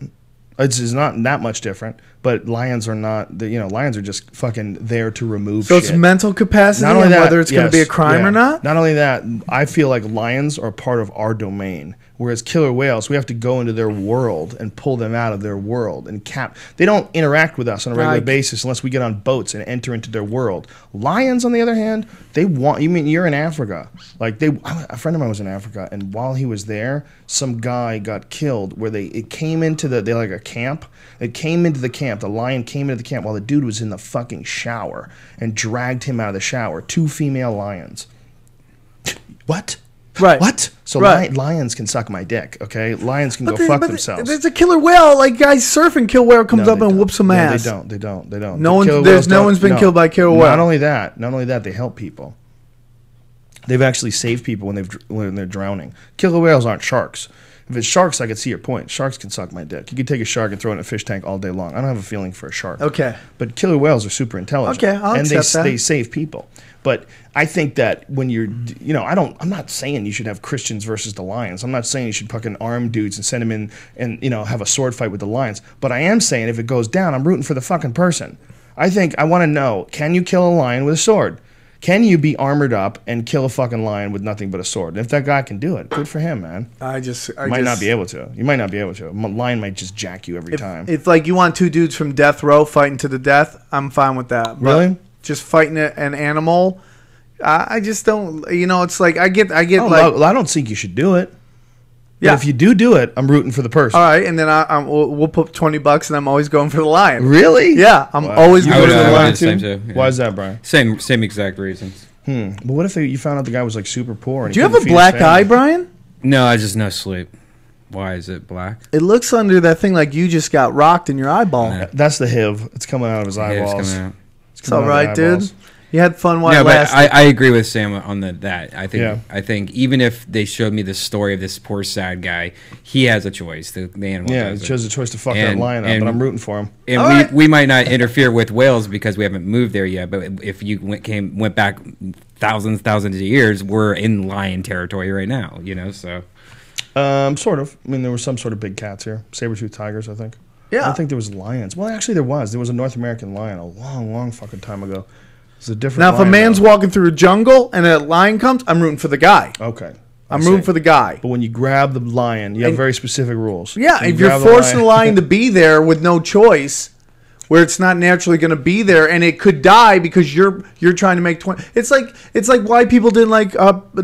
It's not that much different, but lions are not. Lions are just fucking there to remove So shit. it's mental capacity Not only and that, whether it's going to be a yes, crime yeah. or not? Not only that, I feel like lions are part of our domain, whereas killer whales, we have to go into their world and pull them out of their world and They don't interact with us on a regular basis unless we get on boats and enter into their world. Lions, on the other hand, they want. You mean you're in Africa? Like a friend of mine was in Africa, and while he was there, some guy got killed where it came into they like a camp. It came into the camp. The lion came into the camp while the dude was in the fucking shower and dragged him out of the shower. 2 female lions. What? Right. What? So Right. lions can suck my dick, okay? Lions can go fuck themselves. There's a killer whale. Like guys surfing, killer whale comes No, up they and don't. whoops some No, ass. They don't. No Killer one's whales no don't- one's been no. killed by a killer whale. Not only that, they help people. They've actually saved people when they're drowning. Killer whales aren't sharks. If it's sharks, I could see your point. Sharks can suck my dick. You could take a shark and throw it in a fish tank all day long. I don't have a feeling for a shark. Okay. But killer whales are super intelligent. Okay, I'll and accept that. they save people. But I think that when you're, I'm not saying you should have Christians versus the lions. I'm not saying you should fucking arm dudes and send them in and, have a sword fight with the lions. But I am saying if it goes down, I'm rooting for the fucking person. I want to know, can you kill a lion with a sword? Can you be armored up and kill a fucking lion with nothing but a sword? And if that guy can do it, good for him, man. I might not be able to. You might not be able to. A lion might just jack you every time. It's like you want 2 dudes from death row fighting to the death. I'm fine with that. But Really? just fighting an animal, I just don't. It's like I get I don't think you should do it. But Yeah. if you do it, I'm rooting for the person. all right, and then we'll put $20, and I'm always going for the lion. Really? Yeah, I'm Wow. always You I going would, for I the would lion do the same too. too. Yeah. Why is that, Brian? Same exact reasons. But what if you found out the guy was like super poor? And Do he you have couldn't a feed his black family? eye, Brian? No, I just no sleep. Why is it black? It looks under that thing like you just got rocked in your eyeball. Yeah. That's the HIV. It's coming out of his Yeah, it's eyeballs. coming out. It's all right, dude. You had fun while No, it but lasted. I agree with Sam on that. Yeah. I think even if they showed me the story of this poor sad guy, he has a choice. The animal. Yeah, does it chose a choice to fuck that And- lion up, and- but I'm rooting for him. And All right. we might not interfere with whales because we haven't moved there yet. But if you went back thousands of years, we're in lion territory right now. So Sort of. I mean, there were some sort of big cats here. Saber-toothed tigers, I think. Yeah. I think there was lions. Well, actually, there was. There was a North American lion a long, long fucking time ago. It's a different. Now, if a man's walking through a jungle and a lion comes, I'm rooting for the guy. Okay. I'm rooting for the guy. But when you grab the lion, you have very specific rules. Yeah, So if you're forcing the lion to be there with no choice, where it's not naturally going to be there, and it could die because you're trying to make 20. It's like why people didn't like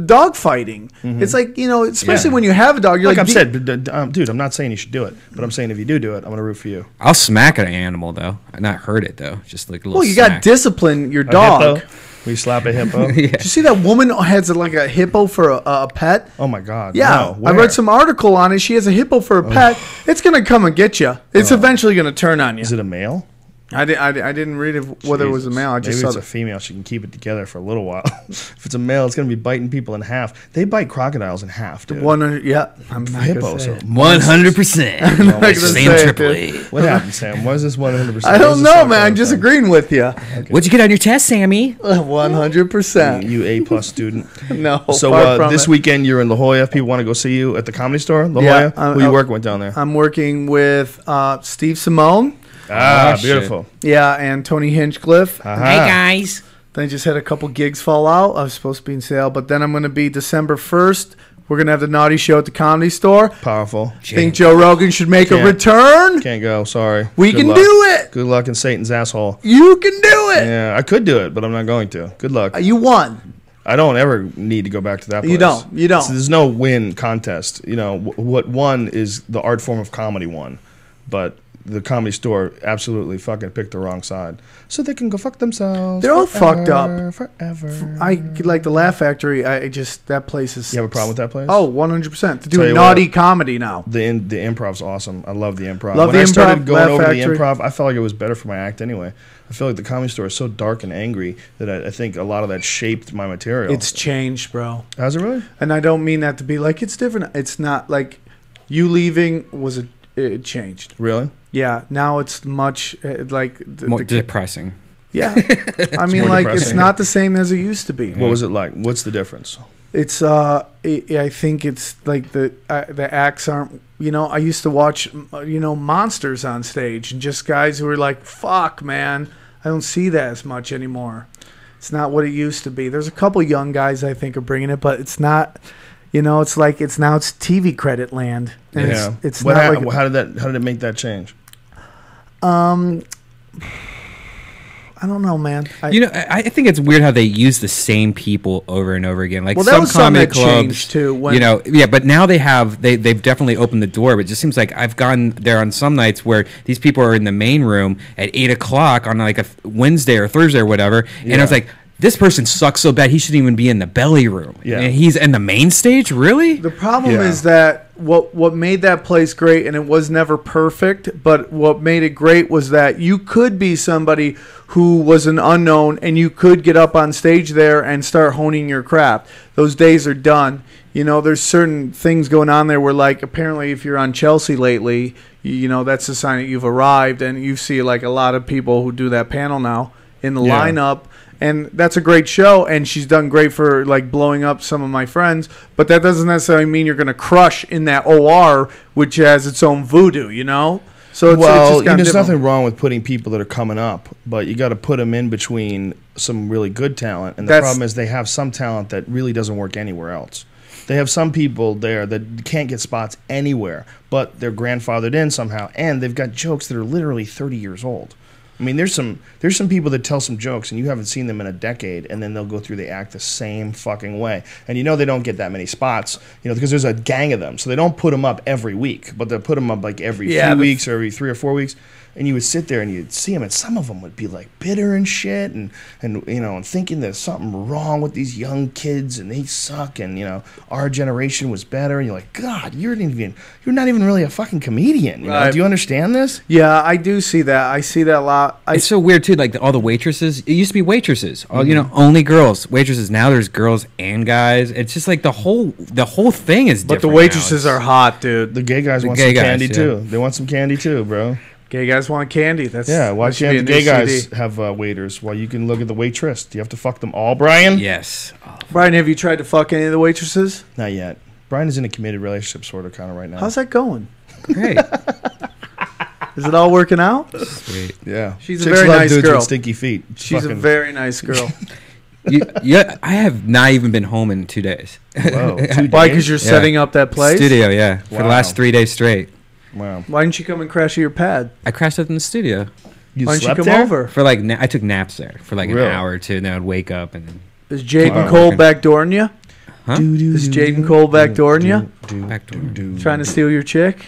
dog fighting. Mm-hmm. It's like, especially when you have a dog. You're like I've said, dude, I'm not saying you should do it, but I'm saying if you do it, I'm going to root for you. I'll smack an animal though, not hurt it though. Just like a little. Well, you smack. got to discipline your A dog. hippo? We slap a hippo. Yeah. Did you see that woman has like a hippo for a pet? Oh my God! Yeah, no, I read some article on it. She has a hippo for a pet. It's gonna come and get you. It's eventually gonna turn on you. Is it a male? I didn't read whether it was a male. I just Maybe saw it's a female. She can keep it together for a little while. If it's a male, it's going to be biting people in half. They bite crocodiles in half, dude. 100. Yeah, I'm not Hippos. gonna say it. 100%. gonna Sam say it, Tripoli. What happened, Sam? What is this 100%? I don't know, man. I'm just agreeing with you. What'd you get on your test, Sammy? 100%. You A+ student. No. So far from this it. weekend you're in La Jolla. If people want to go see you at the Comedy Store, La Yeah, Jolla. Who are you working with down there? I'm working with Steve Simone. Ah, shit. beautiful. Yeah, and Tony Hinchcliffe. Aha. Hey guys. Then I just had a couple gigs fall out. I was supposed to be in sale, but then I'm going to be December 1st. We're going to have the Naughty Show at the Comedy Store. Powerful. Think Joe Rogan should make a Can't. return? Can't go. Sorry. We Good can luck. do it. Good luck in Satan's asshole. You can do it. Yeah, I could do it, but I'm not going to. Good luck. You won. I don't ever need to go back to that place. You don't. You don't. So there's no win contest. What won is the art form of comedy won. But the Comedy Store absolutely fucking picked the wrong side. So they can go fuck themselves. They're all forever, fucked up. Forever. I like the Laugh Factory. That place is. You have a problem with that place? Oh, 100%. To Tell do you naughty what. comedy now. The improv's awesome. I love the improv. Love when the I started improv, going Laugh over Factory. the improv, I felt like it was better for my act anyway. I feel like the Comedy Store is so dark and angry that I think a lot of that shaped my material. It's changed, bro. Has it really? And I don't mean that to be like it's different. It's not like you leaving it changed. Really? Yeah, now it's much like More depressing. yeah. I mean, more like it's depressing. not the same as it used to be. What was it like? What's the difference? It's I think it's like the acts aren't. I used to watch monsters on stage and just guys who were like, "Fuck, man, I don't see that as much anymore." It's not what it used to be. There's a couple young guys I think are bringing it, but it's not. It's like it's TV credit land. And Yeah. it's What not hap- like how did it make that change? I don't know, man. I think it's weird how they use the same people over and over again. Like Well, that some was something comedy that clubs, changed, too, when- but now they've definitely opened the door. But it just seems like I've gone there on some nights where these people are in the main room at 8:00 on like a Wednesday or Thursday or whatever, and I was like, this person sucks so bad he shouldn't even be in the belly room. Yeah. And he's in the main stage, really? The problem Yeah. is that what made that place great, and it was never perfect, but what made it great was that you could be somebody who was an unknown, and you could get up on stage there and start honing your craft. Those days are done. There's certain things going on there where, like, apparently if you're on Chelsea lately, that's a sign that you've arrived, and you see, like, a lot of people who do that panel now in the Yeah. lineup. And that's a great show, and she's done great for like blowing up some of my friends. But that doesn't necessarily mean you're going to crush in that OR, which has its own voodoo, So it's just kinda there's different. nothing wrong with putting people that are coming up, but you got to put them in between some really good talent. And the That's- problem is they have some talent that really doesn't work anywhere else. They have some people there that can't get spots anywhere, but they're grandfathered in somehow, and they've got jokes that are literally 30 years old. I mean, there's some people that tell some jokes, and you haven't seen them in a decade, and then they'll go through the act the same fucking way. And they don't get that many spots, because there's a gang of them. So they don't put them up every week, but they'll put them up like every few weeks or every 3 or 4 weeks. And you would sit there and you'd see them, and some of them would be like bitter and shit, and thinking there's something wrong with these young kids, and they suck, and our generation was better. And you're like, God, you're not even really a fucking comedian. Right. Do you understand this? Yeah, I do see that. I see that a lot. It's so weird too. Like all the waitresses, it used to be waitresses. All only girls, waitresses. Now there's girls and guys. It's just like the whole thing is different. But the waitresses are hot, dude. The gay guys The want gay some guys, candy yeah. too. They want some candy too, bro. Gay guys want candy. Why Why should be can't a the new gay guys CD. have waiters while you can look at the waitress? Do you have to fuck them all, Brian? Yes. Brian, have you tried to fuck any of the waitresses? Not yet. Brian is in a committed relationship, sort of, kind of right now. How's that going? Great. Is it all working out? Sweet. Yeah. She's a Chicks very love nice dudes girl. with stinky feet. She's a very nice girl. Yeah, I have not even been home in 2 days. Whoa. 2 days? Why? Because you're setting up that place? Studio, yeah. For the Wow. last 3 days straight. Wow. Why didn't you come and crash at your pad? I crashed up in the studio. You Why didn't you slept come there? over? For like, I took naps there for like Really? an hour or two, and then I'd wake up and then Is Jaden Wow. Cole backdooring you? Huh? Is Jaden Cole backdooring you? Backdoor. Trying to steal your chick?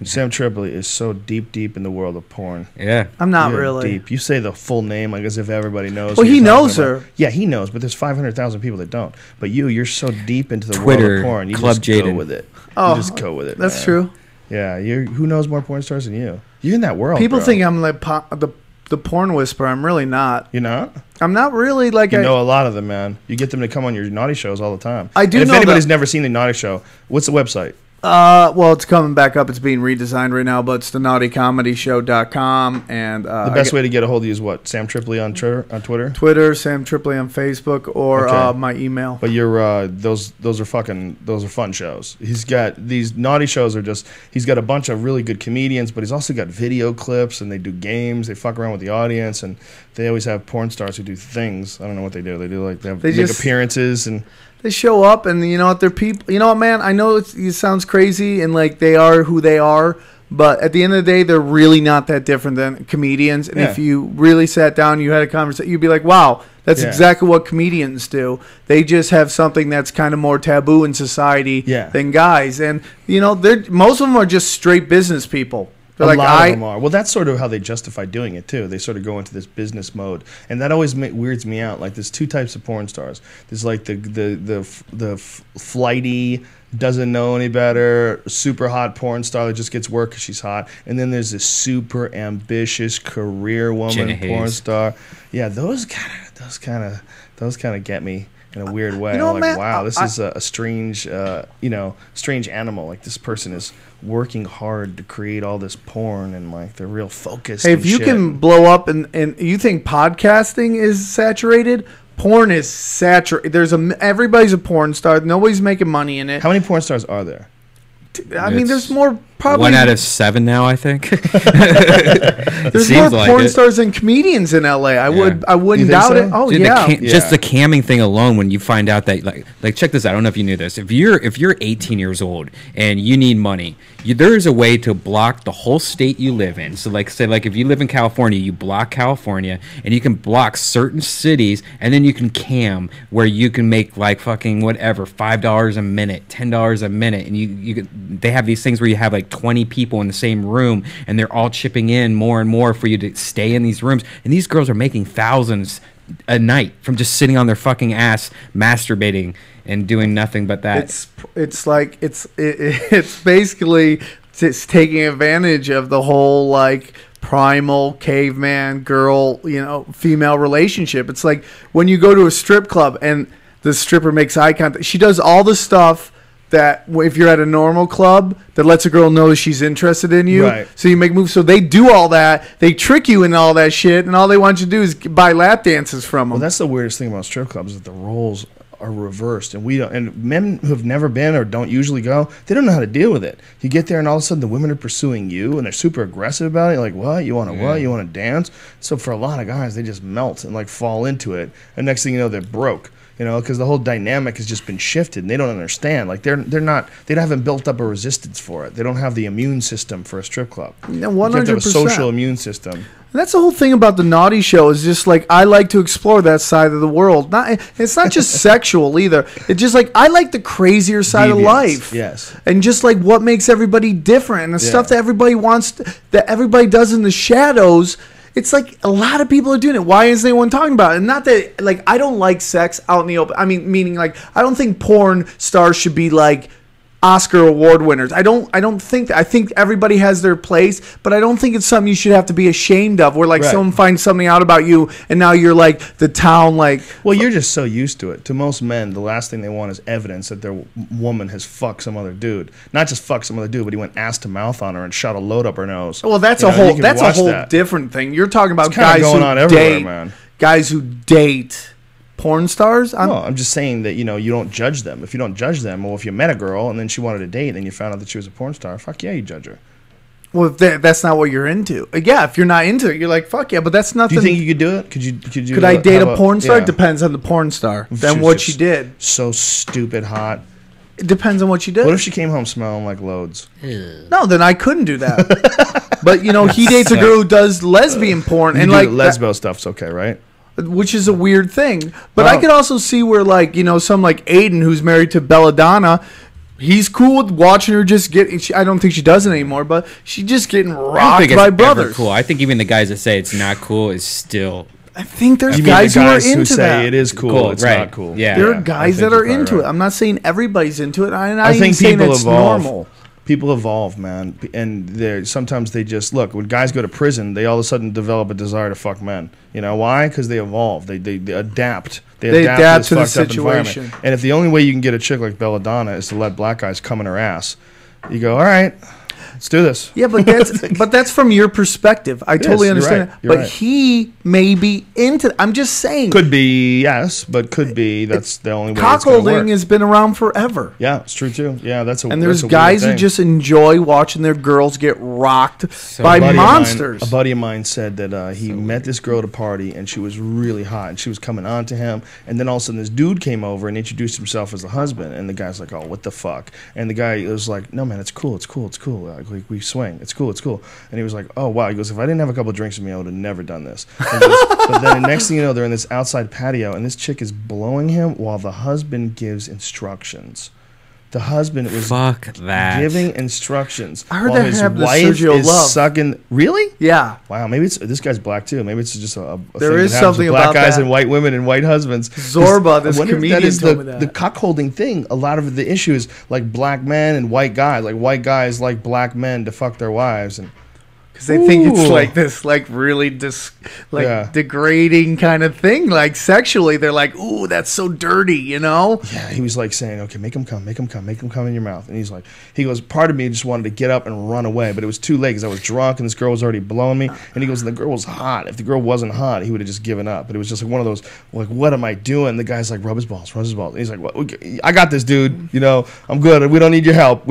Sam Tripoli is so deep in the world of porn. Yeah. I'm not You're really. deep. You say the full name like as if everybody knows. Well, who he you're talking knows about. her. Yeah, he knows, but there's 500,000 people that don't. But you're so deep into the Twitter, world of porn. You Club just go Jaden. with it. Oh, You just go with it. That's man. true. Yeah, who knows more porn stars than you? You're in that world. People bro. think I'm like the porn whisperer. I'm really not. You're not. I'm not really like You know a lot of them, man. You get them to come on your naughty shows all the time. I do And if know anybody's that- never seen the naughty show, what's the website? Well, it's coming back up. It's being redesigned right now, but it's the naughtykomedyshow.com and The best way to get a hold of you is what? Sam Tripoli on Twitter. Twitter, Sam Tripoli on Facebook, or Okay. my email. But you're those are fun shows. He's got these naughty shows are just he's got a bunch of really good comedians, but he's also got video clips and they do games. They fuck around with the audience and they always have porn stars who do things. I don't know what they do. They do like they make just- appearances and They show up, and you know what? They're people. You know what, man? I know it sounds crazy, and like they are who they are, but at the end of the day, they're really not that different than comedians. And Yeah. if you really sat down, you had a conversation, you'd be like, "Wow, that's Yeah. exactly what comedians do." They just have something that's kind of more taboo in society Yeah. than guys, and you know, most of them are just straight business people. They're a like, lot of them are. Well, that's sort of how they justify doing it too. They sort of go into this business mode, and that always weirds me out. Like there's two types of porn stars. There's like the flighty, doesn't know any better, super hot porn star that just gets work because she's hot, and then there's this super ambitious career woman Jenna porn Hayes. star. Yeah, those kind of get me in a weird way. You know, I'm like, man, wow, this is a strange, strange animal. Like this person is working hard to create all this porn and like they're real focused. hey, and if you shit. can blow up and you think podcasting is saturated, porn is saturated. Everybody's a porn star. Nobody's making money in it. How many porn stars are there? I mean, It's there's more. Probably 1 out of 7 now, I think. there's seems more like porn it. stars than comedians in LA. I wouldn't You think doubt so? it. Oh Dude, yeah. just Yeah. the camming thing alone. When you find out that like check this out. I don't know if you knew this. If you're 18 years old and you need money, there is a way to block the whole state you live in. So like say like if you live in California, you block California, and you can block certain cities, and then you can cam where you can make like fucking whatever $5 a minute, $10 a minute, and they have these things where you have like 20 people in the same room, and they're all chipping in more and more for you to stay in these rooms, and these girls are making thousands a night from just sitting on their fucking ass masturbating and doing nothing but that. It's basically just taking advantage of the whole like primal caveman girl, female relationship. It's like when you go to a strip club and the stripper makes eye contact. She does all the stuff that if you're at a normal club that lets a girl know she's interested in you. Right. So you make moves. So they do all that. They trick you in all that shit, and all they want you to do is buy lap dances from them. Well, that's the weirdest thing about strip clubs is that the roles are reversed, and we don't. And men who have never been or don't usually go, they don't know how to deal with it. You get there, and all of a sudden, the women are pursuing you, and they're super aggressive about it. You're like, what? You want to what? You want to dance? So for a lot of guys, they just melt and like fall into it, and next thing you know, they're broke. Because the whole dynamic has just been shifted, and they don't understand. Like they haven't built up a resistance for it. They don't have the immune system for a strip club. No, You have to have a 100%. social immune system. And that's the whole thing about the naughty show is just like I like to explore that side of the world. It's not just sexual either. It's just like I like the crazier side of Deviance, life. yes. And just like what makes everybody different and the stuff that everybody that everybody does in the shadows. It's like a lot of people are doing it. Why isn't anyone talking about it? And not that like I don't like sex out in the open. I mean, meaning like I don't think porn stars should be like Oscar award winners. I don't think that. I think everybody has their place, but I don't think it's something you should have to be ashamed of. Where like Right. someone finds something out about you, and now you're like the town like. Well, you're just so used to it. To most men, the last thing they want is evidence that their woman has fucked some other dude. Not just fucked some other dude, but he went ass to mouth on her and shot a load up her nose. Well, that's You a know, you whole can that's a watch whole that. different thing. You're talking about It's kinda guys going who on everywhere, date man. guys who date porn stars. I'm just saying that, you don't judge them. If you don't judge them, well, if you met a girl and then she wanted to date and you found out that she was a porn star, fuck yeah, you judge her. Well, that's not what you're into. Yeah, if you're not into it, you're like, fuck yeah, but that's nothing. Do you think you could do it? Could I date a porn star? It depends on the porn star. Then what she did. So stupid hot. It depends on what she did. What if she came home smelling like loads? No, then I couldn't do that. But, you know, he dates a girl who does lesbian porn. And like lesbo stuff's okay, right? Which is a weird thing. But I could also see where, like, you know, some like Aiden who's married to Belladonna, he's cool with watching her just get. I don't think she does it anymore, but she's just getting rocked by brothers. Cool. I think even the guys that say it's not cool is still. I think there's guys who are into say that. It is cool. It's not cool. Yeah, there are guys that are into it. I'm not saying everybody's into it. I think people evolve. Normal. People evolve, man, and sometimes they just look. When guys go to prison, they all of a sudden develop a desire to fuck men. You know why? Because they evolve. They adapt. They adapt to the situation. And if the only way you can get a chick like Belladonna is to let black guys come in her ass, you go, all right, let's do this. Yeah, but that's from your perspective. I totally understand. Right. But he may be into. I'm just saying. Could be, yes, but could be. That's the only way. Cockholding has been around forever. Yeah, it's true too. Yeah, and there's guys who just enjoy watching their girls get rocked by monsters. A buddy of mine said that he met this girl at a party and she was really hot and she was coming on to him, and then all of a sudden this dude came over and introduced himself as the husband, and the guy's like, oh, what the fuck? And the guy was like, no man, it's cool. We swing. It's cool. And he was like, oh, wow. He goes, if I didn't have a couple of drinks with me, I would have never done this. But then the next thing you know, they're in this outside patio, and this chick is blowing him while the husband gives instructions. The husband was giving instructions. I heard that his wife Sergio is Love. Sucking. Really? Yeah. Wow. Maybe this guy's black too. Maybe it's just a there thing is that something with black about guys that. And white women and white husbands. Zorba, this comedian, told me that. The cuckolding thing. A lot of the issue is like black men and white guys. Like white guys like black men to fuck their wives and. Because they think it's like this, like really degrading kind of thing. Like sexually, they're like, "Ooh, that's so dirty," you know? Yeah, he was like saying, "Okay, make him come in your mouth." And he goes, part of me just wanted to get up and run away, but it was too late because I was drunk and this girl was already blowing me. And he goes, "The girl was hot. If the girl wasn't hot, he would have just given up." But it was just like one of those, like, "What am I doing?" The guy's like, "Rub his balls." And he's like, "Well, I got this, dude. You know, I'm good. We don't need your help.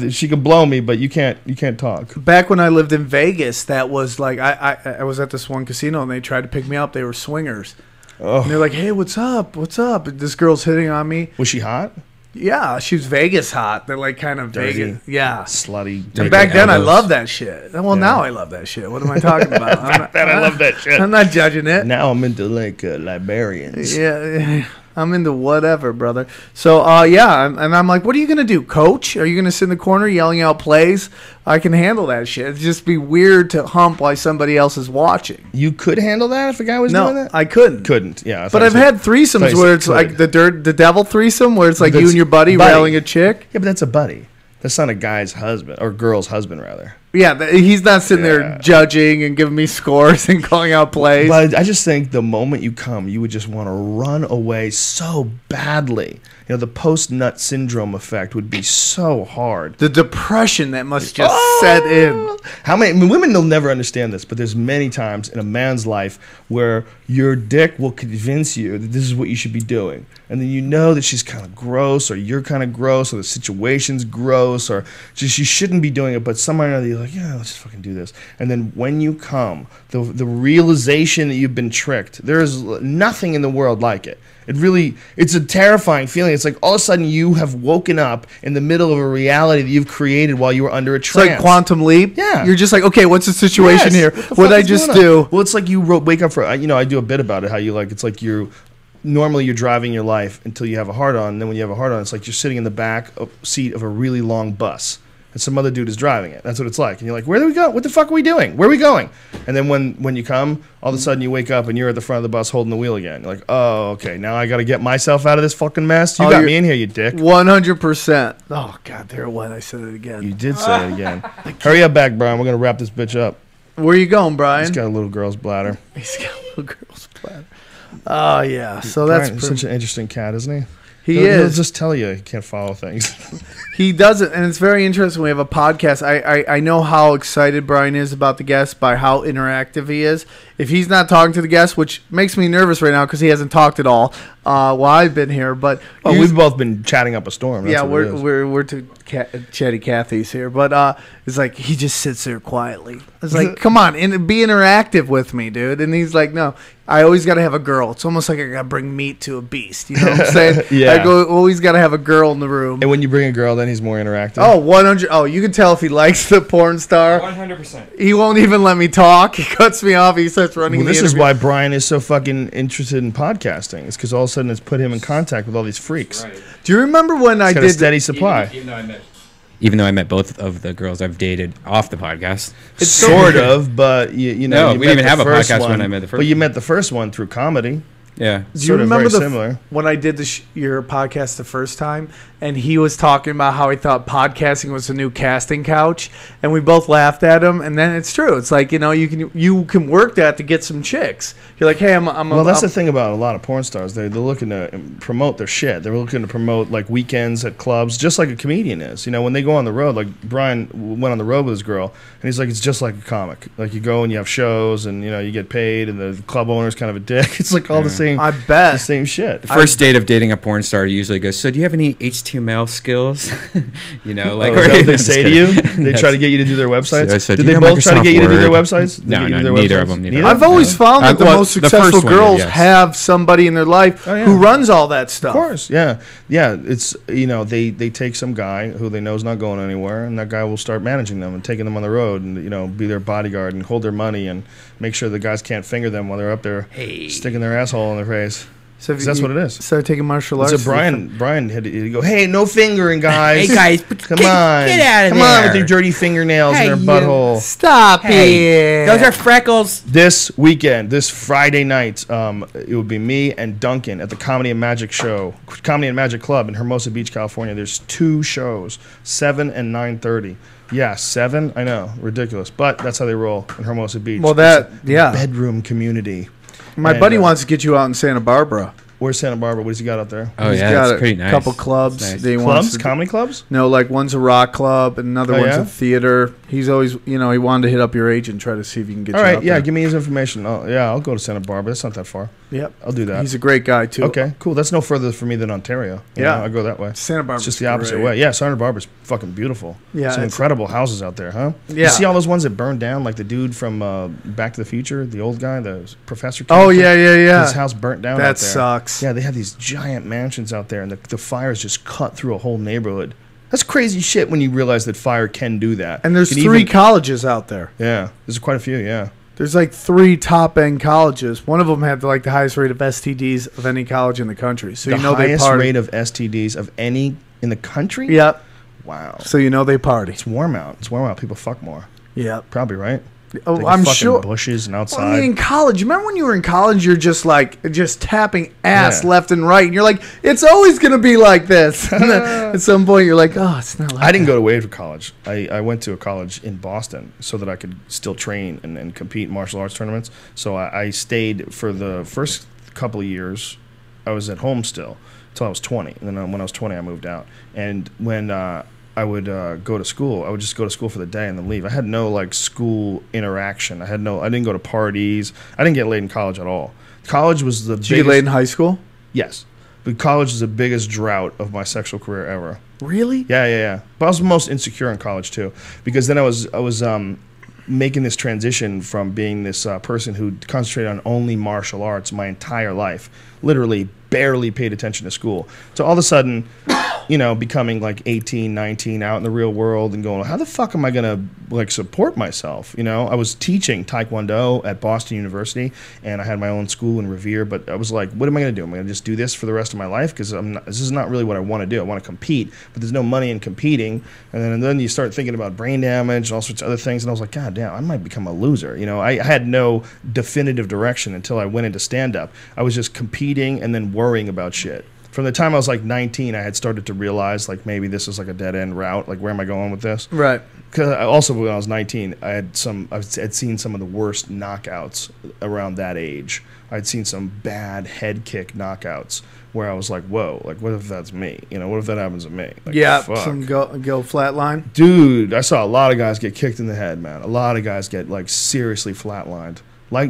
She can blow me, but you can't talk." Back when I lived in Vegas, that was like I was at this one casino and they tried to pick me up. They were swingers. Oh. And they're like, "Hey, what's up? This girl's hitting on me." Was she hot? Yeah, she was Vegas hot. They're like kind of dirty, Vegas. Yeah. Slutty. And back then I loved that shit. Well, now I love that shit. What am I talking about? I love that shit. I'm not judging it. Now I'm into like librarians. Yeah. I'm into whatever, brother. So, and I'm like, what are you going to do, coach? Are you going to sit in the corner yelling out plays? I can handle that shit. It'd just be weird to hump while somebody else is watching. You could handle that if a guy was doing that? No, I couldn't. Couldn't, yeah. But I've had threesomes where it's like the devil threesome, where it's like you and your buddy railing a chick. Yeah, but that's a buddy. That's not a guy's husband, or girl's husband, rather. Yeah, he's not sitting there judging and giving me scores and calling out plays. But I just think the moment you come, you would just want to run away so badly. You know, the post-nut syndrome effect would be so hard. The depression that must just set in. Women will never understand this, but there's many times in a man's life where your dick will convince you that this is what you should be doing. And then you know that she's kind of gross, or you're kind of gross, or the situation's gross, or just you shouldn't be doing it, but somehow or another you're like, yeah, let's just fucking do this. And then when you come, the realization that you've been tricked, there is nothing in the world like it. It's a terrifying feeling. It's like all of a sudden you have woken up in the middle of a reality that you've created while you were under a trance. It's like quantum leap. Yeah. You're just like, okay, what's the situation here? What did I just do? Well, it's like you wake up for, I do a bit about it, how you like, it's like normally you're driving your life until you have a hard-on, and then when you have a hard-on, it's like you're sitting in the back seat of a really long bus. And some other dude is driving it. That's what it's like. And you're like, where do we go? What the fuck are we doing? Where are we going? And then when you come, all of a sudden you wake up and you're at the front of the bus holding the wheel again. You're like, oh, okay, now I got to get myself out of this fucking mess. You got me in here, you dick. 100%. Oh, God, there it was. I said it again. You did say it again. Hurry up back, Brian. We're going to wrap this bitch up. Where are you going, Brian? He's got a little girl's bladder. He's got a little girl's bladder. Oh, yeah. So that's such an interesting cat, isn't he? He'll just tell you he can't follow things. He doesn't, and it's very interesting. We have a podcast. I know how excited Brian is about the guest by how interactive he is. If he's not talking to the guest, which makes me nervous right now because he hasn't talked at all, while I've been here. But we've both been chatting up a storm. That's we're to chatty Cathy's here. But it's like he just sits there quietly. I was like, come on, be interactive with me, dude. And he's like, no. I always got to have a girl. It's almost like I got to bring meat to a beast. You know what I'm saying? Yeah. Always got to have a girl in the room. And when you bring a girl, then he's more interactive. Oh, 100. Oh, you can tell if he likes the porn star. 100%. He won't even let me talk. He cuts me off. He starts running Well, the this interview. is why Brian is so fucking interested in podcasting. It's because all of a sudden it's put him in contact with all these freaks. Right. Do you remember when I Got did a steady supply. Even though I met both of the girls I've dated off the podcast. It's sort of, but you know, No, you we met didn't the have a first podcast one, when I met the first But you one. met the first one through comedy. Yeah. Do you Sort of remember very similar. when I did your podcast the first time, and he was talking about how he thought podcasting was the new casting couch, and we both laughed at him. And then it's true. It's like, you know, you can work that to get some chicks. You're like, hey, Well, that's the thing about a lot of porn stars. They're looking to promote their shit. They're looking to promote like weekends at clubs, just like a comedian is. You know, when they go on the road, like Brian went on the road with his girl, and he's like, it's just like a comic. Like you go and you have shows, and you know you get paid, and the club owner's kind of a dick. It's like all the same. I bet. The same shit. The first date of dating a porn star usually goes, so do you have any HTML skills? You know, like Oh, is that what they Just say to kidding. you? They try to get you to do their websites. So I said, Did "Do they you know both try to get you to do their Microsoft websites? Did they No, get you no, to do their neither websites? of them, neither. Neither? I've always found that the well, most the successful first one did, girls yes. have somebody in their life Oh, yeah. who runs all that Of stuff. course, yeah. It's, you know, they take some guy who they know is not going anywhere, and that guy will start managing them and taking them on the road, and you know, be their bodyguard and hold their money and make sure the guys can't finger them while they're up there sticking their asshole in their face. So That's what it is. Started taking martial arts. So Brian had to go, hey, no fingering, guys. Hey, guys, come on, get out of come on there. with your dirty fingernails Hey, in you- their butthole. Stop it. Those are freckles. This weekend, this Friday night, it would be me and Duncan at the Comedy and Magic Club in Hermosa Beach, California. There's 2 shows, 7 and 9:30. Yeah, 7. I know, ridiculous, but that's how they roll in Hermosa Beach. Well, It's a yeah. bedroom community. My And, buddy wants to get you out in Santa Barbara. Where's Santa Barbara? What does he got out there? Oh, He's yeah, got that's pretty nice. couple clubs. That's nice. They wants Clubs, to- comedy clubs. No, like one's a rock club and another Oh, one's yeah? a theater. He's always, you know, he wanted to hit up your agent, try to see if he can get All you right, out yeah, there. give me his information. I'll go to Santa Barbara. That's not that far. Yep. I'll do that. He's a great guy, too. Okay, cool. That's no further for me than Ontario. You Yeah. know, I go that way. Santa Barbara's It's just the opposite great. way. Yeah, Santa Barbara's fucking beautiful. Yeah, Some it's- incredible houses out there, huh? Yeah. You see all those ones that burned down, like the dude from Back to the Future, the old guy, the professor. Oh, character? yeah. His house burnt down. That out there. sucks. Yeah, they have these giant mansions out there, and the fires just cut through a whole neighborhood. That's crazy shit when you realize that fire can do that. And there's Can 3 even- colleges out there. Yeah, there's quite a few. Yeah. There's like 3 top-end colleges. One of them had like the highest rate of STDs of any college in the country. So The you know they highest party. rate of STDs of any in the country. Yep. Wow. So you know they party. It's warm out. It's warm out. People fuck more. Yep. Probably right. Oh, They get I'm fucking sure. bushes and Well, outside. I mean, in college, remember when you were in college, you're just tapping ass Yeah. left and right, and you're like, it's always gonna be like this. And then at some point, you're like, oh, it's not like I didn't that. go to Wade for college. I went to a college in Boston so that I could still train and compete in martial arts tournaments. So I stayed for the first couple of years. I was at home still until I was 20. And then when I was 20, I moved out. And when I would go to school, I would just go to school for the day and then leave. I had no like school interaction. I didn't go to parties. I didn't get laid in college at all. College was the Did you get laid in high school? Yes. But college is the biggest drought of my sexual career ever. Really? Yeah. But I was most insecure in college too, because then I was making this transition from being this person who concentrated on only martial arts my entire life, literally barely paid attention to school, to all of a sudden, you know, becoming like 18, 19, out in the real world and going, how the fuck am I gonna like support myself? You know, I was teaching Taekwondo at Boston University, and I had my own school in Revere, but I was like, what am I gonna do? Am I gonna just do this for the rest of my life? Because this is not really what I want to do. I want to compete, but there's no money in competing. And then you start thinking about brain damage and all sorts of other things, and I was like, God damn, I might become a loser. You know, I had no definitive direction until I went into stand-up. I was just competing and then worrying about shit. From the time I was like 19, I had started to realize like maybe this is like a dead end route. Like, where am I going with this? Right. Because also when I was 19, I had seen some of the worst knockouts around that age. I'd seen some bad head kick knockouts where I was like, whoa, like what if that's me? You know, what if that happens to me? Like, Yeah. fuck. Some go flatline. Dude, I saw a lot of guys get kicked in the head, man. A lot of guys get like seriously flatlined.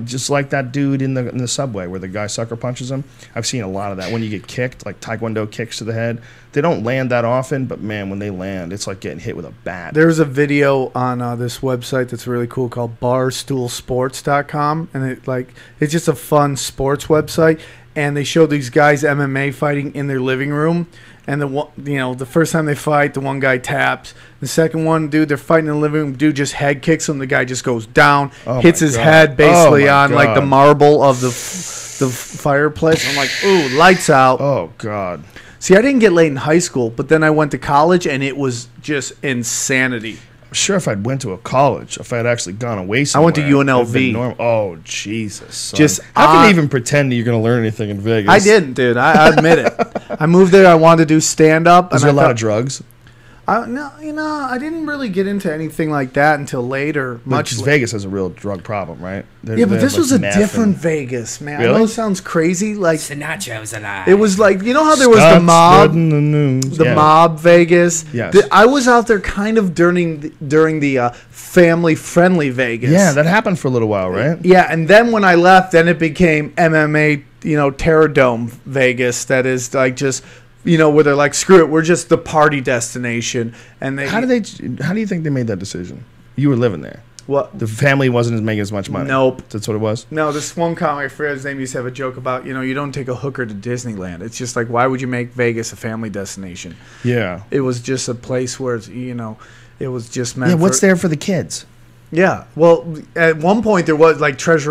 Just like that dude in the subway where the guy sucker punches him. I've seen a lot of that. When you get kicked, like Taekwondo kicks to the head, they don't land that often, but man, when they land, it's like getting hit with a bat. There's a video on this website that's really cool called barstoolsports.com, and it's just a fun sports website, and they show these guys MMA fighting in their living room. And the first time they fight, the one guy taps. The second one, dude, they're fighting in the living room. Dude just head kicks him. The guy just goes down, hits his head basically on like the marble of the fireplace. I'm like, ooh, lights out. Oh God. See, I didn't get laid in high school, but then I went to college, and it was just insanity. Sure, if I'd went to a college, if I had actually gone away somewhere. I went to UNLV. Oh, Jesus. Son. Just how can you even pretend that you're going to learn anything in Vegas? I didn't, dude. I admit it. I moved there. I wanted to do stand-up. Was there a lot of drugs? No, I didn't really get into anything like that until later. Because Vegas has a real drug problem, right? But this was a different Vegas, man. Really? I know it sounds crazy. Like Sinatra's alive. It was like, you know how there was the mob, mob Vegas. Yes. I was out there kind of during the family-friendly Vegas. Yeah, that happened for a little while, right? Yeah, and then when I left, then it became MMA, Terror Dome Vegas. That is like just. Where they're like, screw it, we're just the party destination. And how do you think they made that decision? You were living there. What? The family wasn't making as much money. Nope. That's what it was? No, this one comic, I forget his name, used to have a joke about, you don't take a hooker to Disneyland. It's just like, why would you make Vegas a family destination? Yeah. It was just a place where, it was just meant what's there for the kids? Yeah, well, at one point there was like Circus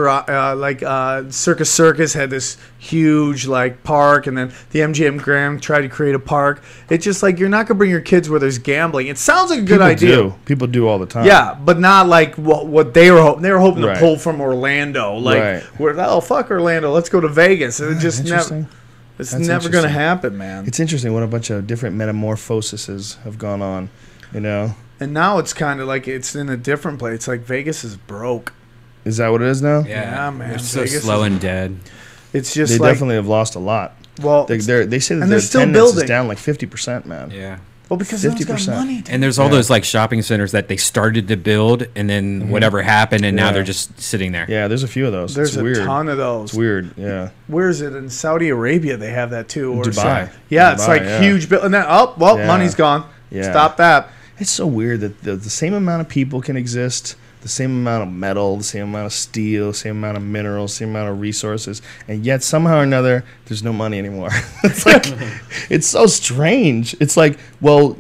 Circus had this huge park, and then the MGM Grand tried to create a park. It's just like you're not gonna bring your kids where there's gambling. It sounds like a good idea. People do all the time. Yeah, but not like what they were hoping. They were hoping to pull from Orlando. Fuck Orlando, let's go to Vegas. And it just never. It's never gonna happen, man. It's interesting what a bunch of different metamorphoses have gone on, And now it's kind of like it's in a different place. It's like Vegas is broke. Is that what it is now? Yeah, man. They're so slow and dead. It's just they definitely have lost a lot. Well, they say that their attendance is down like 50%, man. Yeah. Well, because 50%. Got money. And there's all those shopping centers that they started to build, and then whatever happened, and now they're just sitting there. Yeah, there's a few of those. There's a ton of those. It's weird. Yeah. Where is it in Saudi Arabia? They have that too. Or Dubai. Yeah, it's like huge. And then money's gone. Yeah. Stop that. It's so weird that the same amount of people can exist, the same amount of metal, the same amount of steel, the same amount of minerals, the same amount of resources, and yet somehow or another there's no money anymore. It's like it's so strange. It's like, well,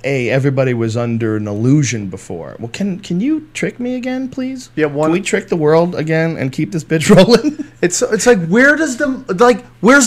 everybody was under an illusion before. Well, can you trick me again, please? Yeah, can we trick the world again and keep this bitch rolling? It's like where's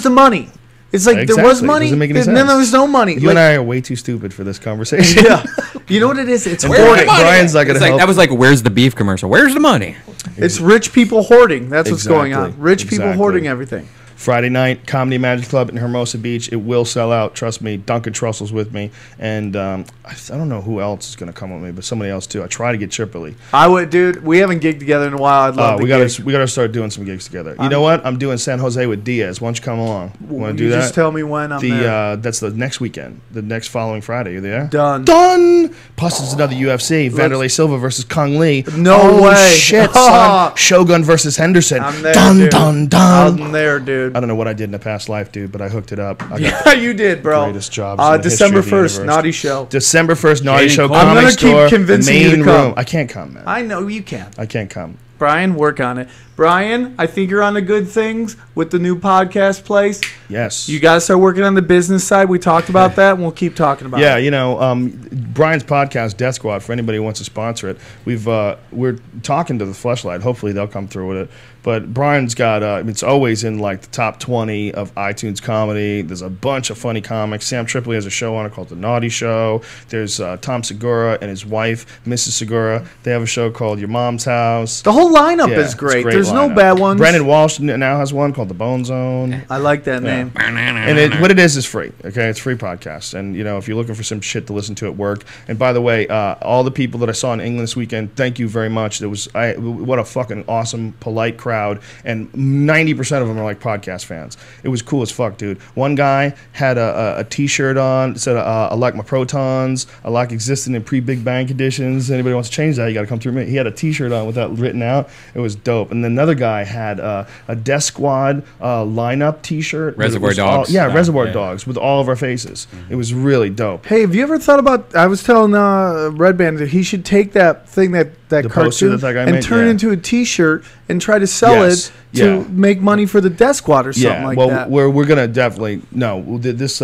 the money? It's like there was money, and then there was no money. You and I are way too stupid for this conversation. Yeah, you know what it is? It's hoarding. Brian's not going to help. That was like, where's the beef commercial? Where's the money? It's rich people hoarding. That's what's going on. Rich people hoarding everything. Friday night, Comedy Magic Club in Hermosa Beach. It will sell out. Trust me. Duncan Trussell's with me. And I don't know who else is going to come with me, but somebody else too. I try to get Tripoli. I would, dude. We haven't gigged together in a while. I'd love to. We gotta start doing some gigs together. You know what? I'm doing San Jose with Diaz. Why don't you come along? Want to do that? Just tell me when I'm there. That's the next weekend. The next following Friday. You there? Done. Plus, it's another UFC. Vanderlei Silva versus Kung Lee. No way. Shit, son. Shogun versus Henderson. I'm there, dude. I'm there, dude. I don't know what I did in the past life, dude, but I hooked it up. Yeah, you did, bro. Greatest jobs. December 1st, Naughty Show. December 1st, Naughty Show. I'm gonna keep convincing you to come. I can't come, man. I know you can. I can't come. Brian, work on it. Brian, I think you're on the good things with the new podcast place. Yes. You got to start working on the business side. We talked about that, and we'll keep talking about it. Yeah, Brian's podcast, Death Squad, for anybody who wants to sponsor it, we're talking to the Fleshlight. Hopefully they'll come through with it. But Brian's got, it's always in like the top 20 of iTunes comedy. There's a bunch of funny comics. Sam Tripoli has a show on it called The Naughty Show. There's Tom Segura and his wife, Mrs. Segura. They have a show called Your Mom's House. The whole lineup is great. There's no bad ones. Brandon Walsh now has one called The Bone Zone. I like that name. And what it is free. Okay, it's free podcast. And if you're looking for some shit to listen to at work. And by the way, all the people that I saw in England this weekend, thank you very much. What a fucking awesome, polite crowd. crowd, and 90% of them are like podcast fans. It was cool as fuck, dude. One guy had a T-shirt on that said, "I like my protons. I like existing in pre-Big Bang conditions. Anybody wants to change that, you got to come through me." He had a T-shirt on with that written out. It was dope. And then another guy had a Death Squad lineup T-shirt. Reservoir Dogs. Reservoir Dogs with all of our faces. It was really dope. Hey, have you ever thought about? I was telling Redban that he should take that thing that cartoon that guy and made? turn it into a T-shirt and try to sell it to make money for the Death Squad or something like that. Well, we're gonna definitely this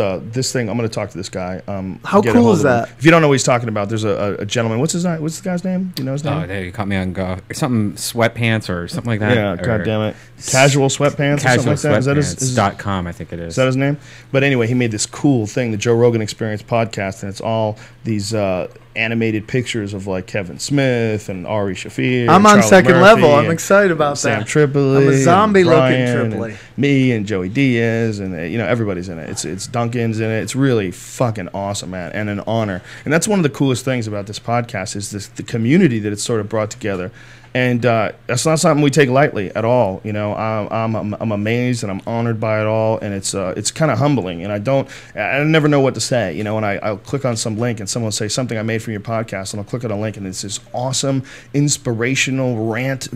thing. I'm gonna talk to this guy. How cool is that? If you don't know what he's talking about, there's a gentleman. What's his name? What's the guy's name? Do you know his name? Oh, you caught me on something sweatpants or something like that. Yeah, god damn it, casual sweatpants. Casual or something like that. Sweatpants. .com, I think it is. Is that his name? But anyway, he made this cool thing, the Joe Rogan Experience podcast, and it's all these animated pictures of like Kevin Smith and Ari Shaffir. I'm on Charles second Murphy, level. I'm excited about Sam that. Tripoli. I'm a zombie looking Brian, Tripoli. and me and Joey Diaz, and everybody's in it. It's Duncan's in it. It's really fucking awesome, man, and an honor. And that's one of the coolest things about this podcast is the community that it's sort of brought together. And that's not something we take lightly at all. I'm amazed and I'm honored by it all, and it's kind of humbling. And I never know what to say. When I'll click on some link and someone will say something I made from your podcast, and I'll click on a link and it's this awesome inspirational rant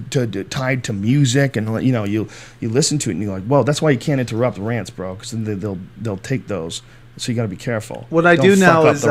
tied to music, and you listen to it and you're like, well, that's why you can't interrupt rants, bro, because they'll take those. So you got to be careful. What I do now is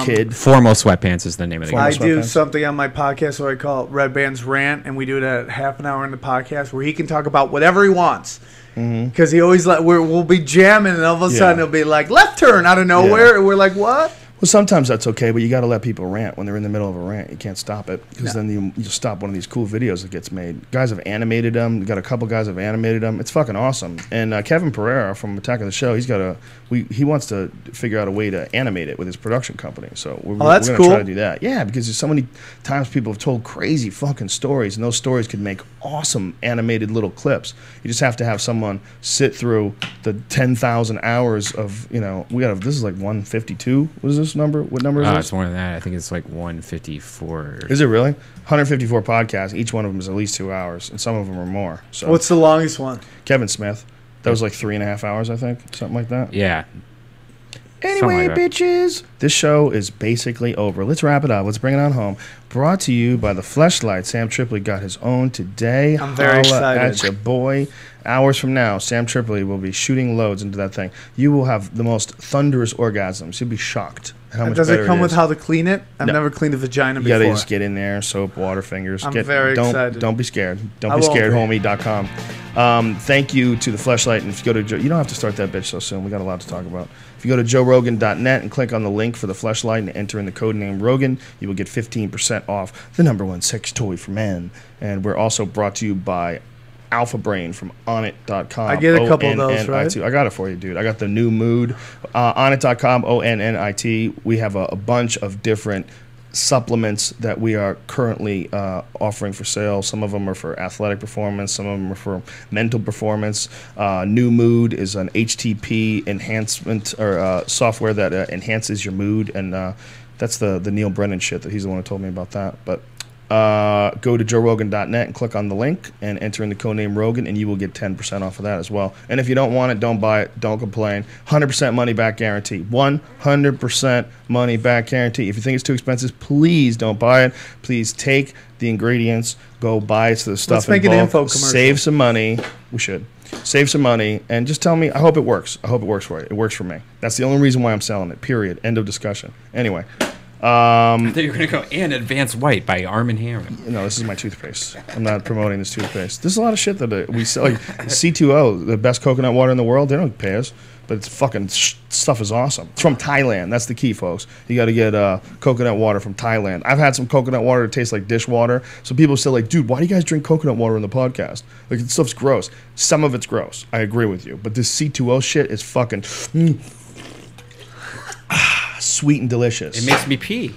kid. Formal Sweatpants is the name of the game. I do something on my podcast where I call it Redban's Rant, and we do it at half an hour in the podcast where he can talk about whatever he wants. Because he always we'll be jamming, and all of a sudden it'll be like left turn out of nowhere, and we're like, what? Well, sometimes that's okay, but you got to let people rant when they're in the middle of a rant. You can't stop it because then you stop one of these cool videos that gets made. Guys have animated them. We got a couple guys have animated them. It's fucking awesome. And Kevin Pereira from Attack of the Show, he wants to figure out a way to animate it with his production company. So we're going to try to do that. Yeah, because there's so many times people have told crazy fucking stories, and those stories could make awesome animated little clips. You just have to have someone sit through the 10,000 hours of this is like 152. What is this number? What number is this? It's more than that. I think it's like 154. Is it really? 154 podcasts. Each one of them is at least 2 hours, and some of them are more. So what's the longest one? Kevin Smith. That was like 3.5 hours, I think, something like that. Yeah. Anyway, bitches, this show is basically over. Let's wrap it up. Let's bring it on home. Brought to you by the Fleshlight. Sam Tripoli got his own today. I'm very excited. At your boy. Hours from now, Sam Tripoli will be shooting loads into that thing. You will have the most thunderous orgasms. You'll be shocked at how much better it is. Does it come with how to clean it? I've never cleaned a vagina before. You gotta just get in there, soap, water, fingers. I'm very excited. Don't be scared. Don't be scared, homie.com. Thank you to the Fleshlight. And if you go to you don't have to start that bitch so soon. We got a lot to talk about. If you go to joerogan.net and click on the link for the Fleshlight and enter in the code name Rogan, you will get 15% off the #1 sex toy for men. And we're also brought to you by Alpha Brain from Onnit.com. I get a couple of those, right? I got it for you, dude. I got the new mood. Onnit.com, ONNIT. We have a bunch of different supplements that we are currently offering for sale. Some of them are for athletic performance. Some of them are for mental performance. New Mood is an HTP enhancement or software that enhances your mood, and that's the Neil Brennan shit that he's the one who told me about that. But go to joerogan.net and click on the link and enter in the codename Rogan, and you will get 10% off of that as well. And if you don't want it, don't buy it. Don't complain. 100% money back guarantee. 100% money back guarantee. If you think it's too expensive, please don't buy it. Please take the ingredients, go buy the stuff. Let's make an info commercial. Save some money. We should. Save some money and just tell me. I hope it works. I hope it works for you. It works for me. That's the only reason why I'm selling it. Period. End of discussion. Anyway. I thought you were going to go and Advanced White by Arm & Hammer. No, this is my toothpaste. I'm not promoting this toothpaste. There's a lot of shit that we sell. Like C2O, the best coconut water in the world. They don't pay us, but it's fucking stuff is awesome. It's from Thailand. That's the key, folks. You got to get coconut water from Thailand. I've had some coconut water that tastes like dishwater. So people say like, dude, why do you guys drink coconut water in the podcast? Like, this stuff's gross. Some of it's gross. I agree with you. But this C2O shit is fucking... sweet and delicious. It makes me pee.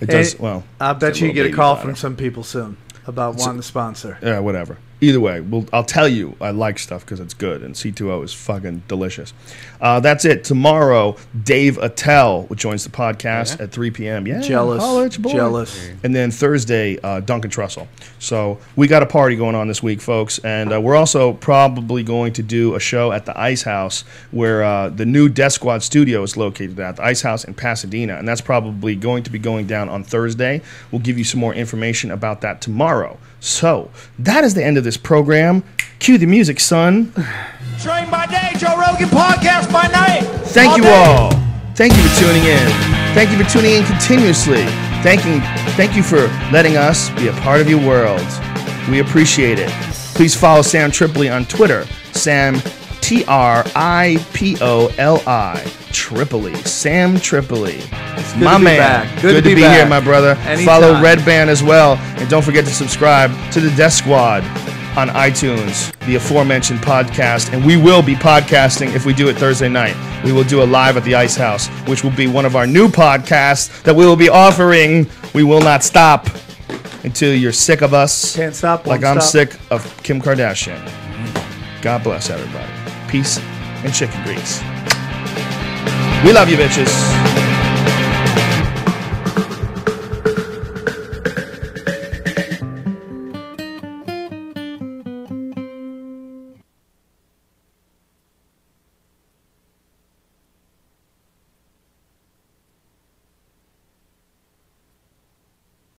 It does. Well, I bet you get a call from some people soon about wanting to sponsor. Yeah, whatever. Either way, I'll tell you I like stuff because it's good, and C2O is fucking delicious. That's it. Tomorrow, Dave Attell joins the podcast at 3 p.m. Yeah, jealous. Holla at your boy. Jealous. And then Thursday, Duncan Trussell. So we got a party going on this week, folks, and we're also probably going to do a show at the Ice House where the new Death Squad studio is located at the Ice House in Pasadena, and that's probably going to be going down on Thursday. We'll give you some more information about that tomorrow. So that is the end of this program. Cue the music, son. Train by day, Joe Rogan podcast by night. Thank you all. Thank you for tuning in. Thank you for tuning in continuously. Thank you for letting us be a part of your world. We appreciate it. Please follow Sam Tripoli on Twitter. Sam Tripoli. Tripoli. Sam Tripoli. My man. Good to be here, my brother. Anytime. Follow Redban as well. And don't forget to subscribe to the Death Squad on iTunes, the aforementioned podcast. And we will be podcasting if we do it Thursday night. We will do a live at the Ice House, which will be one of our new podcasts that we will be offering. We will not stop until you're sick of us. Can't stop. Like I'm sick of Kim Kardashian. God bless everybody. Peace and chicken grease. We love you, bitches.